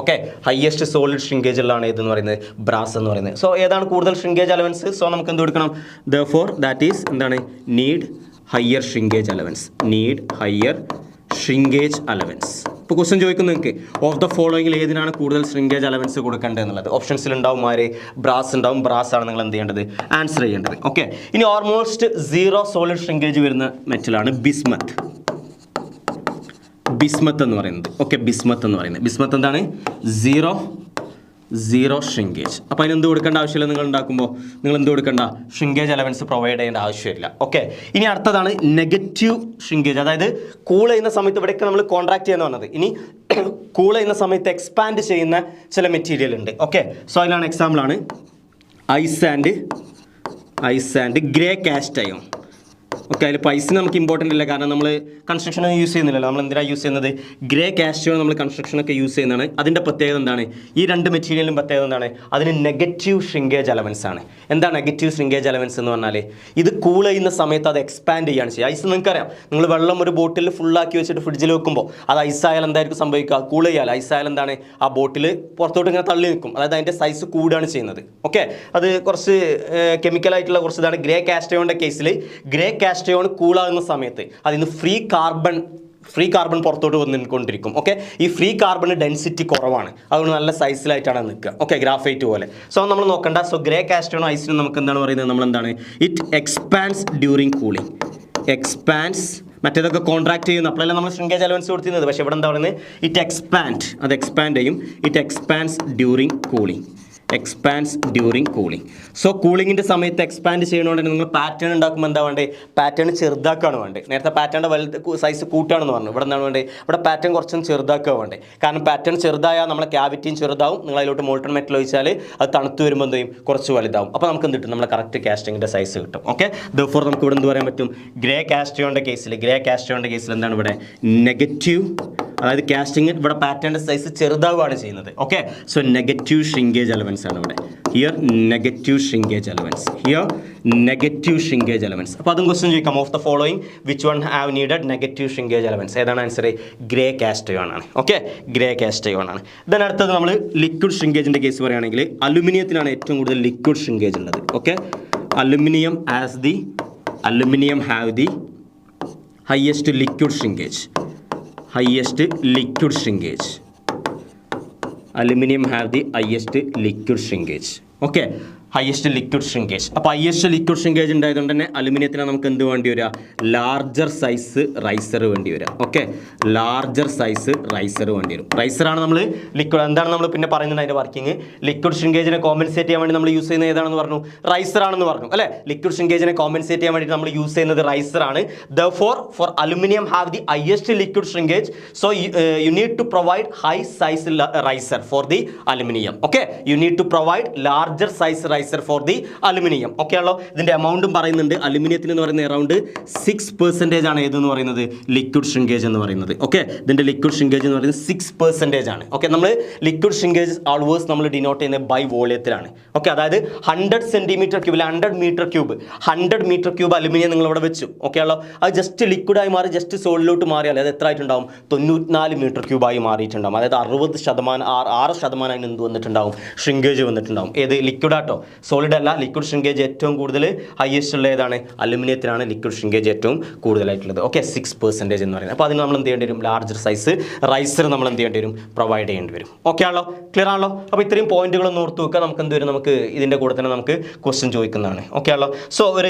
Okay, highest solid shrinkage ഉള്ളതാണ് ഏതെന്ന് പറയുന്നത്, ബ്രാസ് എന്ന് പറയുന്നത്. സോ ഏതാണ് കൂടുതൽ ഷ്രിങ്കേജ് അലവൻസ്? സോ നമുക്ക് എന്ത് കൊടുക്കണം, therefore that is എന്താണ്, നീഡ് ഹയർ ഷ്രിങ്കേജ് അലവൻസ്. ഇപ്പോൾ ക്വസ്റ്റ്യൻ ചോദിക്കുന്നത് നിങ്ങൾക്ക് ഓഫ് ദ ഫോളോയിങ്ങിൽ ഏതിനാണ് കൂടുതൽ ഷ്രിങ്കേജ് അലവൻസ് കൊടുക്കേണ്ടത് എന്നുള്ളത്. ഓപ്ഷൻസിൽ ഉണ്ടാവും ആര്, ബ്രാസ് ഉണ്ടാവും. ബ്രാസ് ആണ് നിങ്ങൾ എന്ത് ചെയ്യേണ്ടത്, ആൻസർ ചെയ്യേണ്ടത്. ഓക്കെ, ഇനി ഓൾമോസ്റ്റ് 0 സോളിഡ് ഷ്രിങ്കേജ് വരുന്ന മെറ്റലാണ് ബിസ്മത്ത് എന്ന് പറയുന്നത്. ഓക്കെ, ബിസ്മത്ത് എന്താണ്, സീറോ ഷ്രിങ്കേജ്. അപ്പോൾ അതിന് എന്ത് കൊടുക്കേണ്ട ആവശ്യമില്ല, നിങ്ങൾ ഉണ്ടാക്കുമ്പോൾ നിങ്ങൾ എന്ത് കൊടുക്കേണ്ട, ഷ്രിങ്കേജ് അലവൻസ് പ്രൊവൈഡ് ചെയ്യേണ്ട ആവശ്യമില്ല. ഓക്കെ, ഇനി അടുത്തതാണ് നെഗറ്റീവ് ഷ്രിങ്കേജ്. അതായത് കൂൾ ചെയ്യുന്ന സമയത്ത് ഇവിടെയൊക്കെ നമ്മൾ കോൺട്രാക്ട് ചെയ്യുന്ന പറഞ്ഞത്. ഇനി കൂൾ ചെയ്യുന്ന സമയത്ത് എക്സ്പാൻഡ് ചെയ്യുന്ന ചില മെറ്റീരിയൽ ഉണ്ട്. ഓക്കെ, സോ അതിലാണ് എക്സാമ്പിളാണ് ice and grey cast iron. Okay, അതിൽ പൈസ നമുക്ക് ഇമ്പോർട്ടൻ്റ് ഇല്ല, കാരണം നമ്മൾ കൺസ്ട്രക്ഷനൊന്നും യൂസ് ചെയ്യുന്നില്ലല്ലോ. നമ്മൾ എന്തിനാണ് യൂസ് ചെയ്യുന്നത്, ഗ്രേ കാസ്റ്റോൺ നമ്മൾ കൺസ്ട്രക്ഷനൊക്കെ യൂസ് ചെയ്യുന്നതാണ്. അതിൻ്റെ പ്രത്യേകത എന്താണ്, ഈ രണ്ട് മെറ്റീരിയലിനും പ്രത്യേകത എന്താണ്, അതിന് നെഗറ്റീവ് ഷ്രിങ്കേജ് അലവൻസ് ആണ്. എന്താ നെഗറ്റീവ് ഷ്രിങ്കേജ് അലവൻസ് എന്ന് പറഞ്ഞാൽ, ഇത് കൂൾ ചെയ്യുന്ന സമയത്ത് അത് എക്സ്പാൻഡ് ചെയ്യുകയാണ് ചെയ്യുക. ഐസ് നിങ്ങൾക്കറിയാം, നിങ്ങൾ വെള്ളം ഒരു ബോട്ടിൽ ഫുള്ളാക്കി വെച്ചിട്ട് ഫ്രിഡ്ജിൽ വെക്കുമ്പോൾ അത് ഐസായാൽ എന്തായിരിക്കും സംഭവിക്കുക, കൂൾ ചെയ്യാൽ ഐസായാൽ എന്താണ്, ആ ബോട്ടിൽ പുറത്തോട്ട് ഇങ്ങനെ തള്ളി നിൽക്കും. അതായത് അതിൻ്റെ സൈസ് കൂടുകയാണ് ചെയ്യുന്നത്. ഓക്കെ, അത് കുറച്ച് കെമിക്കലായിട്ടുള്ള കുറച്ച് ഇതാണ്. ഗ്രേ കാസ്റ്റയോണിൻ്റെ കേസിൽ ഗ്രേ കാസ്റ്റയോൺ കൂളാകുന്ന സമയത്ത് അതിന് ഫ്രീ കാർബൺ പുറത്തോട്ട് വന്നുകൊണ്ടിരിക്കും. ഓക്കെ, ഈ ഫ്രീ കാർബൺ ഡെൻസിറ്റി കുറവാണ്, അതുകൊണ്ട് നല്ല സൈസിലായിട്ടാണ് നിൽക്കുക. ഓക്കെ, ഗ്രാഫൈറ്റ് പോലെ. സോ നമ്മൾ നോക്കണ്ട. സോ ഗ്രേ കാസ്റ്റയോൺ ഐസിന് നമുക്ക് എന്താണ് പറയുന്നത്, നമ്മൾ എന്താണ്, ഇറ്റ് എക്സ്പാൻസ് ഡ്യൂറിങ് കൂളിംഗ്. മറ്റേതൊക്കെ കോൺട്രാക്ട് ചെയ്യുന്നു, അപ്പോഴല്ലേ നമ്മൾ ഷ്രിങ്കേജ് അലവൻസ് കൊടുത്തിരുന്നത്. പക്ഷേ ഇവിടെ എന്താ പറയുന്നത്, ഇറ്റ് എക്സ്പാൻഡ് ചെയ്യും. It expands during cooling. Expands during cooling. So കൂളിങ്ങിൻ്റെ സമയത്ത് എക്സ്പാൻഡ് ചെയ്യണോണ്ട് നിങ്ങൾ പാറ്റേൺ ഉണ്ടാക്കുമ്പോൾ എന്താ വേണ്ടത്? പാറ്റേൺ ചെറുതാക്കുകയാണ് വേണ്ടത്. നേരത്തെ പാറ്റേണിൻ്റെ വലുത് സൈസ് കൂട്ടുകയാണെന്ന് പറഞ്ഞു. ഇവിടെ എന്താണ് വേണ്ടത്? ഇവിടെ പാറ്റേൺ കുറച്ചൊന്ന് ചെറുതാക്കുക വേണ്ടത്. കാരണം പാറ്റേൺ ചെറുതായാൽ നമ്മളെ ക്യാവിറ്റിയും ചെറുതാവും. നിങ്ങൾ അതിലോട്ട് മോൾട്ടൺ മെറ്റൽ ഒഴിച്ചാൽ അത് തണുത്ത് വരുമ്പോൾ എന്ത് ചെയ്യും? കുറച്ച് വലുതാവും. അപ്പോൾ നമുക്ക് എന്ത് കിട്ടും? നമ്മളെ കറക്റ്റ് കാസ്റ്റിങ്ങിൻ്റെ സൈസ് കിട്ടും. ഓക്കെ, ദെർഫോർ നമുക്ക് ഇവിടെ എന്ത് പറയാൻ പറ്റും? ഗ്രേ കാസ്റ്റിയോൻ്റെ കേസിൽ എന്താണ് ഇവിടെ? നെഗറ്റീവ്, അതായത് കാസ്റ്റിംഗ് ഇവിടെ പാറ്റേണിൻ്റെ സൈസ് ചെറുതാവുകയാണ് ചെയ്യുന്നത്. Okay, so negative shrinkage elements ആണ് ഇവിടെ. Here negative shrinkage elements. അപ്പോൾ അതും ക്വസ്റ്റ്യൻ ചോദിക്കാം. Of the following which one have needed negative shrinkage elements? ഏതാണ് ആൻസർ? ഗ്രേ കാസ്റ്റയോൺ ആണ്. ഓക്കെ, ഗ്രേ കാസ്റ്റയോൺ ആണ്. ഇതിന് അടുത്തത് നമ്മൾ ലിക്വിഡ് ഷ്രിങ്കേജിൻ്റെ കേസ് പറയുകയാണെങ്കിൽ അലുമിനിയത്തിനാണ് ഏറ്റവും കൂടുതൽ ലിക്വിഡ് ഷ്രിങ്കേജ് ഉള്ളത്. Okay, aluminium have the highest liquid shrinkage. Aluminum have the highest liquid shrinkage. Okay, highest liquid shrinkage. അപ്പോൾ highest liquid shrinkage ഉണ്ടായതുകൊണ്ട് തന്നെ അലുമിനിയത്തിന് നമുക്ക് എന്ത് വേണ്ടി വരിക? ലാർജർ സൈസ് റൈസർ വേണ്ടി വരിക. ഓക്കെ, ലാർജർ സൈസ് റൈസർ വേണ്ടി വരും. റൈസറാണ് നമ്മൾ ലിക്വിഡ്. എന്താണ് നമ്മൾ പിന്നെ പറയുന്നത് അതിൻ്റെ വർക്കിംഗ്? ലിക്വിഡ് ഷ്രിങ്കേജിനെ കോമ്പൻസേറ്റ് ചെയ്യാൻ വേണ്ടി നമ്മൾ യൂസ് ചെയ്യുന്നത് ഏതാണെന്ന് പറഞ്ഞു? റൈസറാണെന്ന് പറഞ്ഞു അല്ലേ? ലിക്വിഡ് ഷ്രിങ്കേജിനെ കോമ്പൻസേറ്റ് ചെയ്യാൻ വേണ്ടി നമ്മൾ യൂസ് ചെയ്യുന്നത് റൈസറാണ്. Therefore, for aluminum have the highest liquid shrinkage, so you need to provide high size riser for the aluminum. Okay, you need to provide larger size riser for the aluminum. Okay ആണല്ലോ? ഇതിൻ്റെ എമൗണ്ടും പറയുന്നുണ്ട്. അലുമിനിയത്തിന് എന്ന് പറയുന്നത് around 6% ആണ് ഏതെന്ന് പറയുന്നത്? Liquid shrinkage എന്ന് പറയുന്നത്. ഓക്കെ, ഇതിൻ്റെ ലിക്വിഡ് ഷ്രിങ്കേജ് എന്ന് പറയുന്നത് 6% ആണ്. ഓക്കെ, നമ്മൾ ലിക്വിഡ് ഷ്രിങ്കേജ് ആൾവേസ് നമ്മൾ ഡിനോട്ട് ചെയ്യുന്നത് ബൈ വോളിയത്തിലാണ്. ഓക്കെ, അതായത് 100 centimetre cube 100 metre cube aluminium നിങ്ങൾ ഇവിടെ വെച്ചു. ഓക്കെ ആണല്ലോ? അത് ജസ്റ്റ് ലിക്വിഡായി മാറി ജസ്റ്റ് സോളിലോട്ട് മാറിയാൽ അത് എത്ര ആയിട്ടുണ്ടാവും? 94 മീറ്റർ ക്യൂബായി മാറിയിട്ടുണ്ടാവും. അതായത് 6% അതിന് എന്ത് വന്നിട്ടുണ്ടാവും? ഷ്രിങ്കേജ് വന്നിട്ടുണ്ടാവും. ഏത്? ലിക്വിഡാട്ടോ, സോളിഡ് അല്ല. ലിക്വിഡ് ഷ്രിങ്കേജ് ഏറ്റവും കൂടുതൽ ഹയസ്റ്റ് ഉള്ള ഏതാണ്? അലുമിനിയത്തിനാണ് ലിക്വിഡ് ഷ്രിങ്കേജ് ഏറ്റവും കൂടുതലായിട്ടുള്ളത്. ഓക്കെ, 6% എന്ന് പറയുന്നത്. അപ്പോൾ അതിന് നമ്മൾ എന്ത് ചെയ്യേണ്ടി വരും? ലാർജർ സൈസ് റൈസർ നമ്മൾ എന്ത് ചെയ്യേണ്ടി വരും? പ്രൊവൈഡ് ചെയ്യേണ്ടി വരും. ഓക്കെ ആണല്ലോ? ക്ലിയർ ആണല്ലോ? അപ്പോൾ ഇത്രയും പോയിന്റുകളൊന്നും ഓർത്ത് വെക്കുക. നമുക്ക് എന്ത് വരും? നമുക്ക് ഇതിൻ്റെ കൂടെ തന്നെ നമുക്ക് ക്വസ്റ്റ്യൻ ചോദിക്കുന്നതാണ്. ഓക്കെ ആണല്ലോ? സോ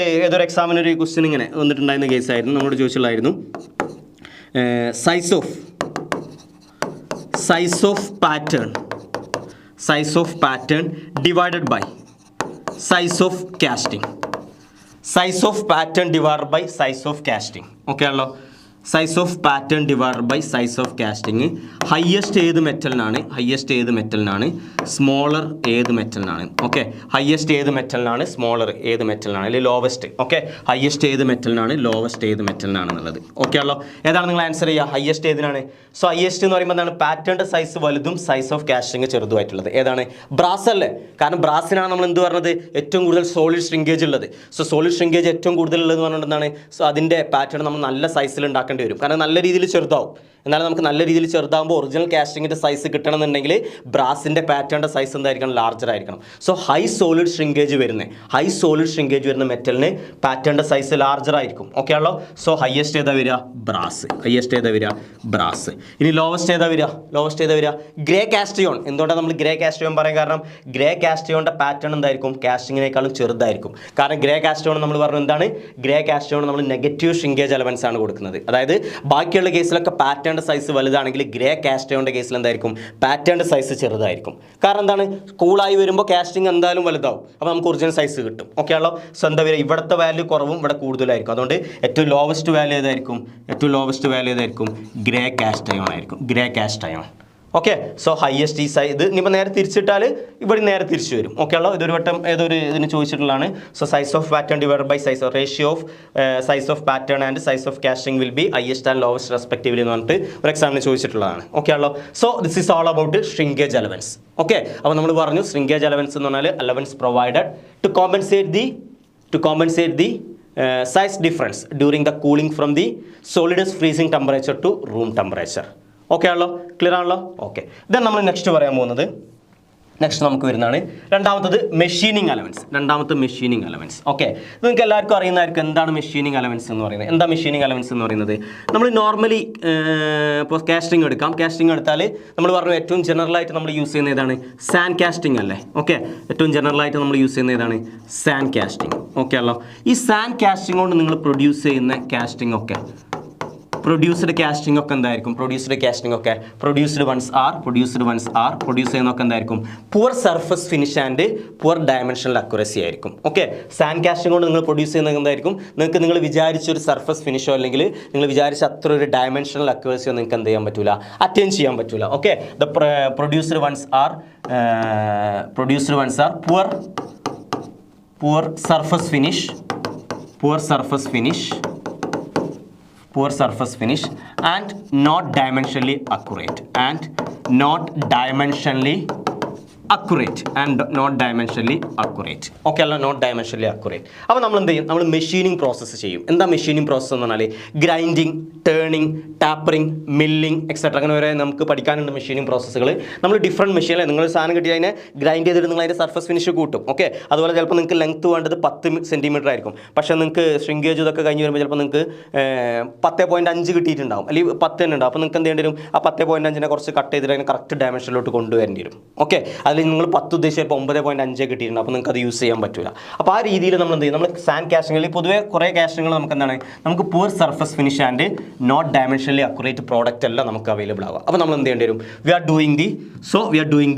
ഏതൊരു എക്സാമിന് ഒരു ക്വസ്റ്റ്യൻ ഇങ്ങനെ വന്നിട്ടുണ്ടായിരുന്ന കേസായിരുന്നു. നമ്മളോട് ചോദിച്ചുള്ളായിരുന്നു size of pattern divided by size of casting. Okay ആണല്ലോ? Size of pattern divide by size of casting. Highest ഏത് മെറ്റലിനാണ്? സ്മോളർ ഏത് മെറ്റലിനാണ്? ഓക്കെ, ഹയസ്റ്റ് ഏത് മെറ്റലിനാണ്? സ്മോളർ ഏത് മെറ്റലിനാണ്? അല്ലെങ്കിൽ ലോവസ്റ്റ്. ഓക്കെ, ഹയസ്റ്റ് ഏത് മെറ്റലിനാണ്? ലോവസ്റ്റ് ഏത് മെറ്റലിനാണ് എന്നുള്ളത്. ഓക്കെ ആണല്ലോ? ഏതാണ് നിങ്ങൾ ആൻസർ ചെയ്യുക? ഹയസ്റ്റ് ഏതിനാണ്? സോ ഹയസ്റ്റ് എന്ന് പറയുമ്പോൾ എന്താണ്? പാറ്റേണിൻ്റെ സൈസ് വലുതും സൈസ് ഓഫ് കാസ്റ്റിംഗ് ചെറുതുമായിട്ടുള്ളത് ഏതാണ്? ബ്രാസ് അല്ലേ? കാരണം ബ്രാസിനാണ് നമ്മൾ എന്ത് പറഞ്ഞത്? ഏറ്റവും കൂടുതൽ സോളിഡ് ഷ്രിങ്കേജ് ഉള്ളത്. സോ സോളിഡ് ഷ്രിങ്കേജ് ഏറ്റവും കൂടുതൽ ഉള്ളതെന്ന് പറഞ്ഞിട്ട് എന്താണ്? സോ അതിൻ്റെ പാറ്റേൺ നമ്മൾ നല്ല സൈസിൽ ഉണ്ടാക്കേണ്ടി വരും. കാരണം നല്ല രീതിയിൽ ചെറുതാവും. എന്നാലും നമുക്ക് നല്ല രീതിയിൽ ചെറുതാകുമ്പോൾ ഒറിജിനൽ കാസ്റ്റിങ്ങിൻ്റെ സൈസ് കിട്ടണമെന്നുണ്ടെങ്കിൽ ബ്രാസിൻ്റെ പാറ്റേണിൻ്റെ സൈസ് എന്തായിരിക്കണം? ലാർജർ ആയിരിക്കണം. സോ ഹൈ സോളിഡ് ഷ്രിങ്കേജ് വരുന്ന മെറ്റലിന് പാറ്റേണിൻ്റെ സൈസ് ലാർജർ ആയിരിക്കും. ഓക്കെ ആണല്ലോ? സോ ഹയസ്റ്റ് ഏതാ വരിക? ബ്രാസ്. ഇനി ലോവസ്റ്റ് ഏതാ വരിക? ഗ്രേ കാസ്റ്റയോൺ. എന്തുകൊണ്ടാണ് നമ്മൾ ഗ്രേ കാസ്റ്റയോൺ പറയാൻ കാരണം? ഗ്രേ കാസ്റ്റയോണിൻ്റെ പാറ്റേൺ എന്തായിരിക്കും? കാസ്റ്റിങ്ങിനേക്കാളും ചെറുതായിരിക്കും. കാരണം ഗ്രേ കാസ്റ്റയോൺ നമ്മൾ പറഞ്ഞു എന്താണ്? ഗ്രേ കാസ്റ്റയോൺ നമ്മൾ നെഗറ്റീവ് ഷ്രിങ്കേജ് എലമെൻസ് ആണ് കൊടുക്കുന്നത്. അതായത് ബാക്കിയുള്ള കേസിലൊക്കെ പാറ്റേൺ സൈസ് വലുതാണെങ്കിൽ ഗ്രേ കാസ്റ്റയോണിൻ്റെ കേസിൽ എന്തായിരിക്കും? പാറ്റേണിൻ്റെ സൈസ് ചെറുതായിരിക്കും. കാരണം എന്താണ്? കൂളായി വരുമ്പോൾ കാസ്റ്റിംഗ് എന്തായാലും വലുതാവും. അപ്പോൾ നമുക്ക് ഒറിജിനൽ സൈസ് കിട്ടും. ഓക്കെ ആണല്ലോ? സോ എന്താ വരിക? ഇവിടുത്തെ വാല്യൂ കുറവും ഇവിടെ കൂടുതലായിരിക്കും. അതുകൊണ്ട് ഏറ്റവും ലോവസ്റ്റ് വാല്യൂ ഏതായിരിക്കും? ഗ്രേ കാസ്റ്റയോൺ. ഓക്കെ, സോ ഹയസ്റ്റ് ഈ സൈസ്. ഇത് ഇനിയിപ്പോൾ നേരെ തിരിച്ചിട്ടാൽ ഇവിടെ നേരെ തിരിച്ചു വരും. ഓക്കെ ആണല്ലോ? ഇതൊരു വട്ടം ഏതൊരു ഇതിന് ചോദിച്ചിട്ടുള്ളതാണ്. So size of pattern divide by size of ratio of size of pattern and size of casting will be highest and lowest respectively എന്ന് പറഞ്ഞിട്ട് ഒരു എക്സാമിന് ചോദിച്ചിട്ടുള്ളതാണ്. ഓക്കെ ആണല്ലോ? So this is all about shrinkage elements. Okay, അപ്പോൾ നമ്മൾ പറഞ്ഞു shrinkage elements എന്ന് പറഞ്ഞാൽ elements provided to compensate the size difference during the cooling from the solidus freezing temperature to room temperature. Okay ആണല്ലോ? ക്ലിയർ ആണല്ലോ? Okay, then നമ്മൾ next പറയാൻ പോകുന്നത് നമുക്ക് വരുന്നതാണ് രണ്ടാമത്തെ മെഷീനിങ് എലമെൻറ്റ്സ്. ഓക്കെ, നിങ്ങൾക്ക് എല്ലാവർക്കും അറിയുന്നതായിരിക്കും എന്താണ് മെഷീനിങ് എലമെൻറ്റ്സ് എന്ന് പറയുന്നത്. എന്താ മെഷീനിങ് എലമെൻറ്റ്സ് എന്ന് പറയുന്നത്? നമ്മൾ നോർമലി ഇപ്പോൾ കാസ്റ്റിംഗ് എടുത്താൽ നമ്മൾ പറഞ്ഞു ഏറ്റവും ജനറലായിട്ട് നമ്മൾ യൂസ് ചെയ്യുന്ന ഏതാണ്? സാൻഡ് കാസ്റ്റിംഗ് അല്ലേ? ഓക്കെ, ഏറ്റവും ജനറലായിട്ട് നമ്മൾ യൂസ് ചെയ്യുന്ന ഏതാണ്? Sand casting. ഓക്കെ ആണല്ലോ? ഈ സാൻഡ് കാസ്റ്റിംഗ് കൊണ്ട് നിങ്ങൾ പ്രൊഡ്യൂസ് ചെയ്യുന്ന കാസ്റ്റിംഗ് ഒക്കെ പ്രൊഡ്യൂസ്ഡ് കാസ്റ്റിംഗ് ഒക്കെ എന്തായിരിക്കും? പ്രൊഡ്യൂസ്ഡ് കാസ്റ്റിംഗ് ഒക്കെ പ്രൊഡ്യൂസ്ഡ് വൺസ് ആർ പ്രൊഡ്യൂസ് ചെയ്യുന്നതൊക്കെ എന്തായിരിക്കും? Poor surface finish and poor dimensional accuracy ആയിരിക്കും. ഓക്കെ, സാൻഡ് കാസ്റ്റിംഗ് കൊണ്ട് നിങ്ങൾ പ്രൊഡ്യൂസ് ചെയ്യുന്നത് എന്തായിരിക്കും? നിങ്ങൾക്ക് നിങ്ങൾ വിചാരിച്ച ഒരു സർഫസ് ഫിനിഷോ അല്ലെങ്കിൽ നിങ്ങൾ വിചാരിച്ച അത്ര ഒരു ഡയമെൻഷണൽ അക്യുറസിയോ നിങ്ങൾക്ക് എന്ത് ചെയ്യാൻ പറ്റില്ല, അറ്റൈൻ ചെയ്യാൻ പറ്റില്ല. Okay, the produced ones are poor surface finish and not dimensionally accurate okay അല്ല, നോട്ട് ഡയമെൻഷനലി അക്യുറേറ്റ്. അപ്പോൾ നമ്മൾ എന്ത് ചെയ്യും? നമ്മൾ മെഷീനിങ് പ്രോസസ്സ് ചെയ്യും. എന്താ മെഷീനിങ് പ്രോസസ്സ് എന്ന് പറഞ്ഞാൽ grinding, turning, tapering, milling etcetera അങ്ങനെ വരെ നമുക്ക് പഠിക്കാനുണ്ട് മെഷീനിങ് പ്രോസസ്സുകൾ. നമ്മൾ ഡിഫറെൻറ്റ് മെഷീനിൽ നിങ്ങൾ സാധനം കിട്ടി അതിനെ ഗ്രൈൻഡ് ചെയ്തിട്ട് നിങ്ങൾ അതിൻ്റെ സർഫസ് ഫിനിഷ് കൂട്ടും. ഓക്കെ, അതുപോലെ ചിലപ്പോൾ നിങ്ങൾക്ക് ലെങ്ത്ത് വേണ്ടത് 10 സെൻറ്റിമീറ്റർ ആയിരിക്കും. പക്ഷേ നിങ്ങൾക്ക് ശ്രിങ്കേജ് ഇതൊക്കെ കഴിഞ്ഞ് വരുമ്പോൾ ചിലപ്പോൾ നിങ്ങൾക്ക് 10.5 കിട്ടിയിട്ടുണ്ടാവും, അല്ലെങ്കിൽ 10 തന്നെ ഉണ്ടാവും. അപ്പോൾ നിങ്ങൾക്ക് എന്ത് ചെയ്യേണ്ടി വരും? ആ 10.5 കുറച്ച് കട്ട് ചെയ്തിട്ട് അതിനെ കറക്റ്റ് ഡയമെൻഷനിലോട്ട് കൊണ്ടുവരേണ്ടി വരും. ഓക്കെ, അതിൽ നിങ്ങൾ 10 ഉദ്ദേശിച്ചപ്പോൾ 9.5 കിട്ടിയിട്ടുണ്ട്. അപ്പോൾ നിങ്ങൾക്ക് അത് യൂസ് ചെയ്യാൻ പറ്റില്ല. അപ്പോൾ ആ രീതിയിൽ നമ്മൾ എന്ത് ചെയ്യും? നമ്മൾ സാൻഡ് കാസ്റ്റിംഗിൽ പൊതുവേ കുറേ കാസ്റ്റിങ്ങൾ നമുക്ക് എന്താണ്, നമുക്ക് poor surface finish and not dimensionally accurate product എല്ലാം നമുക്ക് അവൈലബിൾ ആവുക. അപ്പോൾ നമ്മൾ എന്ത് ചെയ്യേണ്ടി വരും? We are doing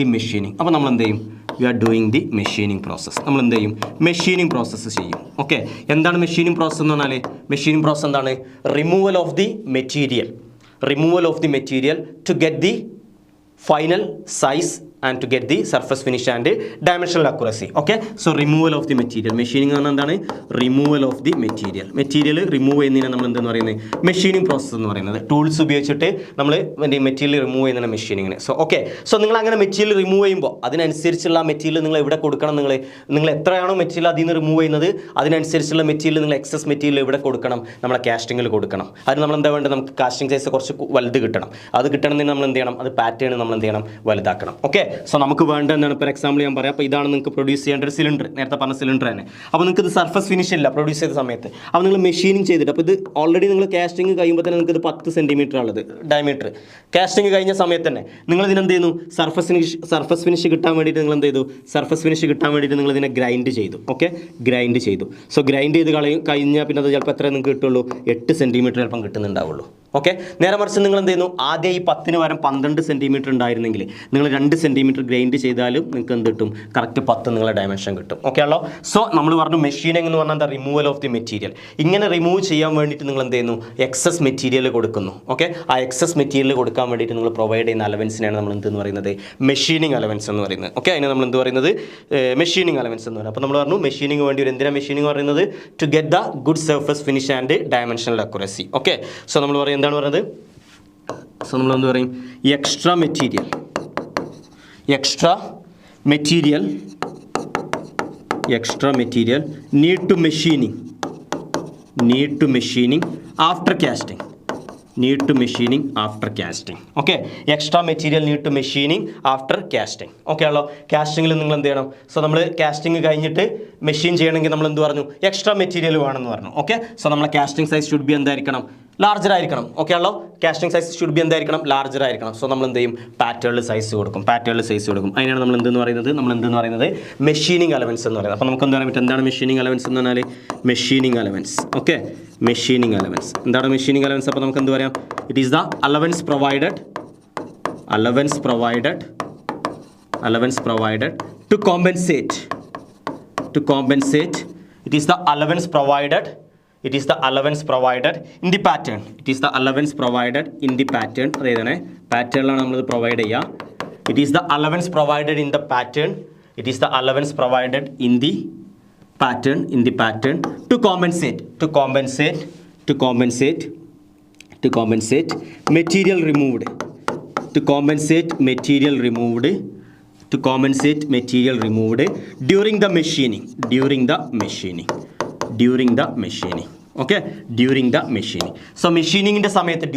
the machining. അപ്പോൾ നമ്മൾ എന്ത് ചെയ്യും? We are doing the machining process. നമ്മൾ എന്ത് ചെയ്യും? മെഷീനിങ് പ്രോസസ്സ് ചെയ്യും. ഓക്കെ, എന്താണ് മെഷീനിങ് പ്രോസസ്സ് എന്ന് പറഞ്ഞാൽ? മെഷീനിങ് പ്രോസസ്സ് എന്താണ്? Removal of the material to get the final size and to get the surface finish and dimensional accuracy. Okay, so removal of the material. Machining എന്താണ്? Removal of the material remove ചെയ്യുന്നതിന് നമ്മൾ എന്തെന്ന് പറയുന്നത്? Machining process എന്ന് പറയുന്നത്. Tools ഉപയോഗിച്ചിട്ട് നമ്മൾ material remove ചെയ്യുന്ന മെഷീനിങ്ങിന്. സോ ഓക്കെ, സോ നിങ്ങൾ അങ്ങനെ മെറ്റീരിയൽ റിമൂവ് ചെയ്യുമ്പോൾ അതിനനുസരിച്ചുള്ള മെറ്റീരിയൽ നിങ്ങൾ എവിടെ കൊടുക്കണം? നിങ്ങൾ എത്രയാണോ മെറ്റീരിയൽ അതിൽ നിന്ന് റിമൂവ് ചെയ്യുന്നത് അതിനനുസരിച്ചുള്ള മെറ്റീരിയൽ നിങ്ങൾ എക്സസ് മെറ്റീരിയൽ എവിടെ കൊടുക്കണം? നമ്മളെ കാസ്റ്റിങ്ങിൽ കൊടുക്കണം. അത് നമ്മൾ എന്താ വേണ്ടത്? നമുക്ക് കാസ്റ്റിംഗ് സൈസ് കുറച്ച് വലുത് കിട്ടണം. അത് കിട്ടണമെങ്കിൽ നമ്മൾ എന്ത് ചെയ്യണം? അത് പാറ്റേൺ നമ്മൾ എന്ത് ചെയ്യണം? വലുതാക്കണം. ഓക്കെ, സോ നമുക്ക് വേണ്ട എന്താണ്? ഫോർ എക്സാമ്പിൾ ഞാൻ പറയാം. അപ്പോൾ ഇതാണ് നിങ്ങൾക്ക് പ്രൊഡ്യൂസ് ചെയ്യേണ്ട ഒരു സിലിണ്ടർ, നേരത്തെ പറഞ്ഞ സിലിണ്ടർ തന്നെ. അപ്പോൾ നിങ്ങൾക്ക് ഇത് സർഫസ് ഫിനിഷ് ഇല്ല പ്രൊഡ്യൂസ് ചെയ്ത സമയത്ത്. അപ്പോൾ നിങ്ങൾ മെഷീനിങ് ചെയ്തിട്ട്, അപ്പോൾ ഇത് ഓൾറെഡി നിങ്ങൾ കാസ്റ്റിംഗ് കഴിയുമ്പോൾ തന്നെ നിങ്ങൾക്ക് ഇത് 10 സെൻറ്റിമീറ്റർ ഉള്ളത് ഡയമീറ്റർ. കാസ്റ്റിംഗ് കഴിഞ്ഞ സമയത്ത് തന്നെ നിങ്ങൾ ഇതിനെന്ത് ചെയ്യുന്നു? സർഫസ് ഫിനിഷ് കിട്ടാൻ വേണ്ടിയിട്ട് നിങ്ങൾ എന്ത് ചെയ്തു? സർഫസ് ഫിനിഷ് കിട്ടാൻ വേണ്ടിയിട്ട് നിങ്ങൾ ഇതിനെ ഗ്രൈൻഡ് ചെയ്തു. ഓക്കെ, ഗ്രൈൻഡ് ചെയ്തു. സോ ഗ്രൈൻഡ് ചെയ്ത് കഴിഞ്ഞാൽ പിന്നെ അത് ചിലപ്പോൾ എത്ര നിങ്ങൾക്ക് കിട്ടുള്ളൂ? 8 സെൻറ്റിമീറ്റർ ചിലപ്പം കിട്ടുന്നുണ്ടാവുള്ളൂ. ഓക്കെ, നേരെ മറിച്ച് നിങ്ങൾ എന്ത് ചെയ്യുന്നു? ആദ്യം ഈ 10 പകരം 12 സെൻറ്റിമീറ്റർ ഉണ്ടായിരുന്നെങ്കിൽ നിങ്ങൾ 2 സെൻറ്റിമീറ്റർ ഗ്രൈൻഡ് ചെയ്താലും നിങ്ങൾക്ക് എന്ത് കിട്ടും? കറക്റ്റ് 10 നിങ്ങളെ ഡയമെൻഷൻ കിട്ടും. ഓക്കെ ആണല്ലോ. സോ നമ്മൾ പറഞ്ഞു മെഷീനിങ് എന്ന് പറഞ്ഞാൽ എന്താ? Removal of the material. ഇങ്ങനെ റിമൂവ് ചെയ്യാൻ വേണ്ടിയിട്ട് നിങ്ങൾ എന്ത് ചെയ്യുന്നു? എക്സസ് മെറ്റീരിയൽ കൊടുക്കുന്നു. ഓക്കെ, ആ എക്സസ് മെറ്റീരിയൽ കൊടുക്കാൻ വേണ്ടിയിട്ട് നിങ്ങൾ പ്രൊവൈഡ് ചെയ്യുന്ന അലവൻസിനാണ് നമ്മൾ എന്തെന്ന് പറയുന്നത്? മെഷീനിങ് അലവൻസ് എന്ന് പറയുന്നത്. ഓക്കെ, അതിനെ നമ്മൾ എന്ത് പറയുന്നത്? മെഷീനിങ് അലവൻസ് എന്ന് പറയുന്നത്. അപ്പോൾ നമ്മൾ പറഞ്ഞു മെഷീനിങ് വേണ്ടി ഒരു എന്തിനാണ് മെഷീനിങ് പറയുന്നത്? To get the good surface finish and dimensional accuracy. Okay, so നമ്മൾ പറയും എന്താണ് പറയുന്നത്? സോ നമ്മൾ എന്ത് പറയും? Extra material need to machining after casting. Okay, extra material need to machining after casting. Okay ആണല്ലോ. കാസ്റ്റിങ്ങിൽ നിങ്ങൾ എന്ത് ചെയ്യണം? സോ നമ്മൾ കാസ്റ്റിംഗ് കഴിഞ്ഞിട്ട് മെഷീൻ ചെയ്യണമെങ്കിൽ നമ്മൾ എന്ത് പറഞ്ഞു? എക്സ്ട്രാ മെറ്റീരിയൽ വേണമെന്ന് പറഞ്ഞു. ഓക്കെ, സോ നമ്മളെ കാസ്റ്റിംഗ് സൈസ് ഷുഡ് ബി എന്തായിരിക്കണം? ലാർജർ ആയിരിക്കണം. ഓക്കെ ആണല്ലോ. കാസ്റ്റിംഗ് സൈസ് ഷുഡ് ബി എന്തായിരിക്കണം? ലാർജർ ആയിരിക്കണം. സോ നമ്മൾ എന്ത് ചെയ്യും? പാറ്റേണിൽ സൈസ് കൊടുക്കും. അതിനാണ് നമ്മൾ എന്തെന്ന് പറയുന്നത്? മെഷീനിങ് അലവൻസ് എന്ന് പറയുന്നത്. അപ്പോൾ നമുക്ക് എന്ത് പറയാൻ പറ്റും? എന്താണ് മെഷീനിങ് അലവൻസ് എന്ന് പറഞ്ഞാൽ? Machining allowance. Okay, machining allowance എന്താണ്? മെഷീനിങ് അലവൻസ് അപ്പോൾ നമുക്ക് എന്ത് പറയാം? It is the allowance provided to compensate. It is the allowance provided in the pattern. അതായത് പാറ്റേണിലാണ് നമ്മൾ പ്രൊവൈഡ് ചെയ്യുക. It is the allowance provided in the pattern. To compensate material removed. During the machining. Okay, during the machining. സോ മെഷീനിങ്ങിൻ്റെ സമയത്ത്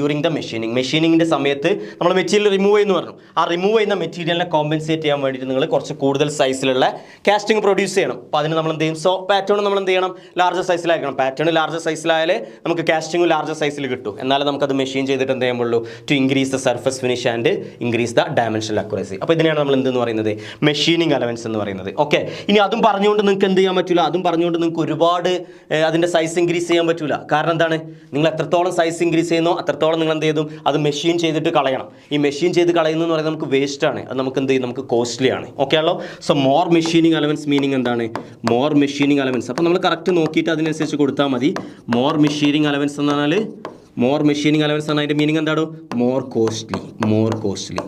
നമ്മൾ material remove ചെയ്യുന്നു പറഞ്ഞു. ആ റിമൂവ് ചെയ്യുന്ന മെറ്റീരിയലിനെ കോമ്പൻസേറ്റ് ചെയ്യാൻ വേണ്ടിയിട്ട് നിങ്ങൾ കുറച്ച് കൂടുതൽ സൈസിലുള്ള കാസ്റ്റിംഗ് പ്രൊഡ്യൂസ് ചെയ്യണം. അപ്പോൾ അതിന് നമ്മൾ എന്ത് ചെയ്യും? സോ പാറ്റേൺ നമ്മൾ എന്ത് ചെയ്യണം? ലാർജർ സൈസിലായിരിക്കണം. പാറ്റേൺ ലാർജർ സൈസിലായാലേ നമുക്ക് കാസ്റ്റിംഗ് ലാർജർ സൈസിൽ കിട്ടും. എന്നാലും നമുക്കത് മെഷീൻ ചെയ്തിട്ട് എന്ത് ചെയ്യാൻ to increase the surface finish and increase the dimensional accuracy. അപ്പോൾ ഇതിനെയാണ് നമ്മൾ എന്തെന്ന് പറയുന്നത്? മെഷീനിങ് അലവൻസ് എന്ന് പറയുന്നത്. ഓക്കെ, ഇനി അതും പറഞ്ഞുകൊണ്ട് നിങ്ങൾക്ക് എന്ത് ചെയ്യാൻ പറ്റില്ല? അതും പറഞ്ഞുകൊണ്ട് നിങ്ങൾക്ക് ഒരുപാട് അതിൻ്റെ സൈസ് ഇൻക്രീസ് ചെയ്യാൻ പറ്റില്ല. കാരണം എന്താണ്, നിങ്ങൾ എത്രത്തോളം സൈസ് ഇൻക്രീസ് ചെയ്യുന്നോ അത്രത്തോളം നിങ്ങൾ എന്ത് ചെയ്തു അത് മെഷീൻ ചെയ്തിട്ട് കളയണം. ഈ മെഷീൻ ചെയ്ത് കളയുന്നു എന്ന് പറയുന്നത് നമുക്ക് വേസ്റ്റ് ആണ്, അത് നമുക്ക് എന്ത് ചെയ്യും, നമുക്ക് കോസ്റ്റ്ലി ആണ്. ഓക്കെ ആണല്ലോ. So more machining allowance meaning എന്താണ്, മോർ മെഷീനിങ് അലവൻസ്. അപ്പോൾ നമ്മൾ കറക്റ്റ് നോക്കിയിട്ട് അതിനനുസരിച്ച് കൊടുത്താൽ മതി. മോർ മെഷീനിങ് അലവൻസ് എന്ന് പറഞ്ഞാൽ മോർ മെഷീനിങ് അലവൻസ് ആണ് അതിൻ്റെ മീനിങ് എന്താണോ, മോർ കോസ്റ്റ്ലി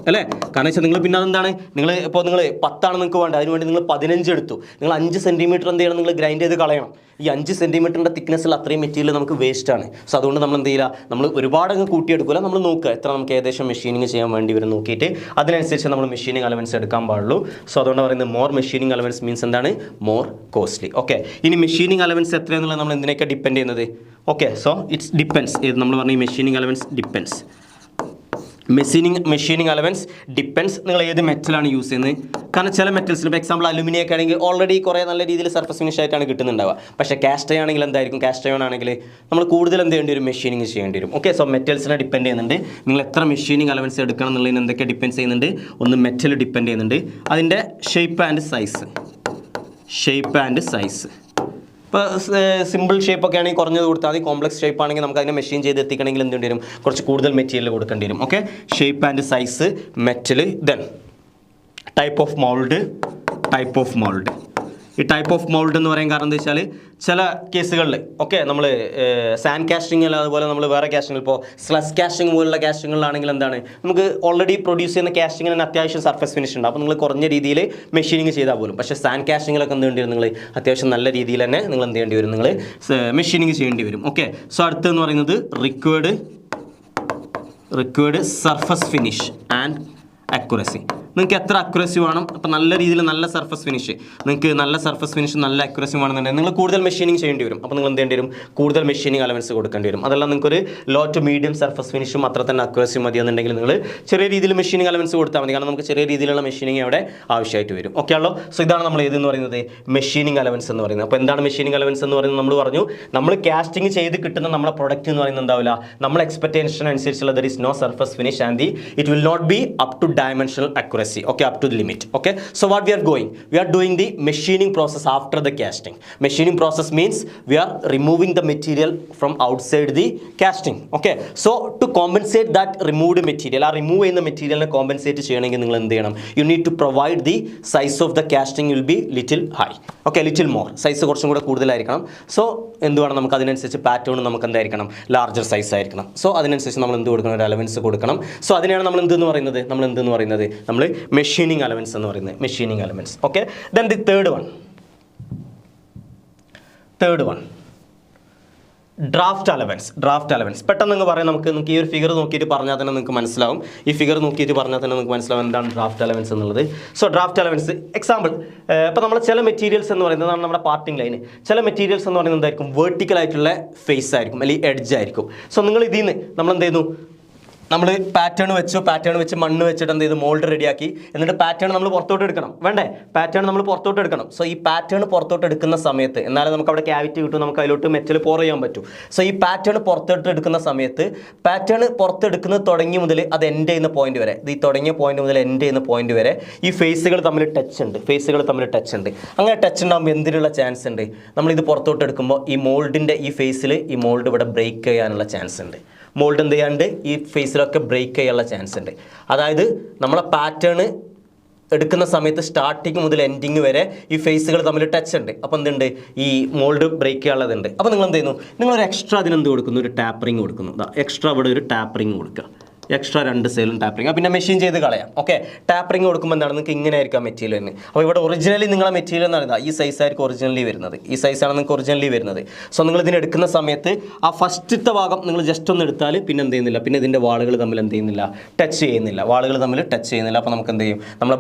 അല്ലേ. കാരണം വെച്ചാൽ നിങ്ങൾ പിന്നെ അതെന്താണ്, നിങ്ങൾ 10 നിങ്ങൾക്ക് വേണ്ട, അതിനുവേണ്ടി നിങ്ങൾ 15 എടുത്തു, നിങ്ങൾ 5 സെൻറ്റിമീറ്റർ എന്ത് ചെയ്യണം, നിങ്ങൾ ഗ്രൈൻഡ് ചെയ്ത് കളയണം. ഈ 5 സെൻറ്റിമീറ്ററിൻ്റെ തിക്നെസ്സിൽ അത്രയും മെറ്റീരിയൽ നമുക്ക് വേസ്റ്റ് ആണ്. സോ അതുകൊണ്ട് നമ്മൾ എന്ത് ചെയ്യില്ല, നമ്മൾ ഒരുപാട് അങ്ങ് കൂട്ടിയെടുക്കില്ല, നമ്മൾ നോക്കുക എത്ര നമുക്ക് ഏകദേശം മെഷീനിങ് ചെയ്യാൻ വേണ്ടി വരും നോക്കിയിട്ട് അതിനനുസരിച്ച് നമ്മൾ മെഷീനിങ് അലവൻസ് എടുക്കാൻ പാടുള്ളൂ. സോ അതുകൊണ്ട് പറയുന്നത് മോർ മെഷീനിങ് അലവൻസ് മീൻസ് എന്താണ്, മോർ കോസ്റ്റ്ലി. ഓക്കെ, ഇനി മെഷീനിങ് അലവൻസ് എത്രയെന്നുള്ളത് നമ്മൾ എന്തിനൊക്കെ ഡിപ്പെൻഡ് ചെയ്യുന്നത്. Okay, so it's depends. ഇത് നമ്മൾ പറഞ്ഞ machining allowance depends. Machining allowance depends നിങ്ങൾ ഏത് മെറ്റലാണ് യൂസ് ചെയ്യുന്നത്. കാരണം ചില മെറ്റൽസിൽ ഇപ്പോൾ എക്സാമ്പിൾ അലുമിനിയം ഒക്കെ ആണെങ്കിൽ ഓൾറെഡി കുറേ നല്ല രീതിയിൽ സർഫസ് ഫിനിഷ് ആയിട്ടാണ് കിട്ടുന്നുണ്ടാവുക. പക്ഷേ കാസ്റ്റ് അയൺ ആണെങ്കിൽ എന്തായിരിക്കും, കാസ്റ്റ് അയൺ ആണെങ്കിൽ നമ്മൾ കൂടുതൽ എന്ത് ചെയ്യേണ്ടി വരും, മെഷീനിങ് ചെയ്യേണ്ടി വരും. ഓക്കെ, സോ മെറ്റൽസിനെ ഡിപ്പെൻഡ് ചെയ്യുന്നുണ്ട്. നിങ്ങൾ എത്ര മെഷീനിങ് അലവൻസ് എടുക്കണം എന്നുള്ളതിന് എന്തൊക്കെ ഡിപ്പെൻഡ് ചെയ്യുന്നുണ്ട്. ഒന്ന് മെറ്റൽ ഡിപ്പെൻഡ് ചെയ്യുന്നുണ്ട്, അതിൻ്റെ ഷേപ്പ് ആൻഡ് സൈസ്. ഇപ്പോൾ സിമ്പിൾ ഷേപ്പ് ഒക്കെ ആണെങ്കിൽ കുറഞ്ഞത് കൊടുത്താൽ മതി. കോംപ്ലക്സ് ഷേപ്പ് ആണെങ്കിൽ നമുക്ക് അതിനെ മെഷീൻ ചെയ്ത് എത്തിക്കണമെങ്കിൽ എന്ത് വരും, കുറച്ച് കൂടുതൽ മെറ്റീരിയൽ കൊടുക്കേണ്ടി വരും. Okay, shape and size, metal, then type of mould. ഈ ടൈപ്പ് ഓഫ് മൗൾഡ് എന്ന് പറയാൻ കാരണം എന്താ വെച്ചാൽ ചില കേസുകളിൽ ഓക്കെ നമ്മൾ സാൻഡ് കാസ്റ്റിംഗ് അല്ല, അതുപോലെ നമ്മൾ വേറെ കാസ്റ്റിംഗ്, ഇപ്പോൾ സ്ലസ് കാസ്റ്റിംഗ് പോലുള്ള കാസ്റ്റിങ്ങുകളാണെങ്കിൽ എന്താണ്, നമുക്ക് ഓൾറെഡി പ്രൊഡ്യൂസ് ചെയ്യുന്ന കാസ്റ്റിങ്ങിന് തന്നെ അത്യാവശ്യം സർഫസ് ഫിനിഷ് ഉണ്ട്. അപ്പോൾ നിങ്ങൾ കുറഞ്ഞ രീതിയിൽ മെഷീനിങ് ചെയ്താൽ പോലും. പക്ഷേ സാൻഡ് കാസ്റ്റിങ്ങിലൊക്കെ എന്ത് ചെയ്യേണ്ടി വരും, നിങ്ങൾ അത്യാവശ്യം നല്ല രീതിയിൽ തന്നെ നിങ്ങൾ എന്ത് ചെയ്യേണ്ടി വരും, നിങ്ങൾ മെഷീനിങ് ചെയ്യേണ്ടി വരും. ഓക്കെ, സോ അടുത്തെന്ന് പറയുന്നത് required surface finish and accuracy. നിങ്ങൾക്ക് എത്ര അക്യുറസി വേണം, അപ്പോൾ നല്ല രീതിയിൽ നല്ല സർഫസ് ഫിനിഷ്, നിങ്ങൾക്ക് നല്ല സർഫസ് ഫിനിഷ് നല്ല അക്യുറസി വേണമെന്നുണ്ടെങ്കിൽ നിങ്ങൾ കൂടുതൽ മെഷീനിങ് ചെയ്യേണ്ടി വരും. അപ്പോൾ നിങ്ങൾ എന്ത് ചെയ്യേണ്ടി വരും, കൂടുതൽ മെഷീനിങ് അലവൻസ് കൊടുക്കേണ്ടി വരും. അതെല്ലാം നിങ്ങൾക്കൊരു ലോ ടു മീഡിയം സർഫസ് ഫിനിഷും അത്ര തന്നെ അക്യുറസി മതിയെന്നുണ്ടെങ്കിൽ നിങ്ങൾ ചെറിയ രീതിയിൽ മെഷീനിങ് അലവൻസ് കൊടുത്താൽ മതി. കാരണം നമുക്ക് ചെറിയ രീതിയിലുള്ള മെഷീനിങ് അവിടെ ആവശ്യമായിട്ട് വരും. ഓക്കെ ആണല്ലോ. സോ ഇതാണ് നമ്മൾ ഏതെന്ന് പറയുന്നത്, മെഷീനിങ് അലവൻസ് എന്ന് പറയുന്നത്. അപ്പോൾ എന്താണ് മെഷീനിങ് അലവൻസ് എന്ന് പറയുന്നത്, നമ്മൾ പറഞ്ഞു നമ്മൾ കാസ്റ്റിംഗ് ചെയ്ത് കിട്ടുന്ന നമ്മുടെ പ്രൊഡക്റ്റ് എന്ന് പറയുന്നത് എന്താവില്ല, നമ്മുടെ എക്സ്പെക്ടേഷൻ അനുസരിച്ചുള്ള there is no surface finish and it will not be up to dimensional accuracy, okay, up to the limit. Okay, so what we are doing the machining process after the casting. Machining process means we are removing the material from outside the casting. Okay, so to compensate that removed material, or remove in the material ne compensate cheyanengil ningal endu cheyanam, you need to provide the size of the casting will be little high. Okay, little more size korchum kuda koodalaayirikkanam. So endu vana namukku adinanusariche pattern namukku endaayirikkanam, larger size aayirikkanam. So adinanusariche nammal endu kodukkanam, allowance kodukkanam. So അതിനെയാണ് നമ്മൾ എന്തെന്ന് പറയുന്നത്, നമ്മൾ machining allowance എന്ന് പറയുന്നത്, machining allowance. Okay, then the third one draft allowance. പെട്ടെന്ന് നിങ്ങൾ പറയാം, നിങ്ങൾക്ക് ഈ ഒരു ഫിഗർ നോക്കിയിട്ട് പറഞ്ഞാൽ തന്നെ നിങ്ങൾക്ക് മനസ്സിലാവും. ഈ ഫിഗർ നോക്കിയിട്ട് പറഞ്ഞാൽ തന്നെ നിങ്ങൾക്ക് മനസ്സിലാവും എന്താണ് ഡ്രാഫ്റ്റ് അലവൻസ് എന്നുള്ളത്. സോ ഡ്രാഫ്റ്റ് അലവൻസ് എക്സാമ്പിൾ, ഇപ്പോൾ നമ്മൾ ചില മെറ്റീരിയൽസ് എന്ന് പറയുന്നത് നമ്മുടെ പാർട്ടിംഗ് ലൈന്, ചില മെറ്റീരിയൽസ് എന്ന് പറയുന്നത് എന്തായിരിക്കും, വെർട്ടിക്കൽ ആയിട്ടുള്ള ഫേസ് ആയിരിക്കും അല്ലെങ്കിൽ എഡ്ജ് ആയിരിക്കും. സോ നിങ്ങൾ ഇതിൽ നിന്ന് നമ്മൾ എന്ത് ചെയ്യുന്നു, നമ്മൾ പാറ്റേൺ വെച്ച് മണ്ണ് വെച്ചിട്ട് എന്ത് ചെയ്ത് മോൾഡ് റെഡിയാക്കി, എന്നിട്ട് പാറ്റേൺ നമ്മൾ പുറത്തോട്ട് എടുക്കണം. വേണ്ടേ, പാറ്റേൺ നമ്മൾ പുറത്തോട്ട് എടുക്കണം. സോ ഈ പാറ്റേൺ പുറത്തോട്ട് എടുക്കുന്ന സമയത്ത് എന്നാലും നമുക്ക് അവിടെ ക്യാവിറ്റി കിട്ടും, നമുക്ക് അതിലോട്ട് മെറ്റൽ പോർ ചെയ്യാൻ പറ്റും. സോ ഈ പാറ്റേൺ പുറത്തോട്ട് എടുക്കുന്ന സമയത്ത് പാറ്റേൺ പുറത്തെടുക്കുന്നത് തുടങ്ങി മുതൽ അത് എൻഡ് ചെയ്യുന്ന പോയിന്റ് വരെ, ഈ തുടങ്ങിയ പോയിന്റ് മുതൽ എൻഡ് ചെയ്യുന്ന പോയിന്റ് വരെ ഈ ഫേസുകൾ തമ്മിൽ ടച്ച് ഉണ്ട്. അങ്ങനെ ടച്ച് ഉണ്ടാകുമ്പോൾ എന്തിനുള്ള ചാൻസ് ഉണ്ട്, നമ്മളിത് പുറത്തോട്ട് എടുക്കുമ്പോൾ ഈ മോൾഡിൻ്റെ ഈ ഫേസിൽ ഈ മോൾഡ് ഇവിടെ ബ്രേക്ക് ചെയ്യാനുള്ള ചാൻസ് ഉണ്ട്. മോൾഡ് എന്ത് ചെയ്യാണ്ട് ഈ ഫേസിലൊക്കെ ബ്രേക്ക് ചെയ്യാനുള്ള ചാൻസ് ഉണ്ട്. അതായത് നമ്മളെ പാറ്റേൺ എടുക്കുന്ന സമയത്ത് സ്റ്റാർട്ടിങ് മുതൽ എൻഡിങ് വരെ ഈ ഫേസുകൾ തമ്മിൽ ടച്ച് ഉണ്ട്. അപ്പോൾ എന്തുണ്ട്, ഈ മോൾഡ് ബ്രേക്ക് ചെയ്യാനുള്ളതുണ്ട്. അപ്പോൾ നിങ്ങൾ എന്ത് ചെയ്യുന്നു, നിങ്ങളൊരു എക്സ്ട്രാ അതിനെന്ത് കൊടുക്കുന്നു, ഒരു ടാപ്പറിങ് കൊടുക്കുന്നു. എക്സ്ട്രാ ഇവിടെ ഒരു ടാപ്പറിങ് കൊടുക്കുക, എക്സ്ട്രാ 2 സൈഡിലും ടാപ്പറിങ്, പിന്നെ മെഷീൻ ചെയ്ത് കളയാം. ഓക്കെ, ടാപ്പറിങ് കൊടുക്കുമ്പോൾ എന്താണ്, നിങ്ങൾക്ക് ഇങ്ങനെ ആയിരിക്കാം മെറ്റീരിയൽ തന്നെ. അപ്പോൾ ഇവിടെ ഒറിജിനലി നിങ്ങളെ മെറ്റീരിയൽ എന്ന് പറയുന്നത് ഈ സൈസ് ആയിരിക്കും ഒറിജിനലി വരുന്നത്, ഈ സൈസാണ് നിങ്ങൾക്ക് ഒറിജിനലി വരുന്നത്. സോ നിങ്ങൾ ഇതിന് എടുക്കുന്ന സമയത്ത് ആ ഫസ്റ്റത്തെ ഭാഗം നിങ്ങൾ ജസ്റ്റ് ഒന്ന് എടുത്താൽ പിന്നെ എന്ത് ചെയ്യുന്നില്ല, പിന്നെ ഇതിൻ്റെ വാളുകൾ തമ്മിൽ എന്ത് ചെയ്യുന്നില്ല, ടച്ച് ചെയ്യുന്നില്ല. അപ്പോൾ നമുക്ക് എന്ത് ചെയ്യും, നമ്മളെ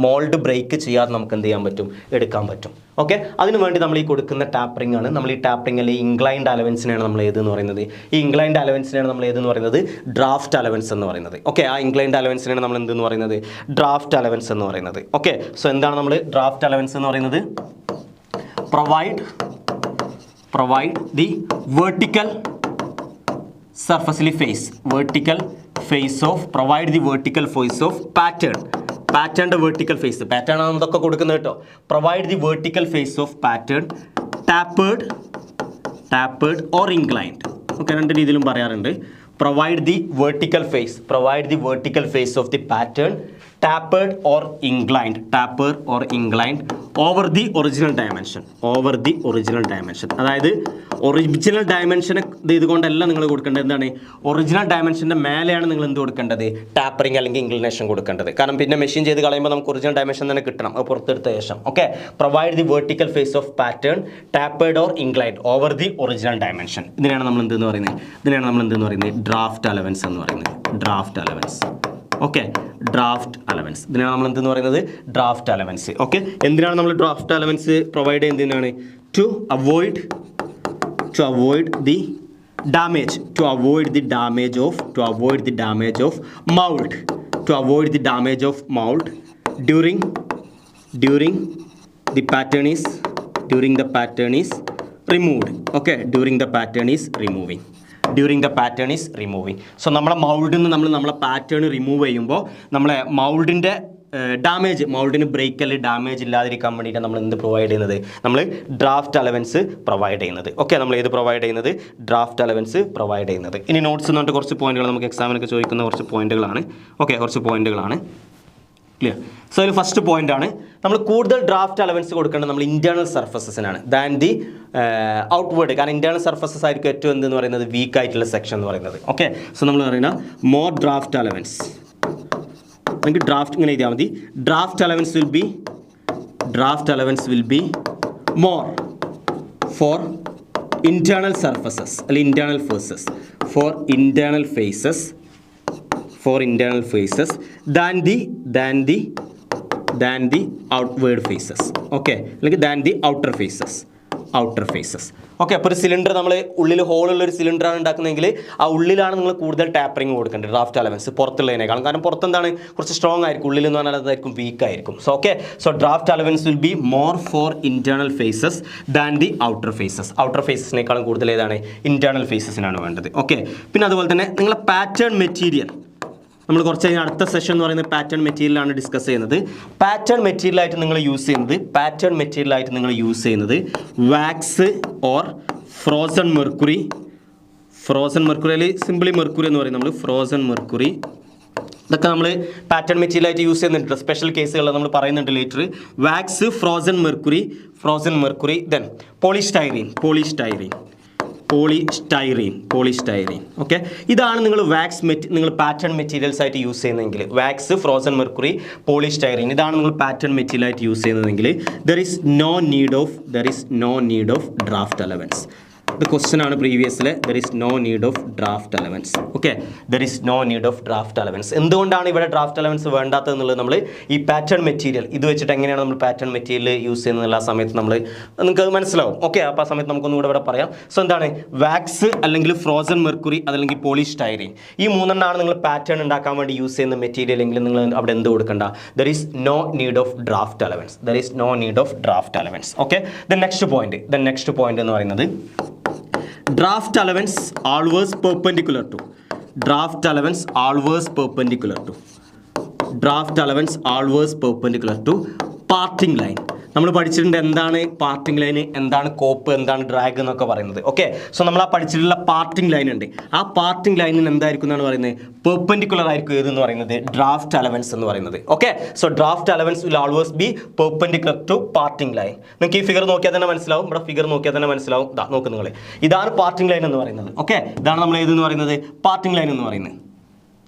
മോൾഡ് ബ്രേക്ക് ചെയ്യാതെ നമുക്ക് എന്ത് ചെയ്യാൻ പറ്റും, എടുക്കാൻ പറ്റും. ഓക്കെ, അതിനുവേണ്ടി നമ്മൾ ഈ കൊടുക്കുന്ന ടാപ്പറിംഗ് ആണ്. നമ്മൾ ഈ ടാപ്പറിംഗ് അല്ലെങ്കിൽ ഇൻക്ലൈൻഡ് അലവൻസിനെയാണ് നമ്മൾ ഏതെന്ന് പറയുന്നത്, ഈ ഇൻക്ലൈൻഡ് അലവൻസിനെയാണ് നമ്മൾ ഏതെന്ന് പറയുന്നത്, ഡ്രാഫ്റ്റ് അലവൻസ് എന്ന് പറയുന്നത്. ഓക്കെ, ആ ഇൻക്ലൈൻഡ് അലവൻസിനാണ് നമ്മൾ എന്തെന്ന് പറയുന്നത്, ഡ്രാഫ്റ്റ് അലവൻസ് എന്ന് പറയുന്നത്. ഓക്കെ, സോ എന്താണ് നമ്മൾ ഡ്രാഫ്റ്റ് അലവൻസ് എന്ന് പറയുന്നത്, provide the vertical surfacely face, provide the vertical face of പാറ്റേണിൻ്റെ വെർട്ടിക്കൽ ഫേസ്, പാറ്റേൺ ആണ് ഇതൊക്കെ കൊടുക്കുന്നത് കേട്ടോ. Provide the vertical face of pattern tapered tapered or inclined. Okay, രണ്ട് രീതിയിലും പറയാറുണ്ട്. Provide the vertical face of the pattern tapered or inclined over the original dimension. അതായത് original ഡയമെൻഷനെ ഇതുകൊണ്ടല്ല നിങ്ങൾ കൊടുക്കേണ്ടത്. എന്താണ്? ഒറിജിനൽ ഡയമെൻഷൻ്റെ മേലെയാണ് നിങ്ങൾ എന്ത് കൊടുക്കേണ്ടത്? ടാപ്പറിങ് അല്ലെങ്കിൽ ഇൻക്ലിനേഷൻ കൊടുക്കേണ്ടത്. കാരണം പിന്നെ മെഷീൻ ചെയ്ത് കളയുമ്പോൾ നമുക്ക് ഒറിജിനൽ ഡയമെൻഷൻ തന്നെ കിട്ടണം, അത് പുറത്തെടുത്ത ശേഷം. Okay, provide the vertical face of pattern tapered or inclined over the original dimension. ഇതിനെയാണ് നമ്മൾ എന്തെന്ന് പറയുന്നത്? ഡ്രാഫ്റ്റ് അലവൻസ് എന്ന് പറയുന്നത്. Okay, draft allowance. ഇതിനാണ് നമ്മൾ എന്തെന്ന് പറയുന്നത്? Draft allowance. ഓക്കെ, എന്തിനാണ് നമ്മൾ ഡ്രാഫ്റ്റ് അലവൻസ് പ്രൊവൈഡ് ചെയ്യുന്നതിനാണ്? To avoid the damage of mould during the pattern is removed. Okay, during the pattern is removing. So നമ്മളെ മൗൾഡിൽ നിന്ന് നമ്മളെ പാറ്റേൺ റിമൂവ് ചെയ്യുമ്പോൾ നമ്മളെ മൗൾഡിന് ബ്രേക്ക് അല്ലെങ്കിൽ ഡാമേജ് ഇല്ലാതിരിക്കാൻ വേണ്ടിയിട്ട് നമ്മൾ എന്ത് പ്രൊവൈഡ് ചെയ്യുന്നത്? നമ്മൾ ഡ്രാഫ്റ്റ് അലവൻസ് പ്രൊവൈഡ് ചെയ്യുന്നത്. ഓക്കെ, നമ്മൾ ഏത് പ്രൊവൈഡ് ചെയ്യുന്നത്? ഡ്രാഫ്റ്റ് അലവൻസ് പ്രൊവൈഡ് ചെയ്യുന്നത്. ഇനി നോട്ട്സ് എന്ന് പറഞ്ഞിട്ട് കുറച്ച് പോയിന്റുകൾ നമുക്ക് എക്സാമിനൊക്കെ ചോദിക്കുന്ന കുറച്ച് പോയിന്റുകളാണ്. ക്ലിയർ? സോ അതിൽ ഫസ്റ്റ് പോയിന്റ് ആണ്, നമ്മൾ കൂടുതൽ ഡ്രാഫ്റ്റ് അലവൻസ് കൊടുക്കേണ്ടത് നമ്മൾ ഇന്റേണൽ സർഫസസിനാണ് ദാൻ ദി ഔട്ട്വേർഡ്. കാരണം ഇന്റേണൽ സർഫസസ് ആയിരിക്കും ഏറ്റവും എന്തെന്ന് പറയുന്നത്? വീക്ക് ആയിട്ടുള്ള സെക്ഷൻ എന്ന് പറയുന്നത്. ഓക്കെ, സോ നമ്മൾ പറയുന്ന മോർ ഡ്രാഫ്റ്റ് അലവൻസ്, അല്ലെങ്കിൽ ഡ്രാഫ്റ്റ് ഇങ്ങനെ എഴുതിയാൽ മതി. Draft allowance will be more for internal surfaces അല്ലെങ്കിൽ internal faces than the outward faces. Okay, അല്ലെങ്കിൽ than the outer faces. Okay, അപ്പോൾ ഒരു സിലിണ്ടർ നമ്മൾ ഉള്ളിൽ ഹോളുള്ള ഒരു സിലിണ്ടറാണ് ഉണ്ടാക്കുന്നതെങ്കിൽ ആ ഉള്ളിലാണ് നിങ്ങൾ കൂടുതൽ ടാപ്പറിങ് കൊടുക്കേണ്ടത് ഡ്രാഫ്റ്റ് അലവൻസ് പുറത്തുള്ളതിനേക്കാളും. കാരണം പുറത്തെന്താണ്? കുറച്ച് സ്ട്രോങ് ആയിരിക്കും, ഉള്ളിൽ എന്ന് പറഞ്ഞാൽ അതായിരിക്കും വീക്ക് ആയിരിക്കും. So okay, so draft allowance will be more for internal faces than the outer ഫേസസിനേക്കാളും കൂടുതൽ ഏതാണ്? ഇന്റേണൽ ഫേസസിനാണ് വേണ്ടത്. ഓക്കെ, പിന്നെ അതുപോലെ തന്നെ നിങ്ങളെ പാറ്റേൺ മെറ്റീരിയൽ നമ്മൾ കുറച്ച് കഴിഞ്ഞാൽ അടുത്ത സെഷൻ എന്ന് പറയുന്നത് പാറ്റേൺ മെറ്റീരിയലാണ് ഡിസ്കസ് ചെയ്യുന്നത്. പാറ്റേൺ മെറ്റീരിയലായിട്ട് നിങ്ങൾ യൂസ് ചെയ്യുന്നത് വാക്സ് ഓർ ഫ്രോസൺ മെർക്കുറി അല്ലെങ്കിൽ സിംപ്ലി മെർക്കുറി എന്ന് പറയും നമ്മൾ. ഫ്രോസൺ മെർക്കുറി ഇതൊക്കെ നമ്മൾ പാറ്റേൺ മെറ്റീരിയലായിട്ട് യൂസ് ചെയ്യുന്നുണ്ട്. സ്പെഷ്യൽ കേസുകൾ നമ്മൾ പറയുന്നുണ്ട് later. Wax, frozen mercury, then polystyrene. Okay, ഇതാണ് നിങ്ങൾ നിങ്ങൾ പാറ്റേൺ മെറ്റീരിയൽസ് ആയിട്ട് യൂസ് ചെയ്യുന്നതെങ്കിൽ വാക്സ്, ഫ്രോസൺ മെർക്കുറി, പോളിസ്റ്റൈറീൻ ഇതാണ് നിങ്ങൾ പാറ്റേൺ മെറ്റീരിയൽ ആയിട്ട് യൂസ് ചെയ്യുന്നതെങ്കിൽ there is no need of draft allowance. ഇത് ക്വസ്റ്റ്യൻ ആണ് പ്രീവിയസിലെ. There is no need of draft allowance. Okay, എന്തുകൊണ്ടാണ് ഇവിടെ ഡ്രാഫ്റ്റ് അലവൻസ് വേണ്ടാത്തത് എന്നുള്ളത് നമ്മൾ ഈ പാറ്റേൺ മെറ്റീരിയൽ ഇത് വെച്ചിട്ട് എങ്ങനെയാണ് നമ്മൾ പാറ്റേൺ മെറ്റീരിയൽ യൂസ് ചെയ്യുന്നത് ആ സമയത്ത് നിങ്ങൾക്ക് അത് മനസ്സിലാവും. ഓക്കെ, അപ്പോൾ ആ സമയത്ത് നമുക്കൊന്നും ഇവിടെ പറയാം. സോ എന്താണ്? വാക്സ് അല്ലെങ്കിൽ ഫ്രോസൺ മെർക്കുറി അതല്ലെങ്കിൽ പോളിസ്റ്റൈറീൻ, ഈ മൂന്നെണ്ണമാണ് നിങ്ങൾ പാറ്റേൺ ഉണ്ടാക്കാൻ വേണ്ടി യൂസ് ചെയ്യുന്ന മെറ്റീരിയൽ എങ്കിൽ നിങ്ങൾ അവിടെ എന്ത് കൊടുക്കണ്ട? There is no need of draft allowance. Okay, the next point എന്ന് പറയുന്നത് draft allowance always perpendicular to parting line. നമ്മൾ പഠിച്ചിട്ടുണ്ട് എന്താണ് പാർട്ടിംഗ് ലൈൻ, എന്താണ് കോപ്പ്, എന്താണ് ഡ്രാഗ് എന്നൊക്കെ പറയുന്നത്. ഓക്കെ, സോ നമ്മൾ ആ പഠിച്ചിട്ടുള്ള പാർട്ടിംഗ് ലൈൻ ഉണ്ട്. ആ പാർട്ടിംഗ് ലൈനിന് എന്തായിരിക്കും എന്നാണ് പറയുന്നത്? പെർപെൻഡിക്കുലർ ആയിരിക്കും ഏതെന്ന് പറയുന്നത്? ഡ്രാഫ്റ്റ് അലവൻസ് എന്ന് പറയുന്നത്. Okay, so draft allowance will always be perpendicular to parting line. നിങ്ങൾക്ക് ഈ ഫിഗർ നോക്കിയാൽ തന്നെ മനസ്സിലാവും. നോക്ക് നിങ്ങൾ, ഇതാണ് പാർട്ടിംഗ് ലൈൻ എന്ന് പറയുന്നത്. ഓക്കെ, ഇതാണ് നമ്മൾ ഏതെന്ന് പറയുന്നത്? പാർട്ടിംഗ് ലൈൻ എന്ന് പറയുന്നത്.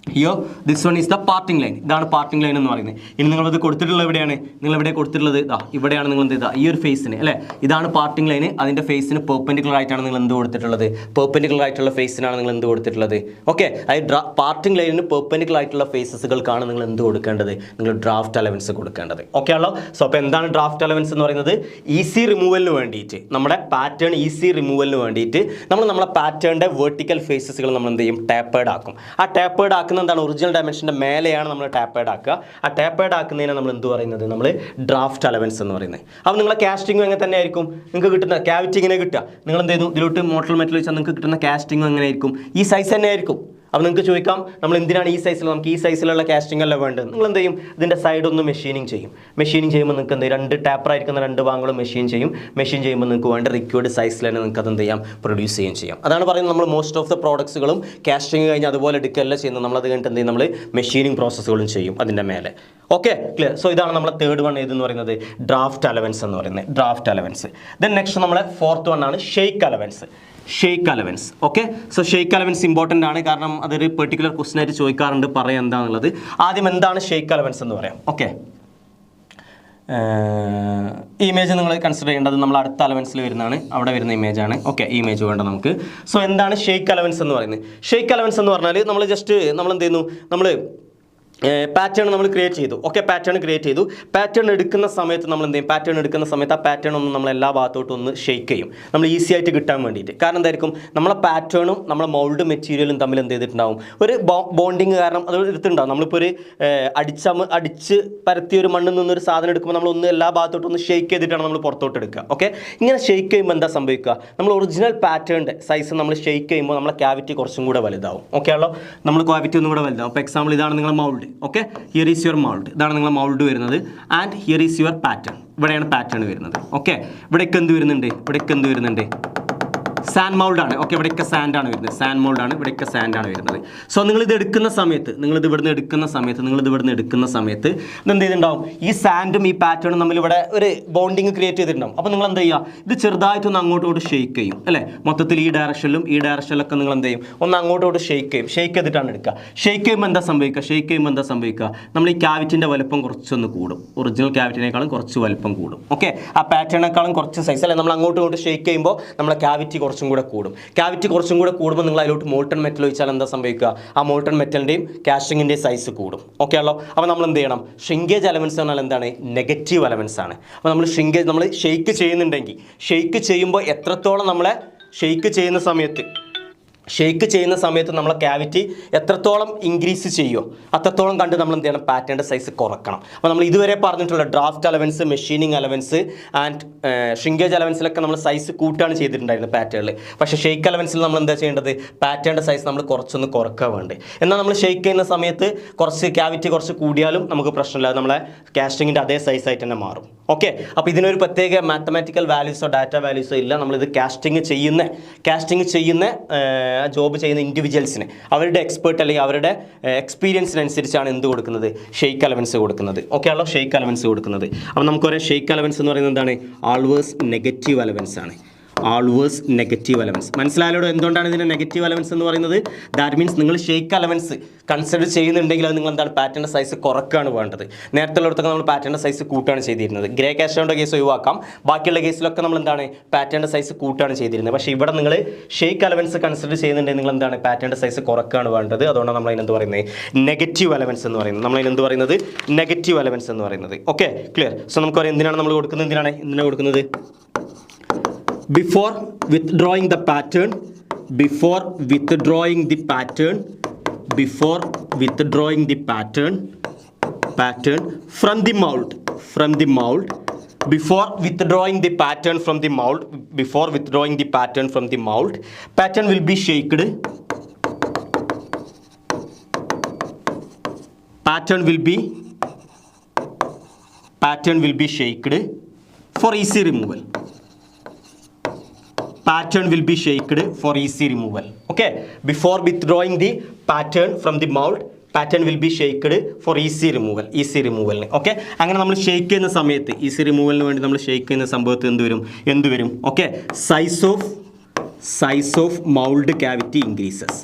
This one is the parting line. ഇതാണ് പാർട്ടിംഗ് ലൈൻ എന്ന് പറയുന്നത്. ഇനി നിങ്ങളത് കൊടുത്തിട്ടുള്ളത് എവിടെയാണ്? നിങ്ങൾ എവിടെ കൊടുത്തിട്ടുള്ളത്? ഇവിടെയാണ് നിങ്ങൾ എന്ത് ചെയ്താൽ ഈ ഒരു ഫേസിന് അല്ലേ, ഇതാണ് പാർട്ടിംഗ് ലൈൻ. അതിൻ്റെ ഫേസിന് പെർപെൻഡിക്കുലർ ആയിട്ടാണ് നിങ്ങൾ എന്ത് കൊടുത്തിട്ടുള്ളത്? പെർപെൻഡിക്കുലർ ആയിട്ടുള്ള ഫേസിനാണ് നിങ്ങൾ എന്ത് കൊടുത്തിട്ടുള്ളത്? ഓക്കെ, അത് പാർട്ടിംഗ് ലൈനിന് പെർപെൻഡിക്കുലർ ആയിട്ടുള്ള ഫേസസുകൾക്കാണ് നിങ്ങൾ എന്ത് കൊടുക്കേണ്ടത്? നിങ്ങൾ ഡ്രാഫ്റ്റ് അലവൻസ് കൊടുക്കേണ്ടത്. ഓക്കെ ആണല്ലോ. സോ അപ്പോൾ എന്താണ് ഡ്രാഫ്റ്റ് അലവൻസ് എന്ന് പറയുന്നത്? ഈസി റിമൂവലിന് വേണ്ടിയിട്ട്, നമ്മുടെ പാറ്റേൺ ഈസി റിമൂവലിന് വേണ്ടിയിട്ട് നമ്മളെ പാറ്റേണിൻ്റെ വെർട്ടിക്കൽ ഫേസസുകൾ നമ്മൾ എന്ത് ചെയ്യും? ടാപ്പേർഡ് ആക്കും. ആ ടാപ്പേർഡ് ആക്കുന്ന എന്താണ്? ഒറിജിനൽ ഡയമെൻഷൻ്റെ മേലെയാണ് നമ്മൾ ടാപ്പേർഡ് ആക്കുക. ആ ടാപ്പേർഡ് ആക്കുന്നതിനെ നമ്മൾ എന്ത് പറയുന്നത്? നമ്മൾ ഡ്രാഫ്റ്റ് അലവൻസ് എന്ന് പറയുന്നത്. അപ്പോൾ നിങ്ങളെ കാസ്റ്റിംഗും എങ്ങനെ തന്നെ ആയിരിക്കും? നിങ്ങൾക്ക് കിട്ടുന്ന ക്യാവിറ്റി ഇങ്ങനെ കിട്ടുക, നിങ്ങൾ എന്ത് ചെയ്യുന്നു? ഇതിലോട്ട് മോട്ടൽ മെറ്റൽ വെച്ചാൽ നിങ്ങൾക്ക് കിട്ടുന്ന കാസ്റ്റിംഗും എങ്ങനെ ആയിരിക്കും? ഈ സൈസ് തന്നെ ആയിരിക്കും. അപ്പോൾ നിങ്ങൾക്ക് ചോദിക്കാം നമ്മൾ എന്തിനാണ് ഈ സൈസിൽ, നമുക്ക് ഈ സൈസിലുള്ള കാസ്റ്റിംഗ് അല്ല വേണ്ടത്. നിങ്ങൾ എന്ത് ചെയ്യും, ഇതിൻ്റെ സൈഡ് ഒന്ന് മെഷീനിങ് ചെയ്യും. മെഷീനിങ് ചെയ്യുമ്പോൾ നിങ്ങൾക്ക് എന്ത് ചെയ്യും, 2 ടാപ്പറായിരിക്കുന്ന 2 ഭാഗങ്ങളും മെഷീൻ ചെയ്യും. മെഷീൻ ചെയ്യുമ്പോൾ നിങ്ങൾക്ക് വേണ്ട റിക്വേർഡ് സൈസിൽ തന്നെ നിങ്ങൾക്ക് അത് എന്ത് ചെയ്യാം, പ്രൊഡ്യൂസ് ചെയ്യുകയും ചെയ്യാം. അതാണ് പറയുന്നത് നമ്മൾ മോസ്റ്റ് ഓഫ് ദ പ്രോഡക്ട്സുകളും കാസ്റ്റിംഗ് കഴിഞ്ഞ് അതുപോലെ എടുക്കുകയല്ല ചെയ്യുന്നത്. നമ്മളത് കഴിഞ്ഞിട്ട് എന്ത് ചെയ്യും, നമ്മൾ മെഷീനിങ് പ്രോസസ്സുകളും ചെയ്യും അതിൻ്റെ മേലെ. Okay, clear. സോ ഇതാണ് നമ്മളെ തേർഡ് വൺ ഏതെന്ന് പറയുന്നത്, ഡ്രാഫ്റ്റ് അലവൻസ് എന്ന് പറയുന്നത്, ഡ്രാഫ്റ്റ് അലവൻസ്. ദെൻ നെക്സ്റ്റ് നമ്മളെ ഫോർത്ത് വൺ ആണ് shake allowance. Shake allowance. Okay, so shake allowance important ആണ്, കാരണം അതൊരു പെർട്ടിക്കുലർ ക്വസ്റ്റൻ ആയിട്ട് ചോദിക്കാറുണ്ട്. പറയാം എന്താണെന്നുള്ളത്. ആദ്യം എന്താണ് ഷെയ്ക്ക് അലവൻസ് എന്ന് പറയാം. ഓക്കെ, ഈ ഇമേജ് നിങ്ങൾ കൺസിഡർ ചെയ്യേണ്ടത് നമ്മൾ അടുത്ത അലവൻസിൽ വരുന്നതാണ്, അവിടെ വരുന്ന ഇമേജാണ്. ഓക്കെ, ഈ ഇമേജ് വേണ്ട നമുക്ക്. സോ എന്താണ് ഷെയ്ക്ക് അലവൻസ് എന്ന് പറയുന്നത്? ഷെയ്ക്ക് അലവൻസ് എന്ന് പറഞ്ഞാൽ നമ്മൾ എന്ത് ചെയ്യുന്നു, നമ്മൾ പാറ്റേൺ നമ്മൾ ക്രിയേറ്റ് ചെയ്തു. ഓക്കെ, പാറ്റേൺ ക്രിയേറ്റ് ചെയ്തു. പാറ്റേൺ എടുക്കുന്ന സമയത്ത് നമ്മൾ എന്ത് ചെയ്യും, പാറ്റേൺ എടുക്കുന്ന സമയത്ത് ആ പാറ്റേൺ ഒന്ന് നമ്മൾ എല്ലാ ഭാഗത്തോട്ടും ഒന്ന് ഷെയ്ക്ക് ചെയ്യും, നമ്മൾ ഈസി ആയിട്ട് കിട്ടാൻ വേണ്ടിയിട്ട്. കാരണം എന്തായിരിക്കും, നമ്മളെ പാറ്റേണും നമ്മളെ മൗൾഡ് മെറ്റീരിയലും തമ്മിൽ എന്ത് ചെയ്തിട്ടുണ്ടാവും, ഒരു ബോണ്ടിങ് കാരണം അത് എടുത്തിട്ടുണ്ടാവും. നമ്മളിപ്പോൾ ഒരു അടിച്ച് പരത്തിയ ഒരു മണ്ണിൽ നിന്നൊരു സാധനം എടുക്കുമ്പോൾ നമ്മളൊന്ന് എല്ലാ ഭാഗത്തോട്ടും ഒന്ന് ഷെയ്ക്ക് ചെയ്തിട്ടാണ് നമ്മൾ പുറത്തോട്ട് എടുക്കുക. ഓക്കെ, ഇങ്ങനെ ഷെയ്ക്ക് ചെയ്യുമ്പോൾ എന്താ സംഭവിക്കുക, നമ്മൾ ഒറിജിനൽ പാറ്റേണിൻ്റെ സൈസ് നമ്മൾ ഷെയ്ക്ക് ചെയ്യുമ്പോൾ നമ്മളെ ക്യാവിറ്റി കുറച്ചും കൂടെ വലുതാവും. ഓക്കെ ആണല്ലോ, നമ്മൾ ക്യാവിറ്റി ഒന്നും കൂടെ വലുതാവും. അപ്പോൾ എക്സാമ്പിൾ ഇതാണ് നിങ്ങളുടെ mould. Okay, here is your mould, ഇതാണ് നിങ്ങളുടെ മൗൾഡ് വരുന്നത്. And here is your pattern, ഇവിടെയാണ് പാറ്റേൺ വരുന്നത്. ഓക്കെ, ഇവിടേക്ക് എന്ത് വരുന്നുണ്ട്, സാൻഡ് മൗൾഡ് ആണ്. ഓക്കെ, ഇവിടെയൊക്കെ സാൻഡാണ് വരുന്നത്, സാൻഡ് മൗൾഡ് ആണ്, ഇവിടെയൊക്കെ സാൻഡാണ് വരുന്നത്. സോ നിങ്ങളിത് എടുക്കുന്ന സമയത്ത്, നിങ്ങളിത് ഇവിടുന്ന് എടുക്കുന്ന സമയത്ത് എന്ത് ചെയ്തിട്ടുണ്ടാവും, ഈ സാൻഡും ഈ പാറ്റേണും തമ്മിൽ ഇവിടെ ഒരു ബോണ്ടിങ് ക്രിയേറ്റ് ചെയ്തിട്ടുണ്ടാവും. അപ്പോൾ നിങ്ങൾ എന്ത് ചെയ്യുക, ഇത് ചെറുതായിട്ടൊന്ന് അങ്ങോട്ടോട്ട് ഷെയ്ക്ക് ചെയ്യും അല്ലേ, മൊത്തത്തിൽ ഈ ഡയറക്ഷനിലൊക്കെ നിങ്ങൾ എന്ത് ചെയ്യും, ഒന്ന് അങ്ങോട്ടോട്ട് ഷെയ്ക്ക് ചെയ്യും. ഷെയ്ക്ക് ചെയ്തിട്ടാണ് എടുക്കുക. ഷെയ്ക്ക് ചെയ്യുമ്പോൾ എന്താ സംഭവിക്കുക, നമ്മൾ ഈ ക്യാവിറ്റിൻ്റെ വലുപ്പം കുറച്ചൊന്ന് കൂടും, ഒറിജിനൽ ക്യാവിറ്റിനേക്കാളും കുറച്ച് വലുപ്പം കൂടും. ഓക്കെ, ആ പാറ്റേണിനേക്കാളും കുറച്ച് സൈസ് അല്ലേ, നമ്മൾ അങ്ങോട്ട് ഷെയ്ക്ക് ചെയ്യുമ്പോൾ നമ്മളെ ക്യാവിറ്റി കുറച്ചും കൂടെ കൂടും. ക്യാവിറ്റി കുറച്ചും കൂടെ കൂടുമ്പോൾ നിങ്ങൾ അതിലോട്ട് മോൾട്ടൺ മെറ്റൽ ഒഴിച്ചാൽ എന്താ സംഭവിക്കുക, ആ മോൾട്ടൺ മെറ്റലിൻ്റെയും കാസ്റ്റിങ്ങിൻ്റെയും സൈസ് കൂടും. ഓക്കെ ആണല്ലോ. അപ്പോൾ നമ്മൾ എന്ത് ചെയ്യണം, ഷ്രിങ്കേജ് എലമെൻറ്റ്സ് പറഞ്ഞാൽ എന്താണ്, നെഗറ്റീവ് എലമെൻറ്റ്സ് ആണ്. അപ്പോൾ നമ്മൾ ഷെയ്ക്ക് ചെയ്യുന്നുണ്ടെങ്കിൽ, ഷെയ്ക്ക് ചെയ്യുമ്പോൾ എത്രത്തോളം നമ്മളെ ഷെയ്ക്ക് ചെയ്യുന്ന സമയത്ത് നമ്മളെ ക്യാവിറ്റി എത്രത്തോളം ഇൻക്രീസ് ചെയ്യുമോ അത്രത്തോളം കണ്ട് നമ്മൾ എന്ത് ചെയ്യണം, പാറ്റേണിൻ്റെ സൈസ് കുറക്കണം. അപ്പോൾ നമ്മൾ ഇതുവരെ പറഞ്ഞിട്ടുള്ള draft allowance, machining allowance and shrinkage അലവൻസിലൊക്കെ നമ്മൾ സൈസ് കൂട്ടാണ് ചെയ്തിട്ടുണ്ടായിരുന്നത് പാറ്റേണിൽ. പക്ഷേ ഷെയ്ക്ക് അലവൻസിൽ നമ്മൾ എന്താ ചെയ്യേണ്ടത്, പാറ്റേണിൻ്റെ സൈസ് നമ്മൾ കുറച്ചൊന്ന് കുറക്കാൻ വേണ്ടി. എന്നാൽ നമ്മൾ ഷെയ്ക്ക് ചെയ്യുന്ന സമയത്ത് ക്യാവിറ്റി കുറച്ച് കൂടിയാലും നമുക്ക് പ്രശ്നമില്ല, നമ്മളെ കാസ്റ്റിങ്ങിൻ്റെ അതേ സൈസ് ആയിട്ട് തന്നെ മാറും. ഓക്കെ, അപ്പോൾ ഇതിനൊരു പ്രത്യേക മാത്തമാറ്റിക്കൽ വാല്യൂസോ ഡാറ്റ വാല്യൂസോ ഇല്ല. നമ്മളിത് കാസ്റ്റിംഗ് ചെയ്യുന്ന ജോബ് ചെയ്യുന്ന ഇൻഡിവിജ്വൽസിന് അവരുടെ എക്സ്പേർട്ട് അല്ലെങ്കിൽ അവരുടെ എക്സ്പീരിയൻസിനനുസരിച്ചാണ് എന്ത് കൊടുക്കുന്നത്, ഷെയ്ക്ക് അലവൻസ് കൊടുക്കുന്നത്. ഓക്കെ ആണല്ലോ, ഷെയ്ക്ക് അലവൻസ് കൊടുക്കുന്നത്. അപ്പോൾ നമുക്കൊരു ഷെയ്ക്ക് അലവൻസ് എന്ന് പറയുന്നത് എന്താണ്, ആൾവേസ് നെഗറ്റീവ് അലവൻസ് ആണ്. Always negative allowance. മനസ്സിലായാലോ എന്തുകൊണ്ടാണ് ഇതിന് നെഗറ്റീവ് അലവൻസ് എന്ന് പറയുന്നത്? ദാറ്റ് മീൻസ് നിങ്ങൾ ഷെയ്ക്ക് അലവൻസ് കൺസിഡർ ചെയ്യുന്നുണ്ടെങ്കിൽ അത് നിങ്ങൾ എന്താണ്, പാറ്റേണിൻ്റെ സൈസ് കുറക്കുകയാണ് വേണ്ടത്. നേരത്തെ ഉള്ളിടത്തൊക്കെ നമ്മൾ പാറ്റേണിൻ്റെ സൈസ് കൂട്ടാണ് ചെയ്തിരുന്നത്. ഗ്രേ കാസ്റ്റോണിൻ്റെ കേസ് ഒഴിവാക്കാം, ബാക്കിയുള്ള കേസിലൊക്കെ നമ്മൾ എന്താണ്, പാറ്റേണിൻ്റെ സൈസ് കൂട്ടാണ് ചെയ്തിരുന്നത്. പക്ഷേ ഇവിടെ നിങ്ങൾ ഷെയ്ക്ക് അലവൻസ് കൺസിഡർ ചെയ്യുന്നുണ്ടെങ്കിൽ നിങ്ങൾ എന്താണ്, പാറ്റേണിൻ്റെ സൈസ് കുറക്കുകയാണ് വേണ്ടത്. അതുകൊണ്ടാണ് നമ്മൾ അതിനെന്ത് പറയുന്നത്, നെഗറ്റീവ് അലവൻസ് എന്ന് പറയുന്നത്. നമ്മൾ അതിനെന്ത് പറയുന്നത്, നെഗറ്റീവ് അലവൻസ് എന്ന് പറയുന്നത്. Okay, clear. സോ നമുക്കറിയാം എന്തിനാണ് നമ്മൾ കൊടുക്കുന്നത്, എന്തിനാണ് കൊടുക്കുന്നത്, before withdrawing the pattern from the mold, before withdrawing the pattern from the mold, pattern will be shaked, pattern will be shaked for easy removal. Pattern will be shaked for easy removal. Okay, before withdrawing the pattern from the mold, pattern will be shaked for easy removal. Okay, അങ്ങനെ നമ്മൾ shake ചെയ്യുന്ന സമയത്ത് easy റിമൂവലിന് വേണ്ടി നമ്മൾ shake ചെയ്യുന്ന സംഭവത്ത് എന്ത് വരും? Okay, size of mould cavity increases.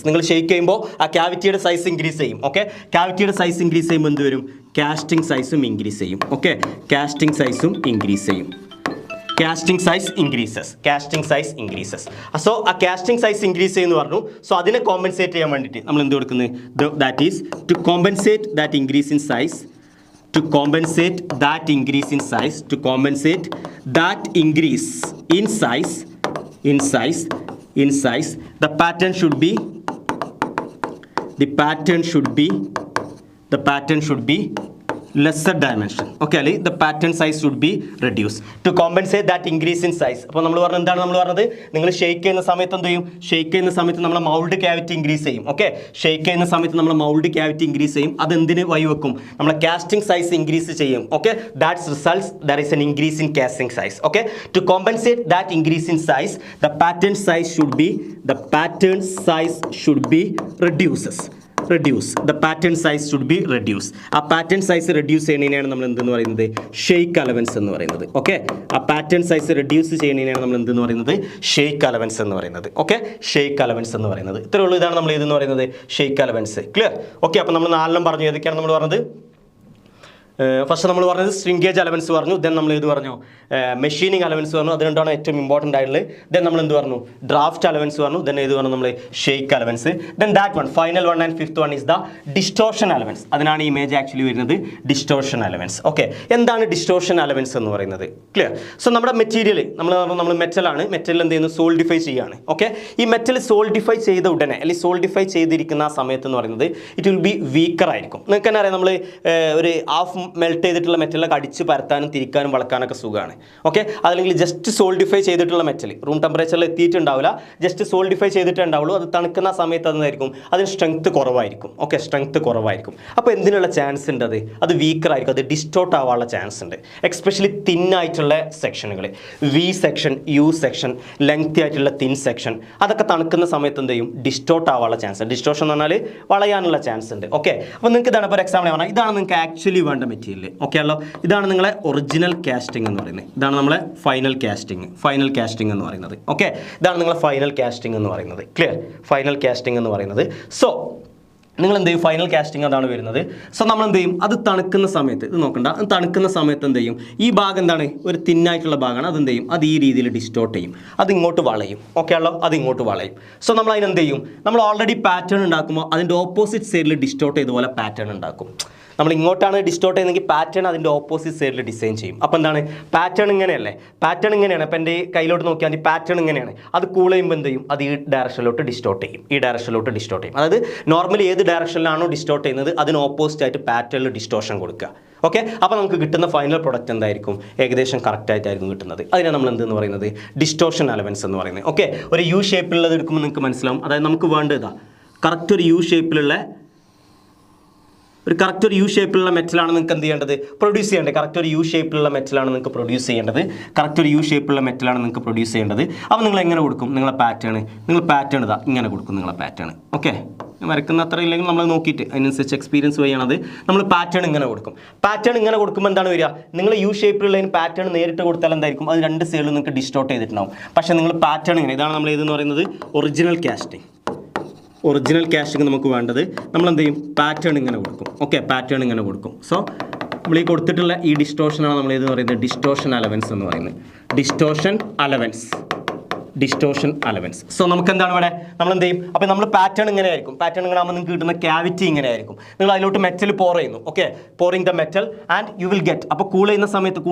നിങ്ങൾ ഷേക്ക് ചെയ്യുമ്പോൾ ആ ക്യാവിറ്റിയുടെ സൈസ് ഇൻക്രീസ് ചെയ്യും. ഓക്കെ, ക്യാവിറ്റിയുടെ സൈസ് ഇൻക്രീസ് ചെയ്യുമ്പോൾ എന്ത് വരും? കാസ്റ്റിംഗ് സൈസും ഇൻക്രീസ് ചെയ്യും. Okay, casting size increases. So ആ കാസ്റ്റിംഗ് സൈസ് ഇൻക്രീസ് ചെയ്യുന്നു പറഞ്ഞു. സോ അതിനെ കോമ്പൻസേറ്റ് ചെയ്യാൻ വേണ്ടിയിട്ട് നമ്മൾ എന്ത് കൊടുക്കുന്നത്, that is to compensate that increase in size, in size, the pattern should be lesser dimension. Okay, the pattern size should be reduced to compensate that increase in size. അപ്പോൾ നമ്മൾ പറഞ്ഞത് എന്താണ് നമ്മൾ പറഞ്ഞത്? നിങ്ങൾ ഷേക്ക് ചെയ്യുന്ന സമയത്ത് എന്ത് ചെയ്യും? ഷേക്ക് ചെയ്യുന്ന സമയത്ത് നമ്മൾ മൗൾഡ് ക്യാവിറ്റി ഇൻക്രീസ് ചെയ്യും. ഓക്കെ, ഷേക്ക് ചെയ്യുന്ന സമയത്ത് നമ്മൾ മൗൾഡ് ക്യാവിറ്റി ഇൻക്രീസ് ചെയ്യും. അത് എന്തിന് വഴിവെക്കും? നമ്മളെ കാസ്റ്റിംഗ് സൈസ് ഇൻക്രീസ് ചെയ്യും. Okay, that's results there is an increase in casting size. Okay, to compensate that increase in size the pattern size should be reduce. The pattern size should be reduced. ആ pattern size reduce ചെയ്യുന്നതിനാണ് നമ്മൾ എന്തെന്ന് പറയുന്നത്? Shake allowance എന്ന് പറയുന്നത്. Okay, ആ pattern size reduce ചെയ്യുന്നതിനാണ് നമ്മൾ എന്തെന്ന് പറയുന്നത്? ഷേക്ക് അലവൻസ് എന്ന് പറയുന്നത്. ഓക്കെ, ഷേക്ക് അലവൻസ് എന്ന് പറയുന്നത് ഇത്രയേ ഉള്ളൂ. ഇതാണ് നമ്മൾ ഏതെന്ന് പറയുന്നത്? Shake allowance. ക്ലിയർ? ഓക്കെ, അപ്പോൾ നമ്മൾ 4 പറഞ്ഞു. ഏതൊക്കെയാണ് നമ്മൾ പറഞ്ഞത്? ഫസ്റ്റ് നമ്മൾ പറഞ്ഞത് ശ്രിങ്കേജ് അലവൻസ് പറഞ്ഞു. ദെൻ നമ്മൾ ഏത് പറഞ്ഞു? മെഷീനിങ് അലവൻസ് പറഞ്ഞു. അത് രണ്ടാണ് ഏറ്റവും ഇമ്പോർട്ടൻ്റ് ആയിട്ടുള്ളത്. ദെൻ നമ്മൾ എന്ത് പറഞ്ഞു? ഡ്രാഫ്റ്റ് അലവൻസ് പറഞ്ഞു. ദെൻ ഏത് പറഞ്ഞു? നമ്മൾ shake allowance. Then that one final one and fifth one is the distortion allowance. അതിനാണ് ഇമേജ് ആക്ച്വലി വരുന്നത്, ഡിസ്റ്റോർഷൻ അലവൻസ്. ഓക്കെ, എന്താണ് ഡിസ്റ്റോർഷൻ അലവൻസ് എന്ന് പറയുന്നത്? ക്ലിയർ? സോ നമ്മുടെ മെറ്റീരിയൽ നമ്മൾ മെറ്റലാണ്. മെറ്റൽ എന്ത് ചെയ്യുന്നു? സോൾഡിഫൈ ചെയ്യുകയാണ്. ഓക്കെ, ഈ മെറ്റൽ സോൾഡിഫൈ ചെയ്ത ഉടനെ അല്ലെങ്കിൽ സോൾഡിഫൈ ചെയ്തിരിക്കുന്ന ആ സമയത്ത് എന്ന് പറയുന്നത് ഇറ്റ് വിൽ ബി വീക്കർ ആയിരിക്കും. നിങ്ങൾക്ക് തന്നെ അറിയാം, നമ്മൾ ഒരു ഹാഫ് മെൽറ്റ് ചെയ്തിട്ടുള്ള മെറ്റലൊക്കെ അടിച്ച് പരത്താനും തിരിക്കാനും വളക്കാനൊക്കെ സുഖമാണ്. ഓക്കെ, അതല്ലെങ്കിൽ ജസ്റ്റ് സോൾഡിഫൈ ചെയ്തിട്ടുള്ള മെറ്റൽ റൂം ടെമ്പറേച്ചറിൽ എത്തിയിട്ടുണ്ടാവില്ല, ജസ്റ്റ് സോൾഡിഫൈ ചെയ്തിട്ടേ ഉണ്ടാവുള്ളൂ. അത് തണുക്കുന്ന സമയത്ത് അതായിരിക്കും അതിന് സ്ട്രെങ്ത് കുറവായിരിക്കും. ഓക്കെ, സ്ട്രെങ്ത് കുറവായിരിക്കും. അപ്പോൾ എന്തിനുള്ള ചാൻസ് ഉണ്ട്? അത് വീക്കർ ആയിരിക്കും, അത് ഡിസ്റ്റോർട്ട് ആവാനുള്ള ചാൻസ് ഉണ്ട്. എക്സ്പെഷ്യലി തിന്നായിട്ടുള്ള സെക്ഷനുകൾ, V section, U section, lengthy ആയിട്ടുള്ള തിൻ സെക്ഷൻ, അതൊക്കെ തണുക്കുന്ന സമയത്ത് എന്ത് ചെയ്യും? ഡിസ്റ്റോർട്ട് ആവാനുള്ള ചാൻസ് ഉണ്ട്. ഡിസ്റ്റോർഷൻ എന്ന് പറഞ്ഞാൽ വളയാനുള്ള ചാൻസ് ഉണ്ട്. ഓക്കെ, അപ്പോൾ നിങ്ങൾക്ക് ഇതാണ് ഇപ്പോൾ എക്സാമ്പിൾ പറഞ്ഞാൽ ഇതാണ് നിങ്ങൾക്ക് ആക്ച്വലി വേണ്ട മെറ്റീരിയൽ. ഓക്കെ ആണല്ലോ, ഇതാണ് നിങ്ങളെ ഒറിജിനൽ കാസ്റ്റിംഗ് എന്ന് പറയുന്നത്. ഇതാണ് നമ്മളെ ഫൈനൽ കാസ്റ്റിംഗ് എന്ന് പറയുന്നത്. ഓക്കെ, ഇതാണ് നിങ്ങളെ ഫൈനൽ കാസ്റ്റിംഗ് എന്ന് പറയുന്നത്. ക്ലിയർ? ഫൈനൽ കാസ്റ്റിംഗ് എന്ന് പറയുന്നത്. സോ നിങ്ങൾ എന്ത് ചെയ്യും? ഫൈനൽ കാസ്റ്റിംഗ് അതാണ് വരുന്നത്. സോ നമ്മൾ എന്ത് ചെയ്യും? അത് തണുക്കുന്ന സമയത്ത് ഇത് നോക്കണ്ട, തണുക്കുന്ന സമയത്ത് എന്ത് ചെയ്യും? ഈ ഭാഗം എന്താണ്? ഒരു തിന്നായിട്ടുള്ള ഭാഗമാണ്. അതെന്ത് ചെയ്യും? അത് ഈ രീതിയിൽ ഡിസ്റ്റോർട്ട് ചെയ്യും, അത് ഇങ്ങോട്ട് വളയും. ഓക്കെ ആണല്ലോ, അത് ഇങ്ങോട്ട് വളയും. സോ നമ്മൾ അതിനെന്ത് ചെയ്യും? നമ്മൾ ഓൾറെഡി പാറ്റേൺ ഉണ്ടാക്കുമ്പോൾ അതിൻ്റെ ഓപ്പോസിറ്റ് സൈഡിൽ ഡിസ്റ്റോർട്ട് ചെയ്തപോലെ പാറ്റേൺ ഉണ്ടാക്കും. നമ്മൾ ഇങ്ങോട്ടാണ് ഡിസ്റ്റോർട്ട് ചെയ്യുന്നതെങ്കിൽ പാറ്റേൺ അതിൻ്റെ ഓപ്പോസിറ്റ് സൈഡിൽ ഡിസൈൻ ചെയ്യും. അപ്പോൾ എന്താണ്? പാറ്റേൺ ഇങ്ങനെയല്ലേ? പാറ്റേൺ ഇങ്ങനെയാണ്. അപ്പോൾ എൻ്റെ കയ്യിലോട്ട് നോക്കിയാൽ ഈ പാറ്റേൺ ഇങ്ങനെയാണ്. അത് കൂൾ ചെയ്യുമ്പോൾ എന്ത് ചെയ്യും? അത് ഈ ഡയറക്ഷനിലോട്ട് ഡിസ്റ്റോർട്ട് ചെയ്യും, ഈ ഡയറക്ഷനിലോട്ട് ഡിസ്റ്റോർട്ട് ചെയ്യും. അതായത് നോർമലി ഏത് ഡയറക്ഷനിലാണോ ഡിസ്റ്റോർട്ട് ചെയ്യുന്നത് അതിന് ഓപ്പോസിറ്റ് ആയിട്ട് പാറ്റേണിൽ ഡിസ്റ്റോർഷൻ കൊടുക്കുക. ഓക്കെ, അപ്പോൾ നമുക്ക് കിട്ടുന്ന ഫൈനൽ പ്രൊഡക്റ്റ് എന്തായിരിക്കും? ഏകദേശം കറക്റ്റായിട്ടായിരിക്കും കിട്ടുന്നത്. അതിനെ നമ്മൾ എന്തെന്ന് പറയുന്നത്? ഡിസ്റ്റോർഷൻ അലവൻസ് എന്ന് പറയുന്നത്. ഓക്കെ, ഒരു യു ഷേപ്പിലുള്ളത് എടുക്കുമ്പോൾ നിങ്ങൾക്ക് മനസ്സിലാവും. അതായത് നമുക്ക് വേണ്ടതാ കറക്റ്റ് ഒരു യു ഷേപ്പിലുള്ള മെറ്റലാണ് നിങ്ങൾക്ക് എന്ത് ചെയ്യേണ്ടത്? പ്രൊഡ്യൂസ് ചെയ്യേണ്ടത്. കറക്റ്റ് ഒരു യു ഷേപ്പിലുള്ള മെറ്റലാണ് നിങ്ങൾക്ക് പ്രൊഡ്യൂസ് ചെയ്യേണ്ടത്. അപ്പോൾ നിങ്ങൾ എങ്ങനെ കൊടുക്കും? നിങ്ങൾ പാറ്റേൺ ഇതാ ഇങ്ങനെ കൊടുക്കും. നിങ്ങളെ പാറ്റേൺ ഓക്കെ, വരയ്ക്കുന്ന അത്ര ഇല്ലെങ്കിൽ നമ്മൾ നോക്കിയിട്ട് അതിനനുസരിച്ച് എക്സ്പീരിയൻസ് വഴിയാണത്. നമ്മൾ പാറ്റേൺ ഇങ്ങനെ കൊടുക്കും. പാറ്റേൺ ഇങ്ങനെ കൊടുക്കുമ്പോൾ എന്താണ് വരിക? നിങ്ങൾ യു ഷേപ്പിലുള്ളതിന് പാറ്റേൺ നേരിട്ട് കൊടുത്താൽ എന്തായിരിക്കും? അത് രണ്ട് സൈഡിലും നിങ്ങൾക്ക് ഡിസ്റ്റോർട്ട് ചെയ്തിട്ടുണ്ടാവും. പക്ഷേ നിങ്ങൾ പാറ്റേൺ ഇങ്ങനെ, ഇതാണ് നമ്മൾ ഏതെന്ന് പറയുന്നത്? ഒറിജിനൽ കാസ്റ്റിംഗ് നമുക്ക് വേണ്ടത് നമ്മൾ എന്ത് ചെയ്യും? പാറ്റേൺ ഇങ്ങനെ കൊടുക്കും. ഓക്കെ, പാറ്റേൺ ഇങ്ങനെ കൊടുക്കും. സോ നമ്മൾ ഈ കൊടുത്തിട്ടുള്ള ഈ ഡിസ്റ്റോർഷനാണ് നമ്മൾ ഏതെന്ന് പറയുന്നത്? ഡിസ്റ്റോർഷൻ അലവൻസ് എന്ന് പറയുന്നത്. Distortion allowance. സോ നമുക്ക് എന്താണ് ഇവിടെ? നമ്മൾ എന്ത് ചെയ്യും? അപ്പോൾ നമ്മൾ പാറ്റേൺ ഇങ്ങനെ ആയിരിക്കും. പാറ്റേൺ ഇങ്ങനെ ആകുമ്പോൾ നിങ്ങൾക്ക് കിട്ടുന്ന ക്യാവിറ്റി ഇങ്ങനെ ആയിരിക്കും. നിങ്ങൾ അതിലോട്ട് മെറ്റൽ പോർ ചെയ്യുന്നു. Okay, pouring the metal and you will get. അപ്പോൾ കൂൾ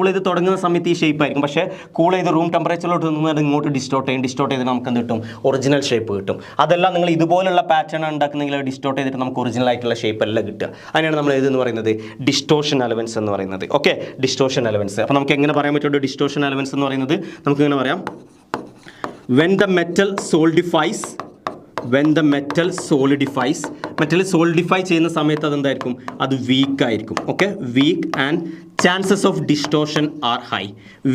ചെയ്ത് തുടങ്ങുന്ന സമയത്ത് ഈ ഷേപ്പ് ആയിരിക്കും. പക്ഷേ കൂൾ ചെയ്ത് റൂം ടെമ്പറേച്ചറിലോട്ട് നിന്ന് ഇങ്ങോട്ട് ഡിസ്റ്റോർട്ട് ചെയ്ത് നമുക്ക് എന്ത് കിട്ടും? ഒറിജിനൽ ഷേപ്പ് കിട്ടും. അതെല്ലാം നിങ്ങൾ ഇതുപോലുള്ള പാറ്റേൺ ഉണ്ടാക്കുന്നെങ്കിൽ ഡിസ്റ്റോർട്ട് ചെയ്തിട്ട് നമുക്ക് ഒറിജിനൽ ആയിട്ടുള്ള ഷേപ്പ് അല്ല കിട്ടുക. അതിനാണ് നമ്മൾ ഏതെന്ന് പറയുന്നത്? ഡിസ്റ്റോർഷൻ അലവൻസ് എന്ന് പറയുന്നത്. Okay, distortion allowance. അപ്പോൾ നമുക്ക് എങ്ങനെ പറയാൻ പറ്റുള്ളൂ ഡിസ്റ്റോർഷൻ അലവൻസ് എന്ന് പറയുന്നത്? നമുക്ക് ഇങ്ങനെ പറയാം, when the metal solidifies, metal solidify ചെയ്യുന്ന സമയത്ത് അതെന്തായിരിക്കും? അത് വീക്ക് ആയിരിക്കും. Okay, weak and chances of distortion are high.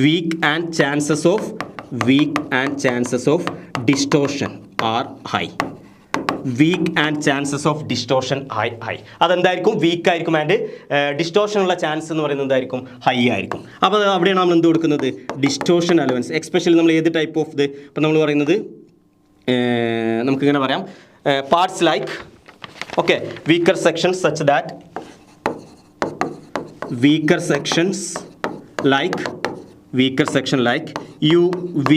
Weak and chances of distortion are high. അതെന്തായിരിക്കും? വീക്ക് ആയിരിക്കും. ആൻഡ് ഡിസ്റ്റോർഷൻ ഉള്ള ചാൻസ് എന്ന് പറയുന്നത് എന്തായിരിക്കും? ഹൈ ആയിരിക്കും. അപ്പോൾ അവിടെയാണ് നമ്മൾ എന്ത് കൊടുക്കുന്നത്? Distortion allowance. എക്സ്പെഷ്യലി നമ്മൾ ഏത് ടൈപ്പ് ഓഫ് ഇപ്പം നമ്മൾ പറയുന്നത് നമുക്കിങ്ങനെ പറയാം, parts like okay weaker sections like U, V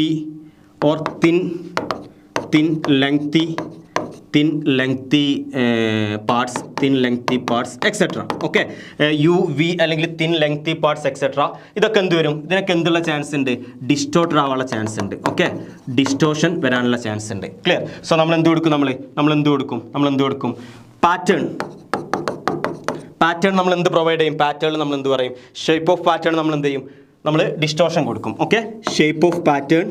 or thin lengthy parts etc. Okay, U, V അല്ലെങ്കിൽ thin lengthy parts etc. ഇതൊക്കെ എന്ത് വരും? ഇതിനൊക്കെ എന്തുള്ള ചാൻസ് ഉണ്ട്? ഡിസ്റ്റോർട്ടർ ആവാനുള്ള ചാൻസ് ഉണ്ട്. ഓക്കെ, ഡിസ്റ്റോർഷൻ വരാനുള്ള ചാൻസ് ഉണ്ട്. ക്ലിയർ? സോ നമ്മൾ എന്ത് കൊടുക്കും? നമ്മൾ എന്ത് കൊടുക്കും? പാറ്റേൺ പാറ്റേൺ നമ്മൾ എന്ത് പ്രൊവൈഡ് ചെയ്യും? പാറ്റേൺ നമ്മൾ എന്ത് പറയും? ഷേപ്പ് ഓഫ് പാറ്റേൺ നമ്മൾ എന്ത് ചെയ്യും? നമ്മൾ ഡിസ്റ്റോർഷൻ കൊടുക്കും. Okay, shape of pattern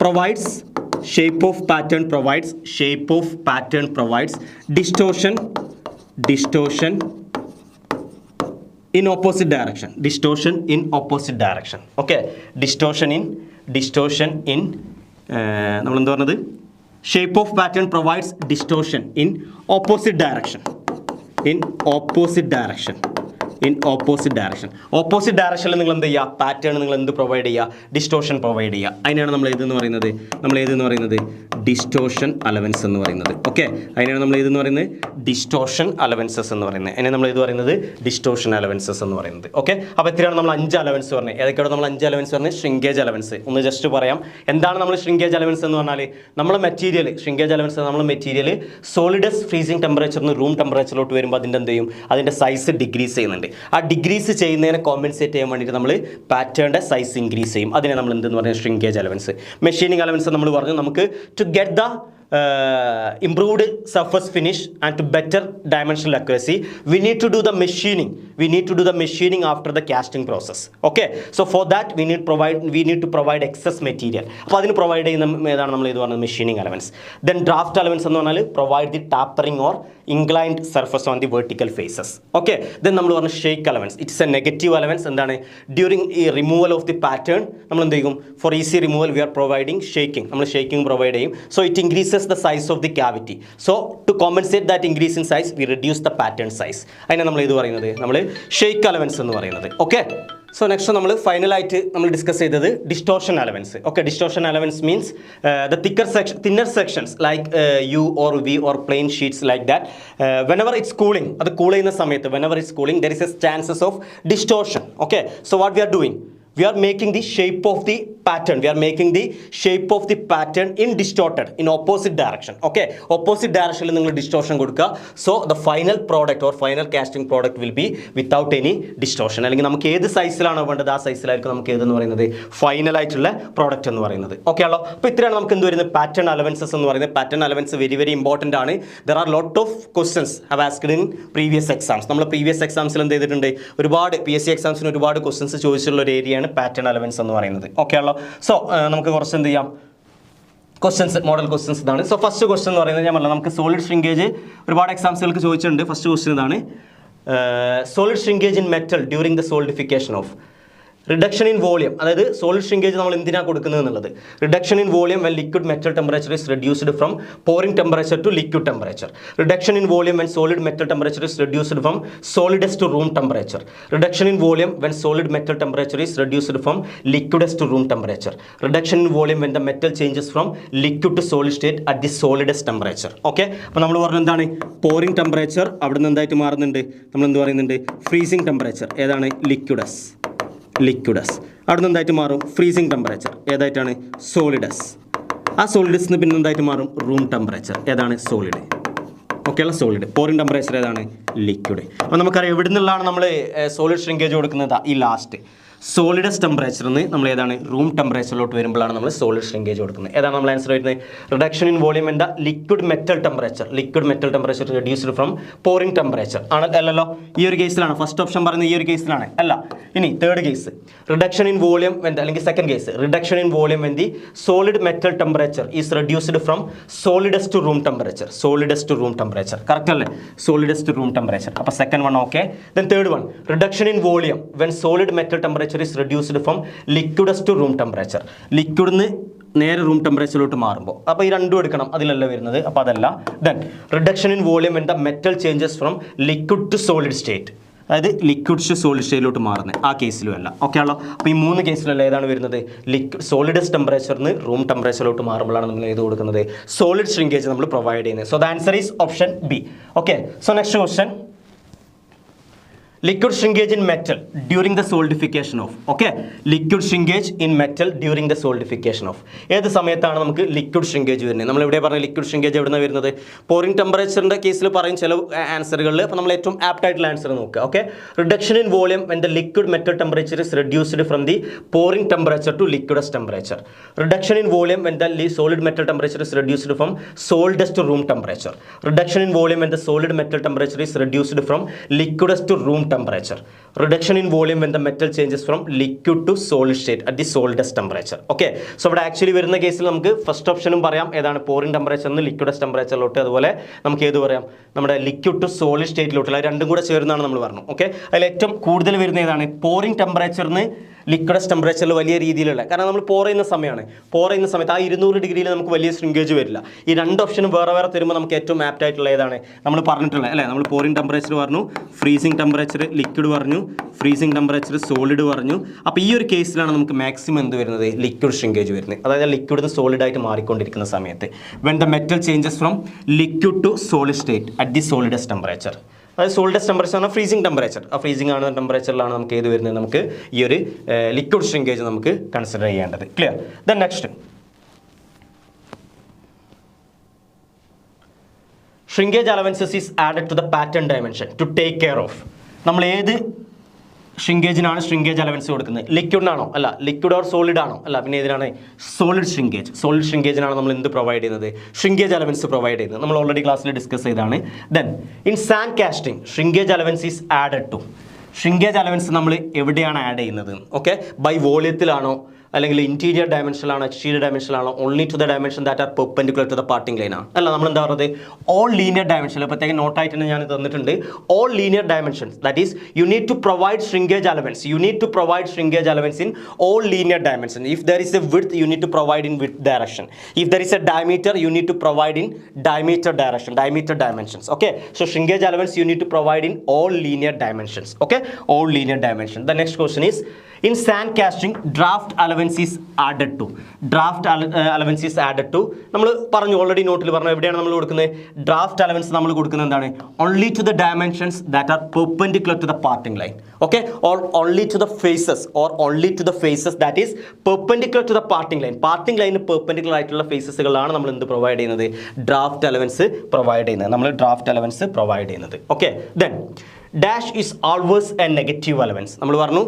provides distortion in opposite direction. Okay, distortion in നമ്മൾ എന്താ പറഞ്ഞത്? Shape of pattern provides distortion in opposite direction. Opposite ഡയറക്ഷനിൽ നിങ്ങൾ എന്ത് ചെയ്യുക? പാറ്റേൺ നിങ്ങൾ എന്ത് പ്രൊവൈഡ് ചെയ്യുക? ഡിസ്റ്റോർഷൻ പ്രൊവൈഡ് ചെയ്യുക. അതിനാണ് നമ്മൾ ഏതെന്ന് പറയുന്നത്? ഡിസ്റ്റോർഷൻ അലവൻസ് എന്ന് പറയുന്നത്. ഓക്കെ, അതിനാണ് നമ്മൾ ഏതെന്ന് പറയുന്നത്? ഡിസ്റ്റോർഷൻ അലവൻസസ് എന്ന് പറയുന്നത്. അതിനെ നമ്മൾ ഏത് പറയുന്നത്? ഡിസ്റ്റോർഷൻ അലവൻസസ് എന്ന് പറയുന്നത്. ഓക്കെ, അപ്പോൾ എത്രയാണ് നമ്മൾ 5 അലവൻസ് പറഞ്ഞത്? ഏതൊക്കെയാണ് നമ്മൾ 5 അലവൻസ് പറഞ്ഞത്? Shrinkage allowance. ഒന്ന് ജസ്റ്റ് പറയാം, എന്താണ് നമ്മൾ ഷ്രിങ്കേജ് അലവൻസ് എന്ന് പറഞ്ഞാൽ? നമ്മൾ മെറ്റീരിയൽ ഷ്രിങ്കേജ് അലവൻസ് നമ്മൾ മെറ്റീരിയൽ സോളിഡസ് ഫ്രീസിംഗ് ടെമ്പറേച്ചറിന് റൂം ടെമ്പറേച്ചറിലോട്ട് വരുമ്പോൾ അതിൻ്റെ എന്ത് ചെയ്യും? അതിൻ്റെ സൈസ് ഡിക്രീസ് ചെയ്യുന്നുണ്ട്. ആ ഡിക്രീസ് ചെയ്യുന്നതിനെ കോമ്പൻസേറ്റ് ചെയ്യാൻ വേണ്ടിയിട്ട് നമ്മൾ പാറ്റേണിൻ്റെ സൈസ് ഇൻക്രീസ് ചെയ്യും. അതിനെ നമ്മൾ എന്തെന്ന് പറയുന്നത്? Shrinkage allowance. മെഷീനിങ് അലവൻസ് നമ്മൾ പറഞ്ഞു, നമുക്ക് to get the improved surface finish and to better dimensional accuracy, we need to do the machining after the casting process. Okay, so for that we need to provide excess material. അപ്പോൾ അതിന് provide ചെയ്യുന്ന ഏതാണ്? നമ്മൾ ഇത് പറഞ്ഞത് machining allowance. Then draft allowance എന്ന് പറഞ്ഞാൽ provide the tapering or inclined surface on the vertical faces. Okay, then നമ്മൾ പറഞ്ഞ shake allowance. It's a negative allowance. എന്താണ്? ഡ്യൂറിങ് ഈ റിമൂവൽ ഓഫ് ദി പാറ്റേൺ നമ്മൾ എന്ത് ചെയ്യും? For easy removal we are providing shaking. നമ്മൾ ഷേക്കിംഗ് പ്രൊവൈഡ് ചെയ്യും. So it increases the size of the cavity. So to compensate that increase in size, we reduce the pattern size. അതിനെ നമ്മൾ ഇത് പറയുന്നത്? നമ്മൾ ഷേക്ക് അലവൻസ് എന്ന് പറയുന്നത്. Okay, so next നമ്മൾ ഫൈനലായിട്ട് നമ്മൾ ഡിസ്കസ് ചെയ്തത് distortion allowance. Okay, distortion allowance means the thinner sections like U or V or plain sheets like that whenever it's cooling, അത് കൂൾ ചെയ്യുന്ന സമയത്ത് whenever it's cooling there is a chances of distortion. Okay, so what we are doing? We are making the shape of the pattern. In distorted, in opposite direction. Okay, opposite direction നിങ്ങൾ distortion കൊടുക്കുക. So the final product or final casting product will be without any distortion. അല്ലെങ്കിൽ നമുക്ക് ഏത് സൈസിലാണോ വേണ്ടത് ആ സൈസിലായിരിക്കും നമുക്ക് ഏതെന്ന് പറയുന്നത്? ഫൈനൽ ആയിട്ടുള്ള പ്രോഡക്റ്റ് എന്ന് പറയുന്നത്. ഓക്കെ ആണല്ലോ? അപ്പോൾ ഇത്രയാണ് നമുക്ക് എന്ത് വരുന്നത്? പാറ്റേൺ അലവൻസസ് എന്ന് പറയുന്നത്. Pattern allowance very very important ആണ്. There are lot of questions have asked in previous exams. നമ്മൾ പ്രീവിയസ് എക്സാംസിൽ എന്ത് ചെയ്തിട്ടുണ്ട്? ഒരുപാട് PSC എക്സാംസിന് ഒരുപാട് ക്വസ്റ്റൻസ് ചോദിച്ചിട്ടുള്ള ഒരു ഏരിയയാണ് പാറ്റേൺ അലവൻസ് എന്ന് പറയുന്നത്. ഓക്കെ ആണല്ലോ? സോ നമുക്ക് കുറച്ച് എന്ത് ചെയ്യാം? ക്വസ്റ്റൻസ്, മോഡൽ ക്വസ്റ്റൻസ് ഇതാണ്. സോ ഫസ്റ്റ് ക്വസ്റ്റൻ എന്ന് പറയുന്നത് ഞാൻ പറഞ്ഞത് നമുക്ക് സോളിഡ് ഷ്രിങ്കേജ് ഒരുപാട് എക്സാംസുകൾക്ക് ചോദിച്ചിട്ടുണ്ട്. ഫസ്റ്റ് ക്വസ്റ്റൻ ഇതാണ്: solid shrinkage in metal during the solidification of reduction in volume. അതായത് സോളിഡ് ഷ്രിങ്കേജ് നമ്മൾ എന്തിനാണ് കൊടുക്കുന്നത് എന്നുള്ളത്. Reduction in volume when liquid metal temperature is reduced from pouring temperature to liquid temperature. Reduction in volume when solid metal temperature is reduced from solidus to room temperature. Reduction in volume when solid metal temperature is reduced from liquidus to room temperature. Reduction in volume when the metal changes from liquid to solid state at the solidus temperature. Okay, അപ്പോൾ നമ്മൾ പറഞ്ഞത് എന്താണ്? Pouring temperature അവിടെ നിന്ന് എന്തായിട്ട് മാറുന്നുണ്ട്? നമ്മൾ എന്ത് പറയുന്നുണ്ട്? ഫ്രീസിംഗ് ടെമ്പറേച്ചർ ഏതാണ്? ലിക്വിഡസ്. അവിടെ നിന്ന് എന്തായിട്ട് മാറും? ഫ്രീസിംഗ് ടെമ്പറേച്ചർ ഏതായിട്ടാണ്? സോളിഡസ്. ആ സോളിഡസിന് പിന്നെ എന്തായിട്ട് മാറും? റൂം ടെമ്പറേച്ചർ ഏതാണ്? സോളിഡ്. ഓക്കെ അല്ല? സോളിഡ്. പോറിംഗ് ടെമ്പറേച്ചർ ഏതാണ്? ലിക്വിഡ്. അപ്പോൾ നമുക്കറിയാം എവിടെ നിന്നുള്ളതാണ് നമ്മൾ സോളിഡ് ഷ്രിങ്കേജ് കൊടുക്കുന്നത്? ഈ ലാസ്റ്റ് സോളിഡസ് ടെമ്പറേച്ചറിൽ നിന്ന് നമ്മൾ ഏതാണ്? റൂം ടെമ്പറേച്ചറിലോട്ട് വരുമ്പോഴാണ് നമ്മൾ സോളിഡ് ഷ്രിങ്കേജ് കൊടുക്കുന്നത്. ഏതാണ് നമ്മൾ ആൻസർ വരുന്നത്? Reduction in volume in the liquid metal temperature. Reduced from pouring temperature അല്ലല്ലോ? ഈ ഒരു കേസിലാണ് ഫസ്റ്റ് ഓപ്ഷൻ പറയുന്നത്. ഈ ഒരു കേസിലാണ് അല്ല. ഇനി third case reduction in volume when, അല്ലെങ്കിൽ second case reduction in volume when the solid metal temperature is reduced from solidus to room temperature. Correct അല്ലേ? Solidus to room temperature. അപ്പോൾ second one okay. Then third one reduction in volume when solid metal temperature is reduced from liquidus to room temperature. ലിക്വിഡിന് നേരെ room ടെമ്പറേച്ചറിലോട്ട് മാറുമ്പോൾ. അപ്പോൾ ഈ രണ്ടും എടുക്കണം, അതിലല്ല വരുന്നത്. അപ്പോൾ അതല്ല. Then reduction in volume when the metal changes from liquid to solid state. അതായത് ലിക്വിഡ് ടു സോളിഡ് സ്റ്റേറ്റിലോട്ട് മാറുന്നത് ആ കേസിലും അല്ല. ഓക്കെ ആണല്ലോ? അപ്പോൾ ഈ 3 കേസിലല്ല ഏതാണ് വരുന്നത്? സോളിഡസ് ടെമ്പറേച്ചറിന് റൂം ടെമ്പറേച്ചറിലോട്ട് മാറുമ്പോഴാണ് നമ്മൾ ഏത് കൊടുക്കുന്നത്? സോളിഡ് ഷ്രിങ്കേജ് നമ്മൾ പ്രൊവൈഡ് ചെയ്യുന്നത്. So the answer is option B. Okay, so next question: liquid shrinkage in metal during the solidification of. Okay, liquid shrinkage in metal during the solidification of. ഏത് സമയത്താണ് നമുക്ക് liquid shrinkage വരുന്നത്? നമ്മൾ ഇവിടെ പറഞ്ഞ liquid shrinkage എവിടെ നിന്നാണ് വരുന്നത്? പോറിംഗ് ടെമ്പറേച്ചറിന്റെ കേസിൽ പറയും ചില ആൻസറുകളിൽ. അപ്പോൾ നമ്മൾ ഏറ്റവും ആപ്റ്റ് ആയിട്ടുള്ള ആൻസർ നോക്കുക. Okay, reduction in volume when the liquid metal temperature is reduced from the pouring temperature to liquidus temperature. Reduction in volume when the solid metal temperature is reduced from solidus to room temperature. Reduction in volume when the solid metal temperature is reduced from liquidus to room temperature. Reduction in volume when the metal changes from liquid to solid state at the solidus temperature. Okay, so ഇവിടെ actually വരുന്ന കേസിൽ നമുക്ക് first ഓപ്ഷനും പറയാം ഏതാണ്, pouring temperature നിന്ന് ലിക്വിഡസ് ടെമ്പറേച്ചറിലോട്ട്, അതുപോലെ നമുക്ക് ഏത് പറയാം, നമ്മുടെ ലിക്വിഡ് ടു സോളിഡ് സ്റ്റേറ്റിലോട്ടുള്ള രണ്ടും കൂടെ ചേർന്നാണ് നമ്മൾ പറഞ്ഞു. ഓക്കെ, അതിൽ ഏറ്റവും കൂടുതൽ വരുന്ന ഏതാണ്? പോറിംഗ് ടെമ്പറേച്ചറിന് ലിക്വിഡസ് ടെമ്പറേച്ചറിൽ വലിയ രീതിയിലുള്ള, കാരണം നമ്മൾ പോർ ചെയ്യുന്ന സമയത്ത് ആ 200 ഡിഗ്രിയിൽ നമുക്ക് വലിയ ശ്രിങ്കേജ് വരില്ല. ഈ രണ്ട് ഓപ്ഷനും വേറെ തരുമ്പോൾ നമുക്ക് ഏറ്റവും ആപ്റ്റ് ആയിട്ടുള്ള ഏതാണ് നമ്മൾ പറഞ്ഞിട്ടുള്ളത് അല്ലേ? നമ്മൾ പോറിംഗ് ടെമ്പറേച്ചർ പറഞ്ഞു, ഫ്രീസിംഗ് ടെമ്പറേച്ചർ ലിക്വിഡ് പറഞ്ഞു, ഫ്രീസിംഗ് ടെമ്പറേച്ചർ സോളിഡ് പറഞ്ഞു. അപ്പോൾ ഈ ഒരു കേസിലാണ് നമുക്ക് മാക്സിമം എന്ത് വരുന്നത്? ലിക്വിഡ് ശ്രിങ്കേജ് വരുന്നത്. അതായത് ലിക്വിഡ് നിന്ന് സോളിഡ് ആയിട്ട് മാറിക്കൊണ്ടിരിക്കുന്ന സമയത്ത് when the metal changes from liquid to solid state at the solidus temperature. അതായത് സോളിഡസ് ടെമ്പറേച്ചർ ആണ് ഫ്രീസിംഗ് ടെമ്പറേച്ചർ. ആ ഫ്രീസിംഗ് ആണ് ടെമ്പറേച്ചറിലാണ് നമുക്ക് ഏത് വരുന്നത്? നമുക്ക് ഈ ഒരു ലിക്വിഡ് ഷ്രിങ്കേജ് നമുക്ക് കൺസിഡർ ചെയ്യേണ്ടത്. Clear? Then next, shrinkage allowances is added to the pattern dimension to take care of. നമ്മൾ ഏത് ഷ്രിങ്കേജിനാണ് ഷ്രിങ്കേജ് അലവൻസ് കൊടുക്കുന്നത്? ലിക്വിഡിനാണോ? അല്ല. ലിക്വിഡ് ഓർ സോളിഡ് ആണോ? അല്ല. പിന്നെ ഏതിനാണ്? Solid shrinkage. സോളിഡ് ഷ്രിങ്കേജിനാണ് നമ്മൾ എന്ത് പ്രൊവൈഡ് ചെയ്യുന്നത്? ഷ്രിങ്കേജ് അലവൻസ് പ്രൊവൈഡ് ചെയ്യുന്നത്. നമ്മൾ ഓൾറെഡി ക്ലാസ്സിൽ ഡിസ്കസ് ചെയ്താണ്. Then in sand casting shrinkage allowance is added to. Shrinkage allowance നമ്മൾ എവിടെയാണ് ആഡ് ചെയ്യുന്നത്? ഓക്കെ, ബൈ വോളിയത്തിലാണോ, അല്ലെങ്കിൽ ഇൻറ്റീരിയർ ഡയമെൻഷനിലാണോ, എക്സ്റ്റീരിയർ ഡയമെൻഷനിലാണോ, only to the dimension that are perpendicular to the parting line ആണ്? അല്ല, നമ്മൾ എന്താ പറയുന്നത്? All linear dimension. പ്രത്യേകം നോട്ടായിട്ട് തന്നെ ഞാൻ തന്നിട്ടുണ്ട്. All linear dimensions, that is you need to provide shrinkage allowance. You need to provide shrinkage allowance in all linear dimension. If there is a width, you need to provide in width direction. If there is a diameter, you need to provide in diameter direction, diameter dimensions. Okay, so shrinkage allowance you need to provide in all linear dimensions. Okay, all linear dimension. The next question is in sand casting draft allowance is added to. Draft allowance is added to. നമ്മൾ പറഞ്ഞു, already നോട്ടിൽ പറഞ്ഞു എവിടെയാണ് നമ്മൾ കൊടുക്കുന്നത്? Draft allowance നമ്മൾ കൊടുക്കുന്നത് എന്താണ്? Only to the dimensions that are perpendicular to the parting line. Okay, or only to the faces, or only to the faces that is perpendicular to the parting line. Parting ലൈനിന് perpendicular ആയിട്ടുള്ള ഫേസസുകളാണ് നമ്മൾ എന്ത് provide ചെയ്യുന്നത്? Draft allowance provide ചെയ്യുന്നത്. നമ്മൾ draft allowance provide ചെയ്യുന്നത്. Okay, then dash is always A negative allowance. നമ്മൾ പറഞ്ഞു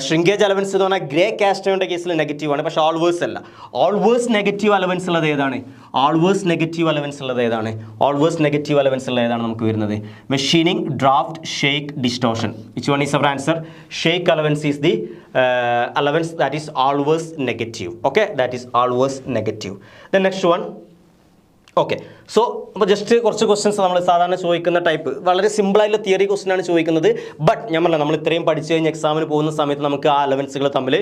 ഷ്രിങ്കേജ് അലവൻസ് എന്ന് പറഞ്ഞാൽ ഗ്രേ കാസ്റ്റോണിൻ്റെ കേസിൽ നെഗറ്റീവ് ആണ്, പക്ഷേ ഓൾവേസ് അല്ല. ഓൾവേസ് നെഗറ്റീവ് അലവൻസ് ഉള്ളത് ഏതാണ്? ഓൾവേസ് നെഗറ്റീവ് അലവൻസ് ഉള്ളത് ഏതാണ്? ഓൾവേസ് നെഗറ്റീവ് അലവൻസ് ഉള്ളത് ഏതാണ് നമുക്ക് വരുന്നത്? Machining, draft, shake, distortion. Which one is our answer? Shake allowance is the allowance that is always negative. Okay, that is always negative. Then next one. Okay, so അപ്പോൾ just കുറച്ച് questions നമ്മൾ സാധാരണ ചോദിക്കുന്ന type വളരെ സിമ്പിളായിട്ടുള്ള theory question ആണ് ചോദിക്കുന്നത്. But ഞാൻ പറഞ്ഞില്ല, നമ്മൾ ഇത്രയും പഠിച്ചു കഴിഞ്ഞ് എക്സാമിന് പോകുന്ന സമയത്ത് നമുക്ക് ആ അലവൻസുകൾ തമ്മിൽ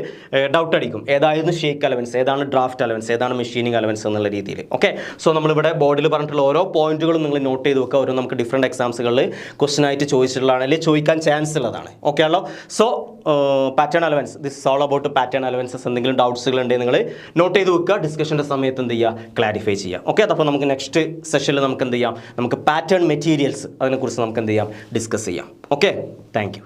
ഡൗട്ട് അടിക്കും. ഏതായിരുന്നു ഷേക്ക് അലവൻസ്, ഏതാണ് ഡ്രാഫ്റ്റ് അലവൻസ്, ഏതാണ് മെഷീനിങ് അലവൻസ് എന്നുള്ള രീതിയിൽ. ഓക്കെ, സോ നമ്മളിവിടെ ബോർഡിൽ പറഞ്ഞിട്ടുള്ള ഓരോ പോയിന്റുകളും നിങ്ങൾ നോട്ട് ചെയ്ത് വെക്കുക. ഓരോ നമുക്ക് ഡിഫറെൻറ്റ് എക്സാംസുകളിൽ ക്വസ്റ്റൻ ആയിട്ട് ചോദിച്ചിട്ടുള്ളതാണ്, അല്ലെങ്കിൽ ചോദിക്കാൻ ചാൻസ് ഉള്ളതാണ്. ഓക്കെ ആണല്ലോ? So pattern allowance, this is all about pattern allowances. എന്തെങ്കിലും ഡൗട്ട്സുകൾ ഉണ്ടെങ്കിൽ നിങ്ങൾ നോട്ട് ചെയ്ത് വെക്കുക. ഡിസ്കഷൻ്റെ സമയത്ത് എന്ത് ചെയ്യുക? ക്ലാരിഫൈ ചെയ്യുക. ഓക്കെ, അപ്പോൾ നമുക്ക് നെക്സ്റ്റ് സെഷനിൽ നമുക്ക് എന്ത് ചെയ്യാം? നമുക്ക് പാറ്റേൺ മെറ്റീരിയൽസ് അതിനെക്കുറിച്ച് നമുക്ക് എന്ത് ചെയ്യാം? ഡിസ്കസ് ചെയ്യാം. Okay, thank you.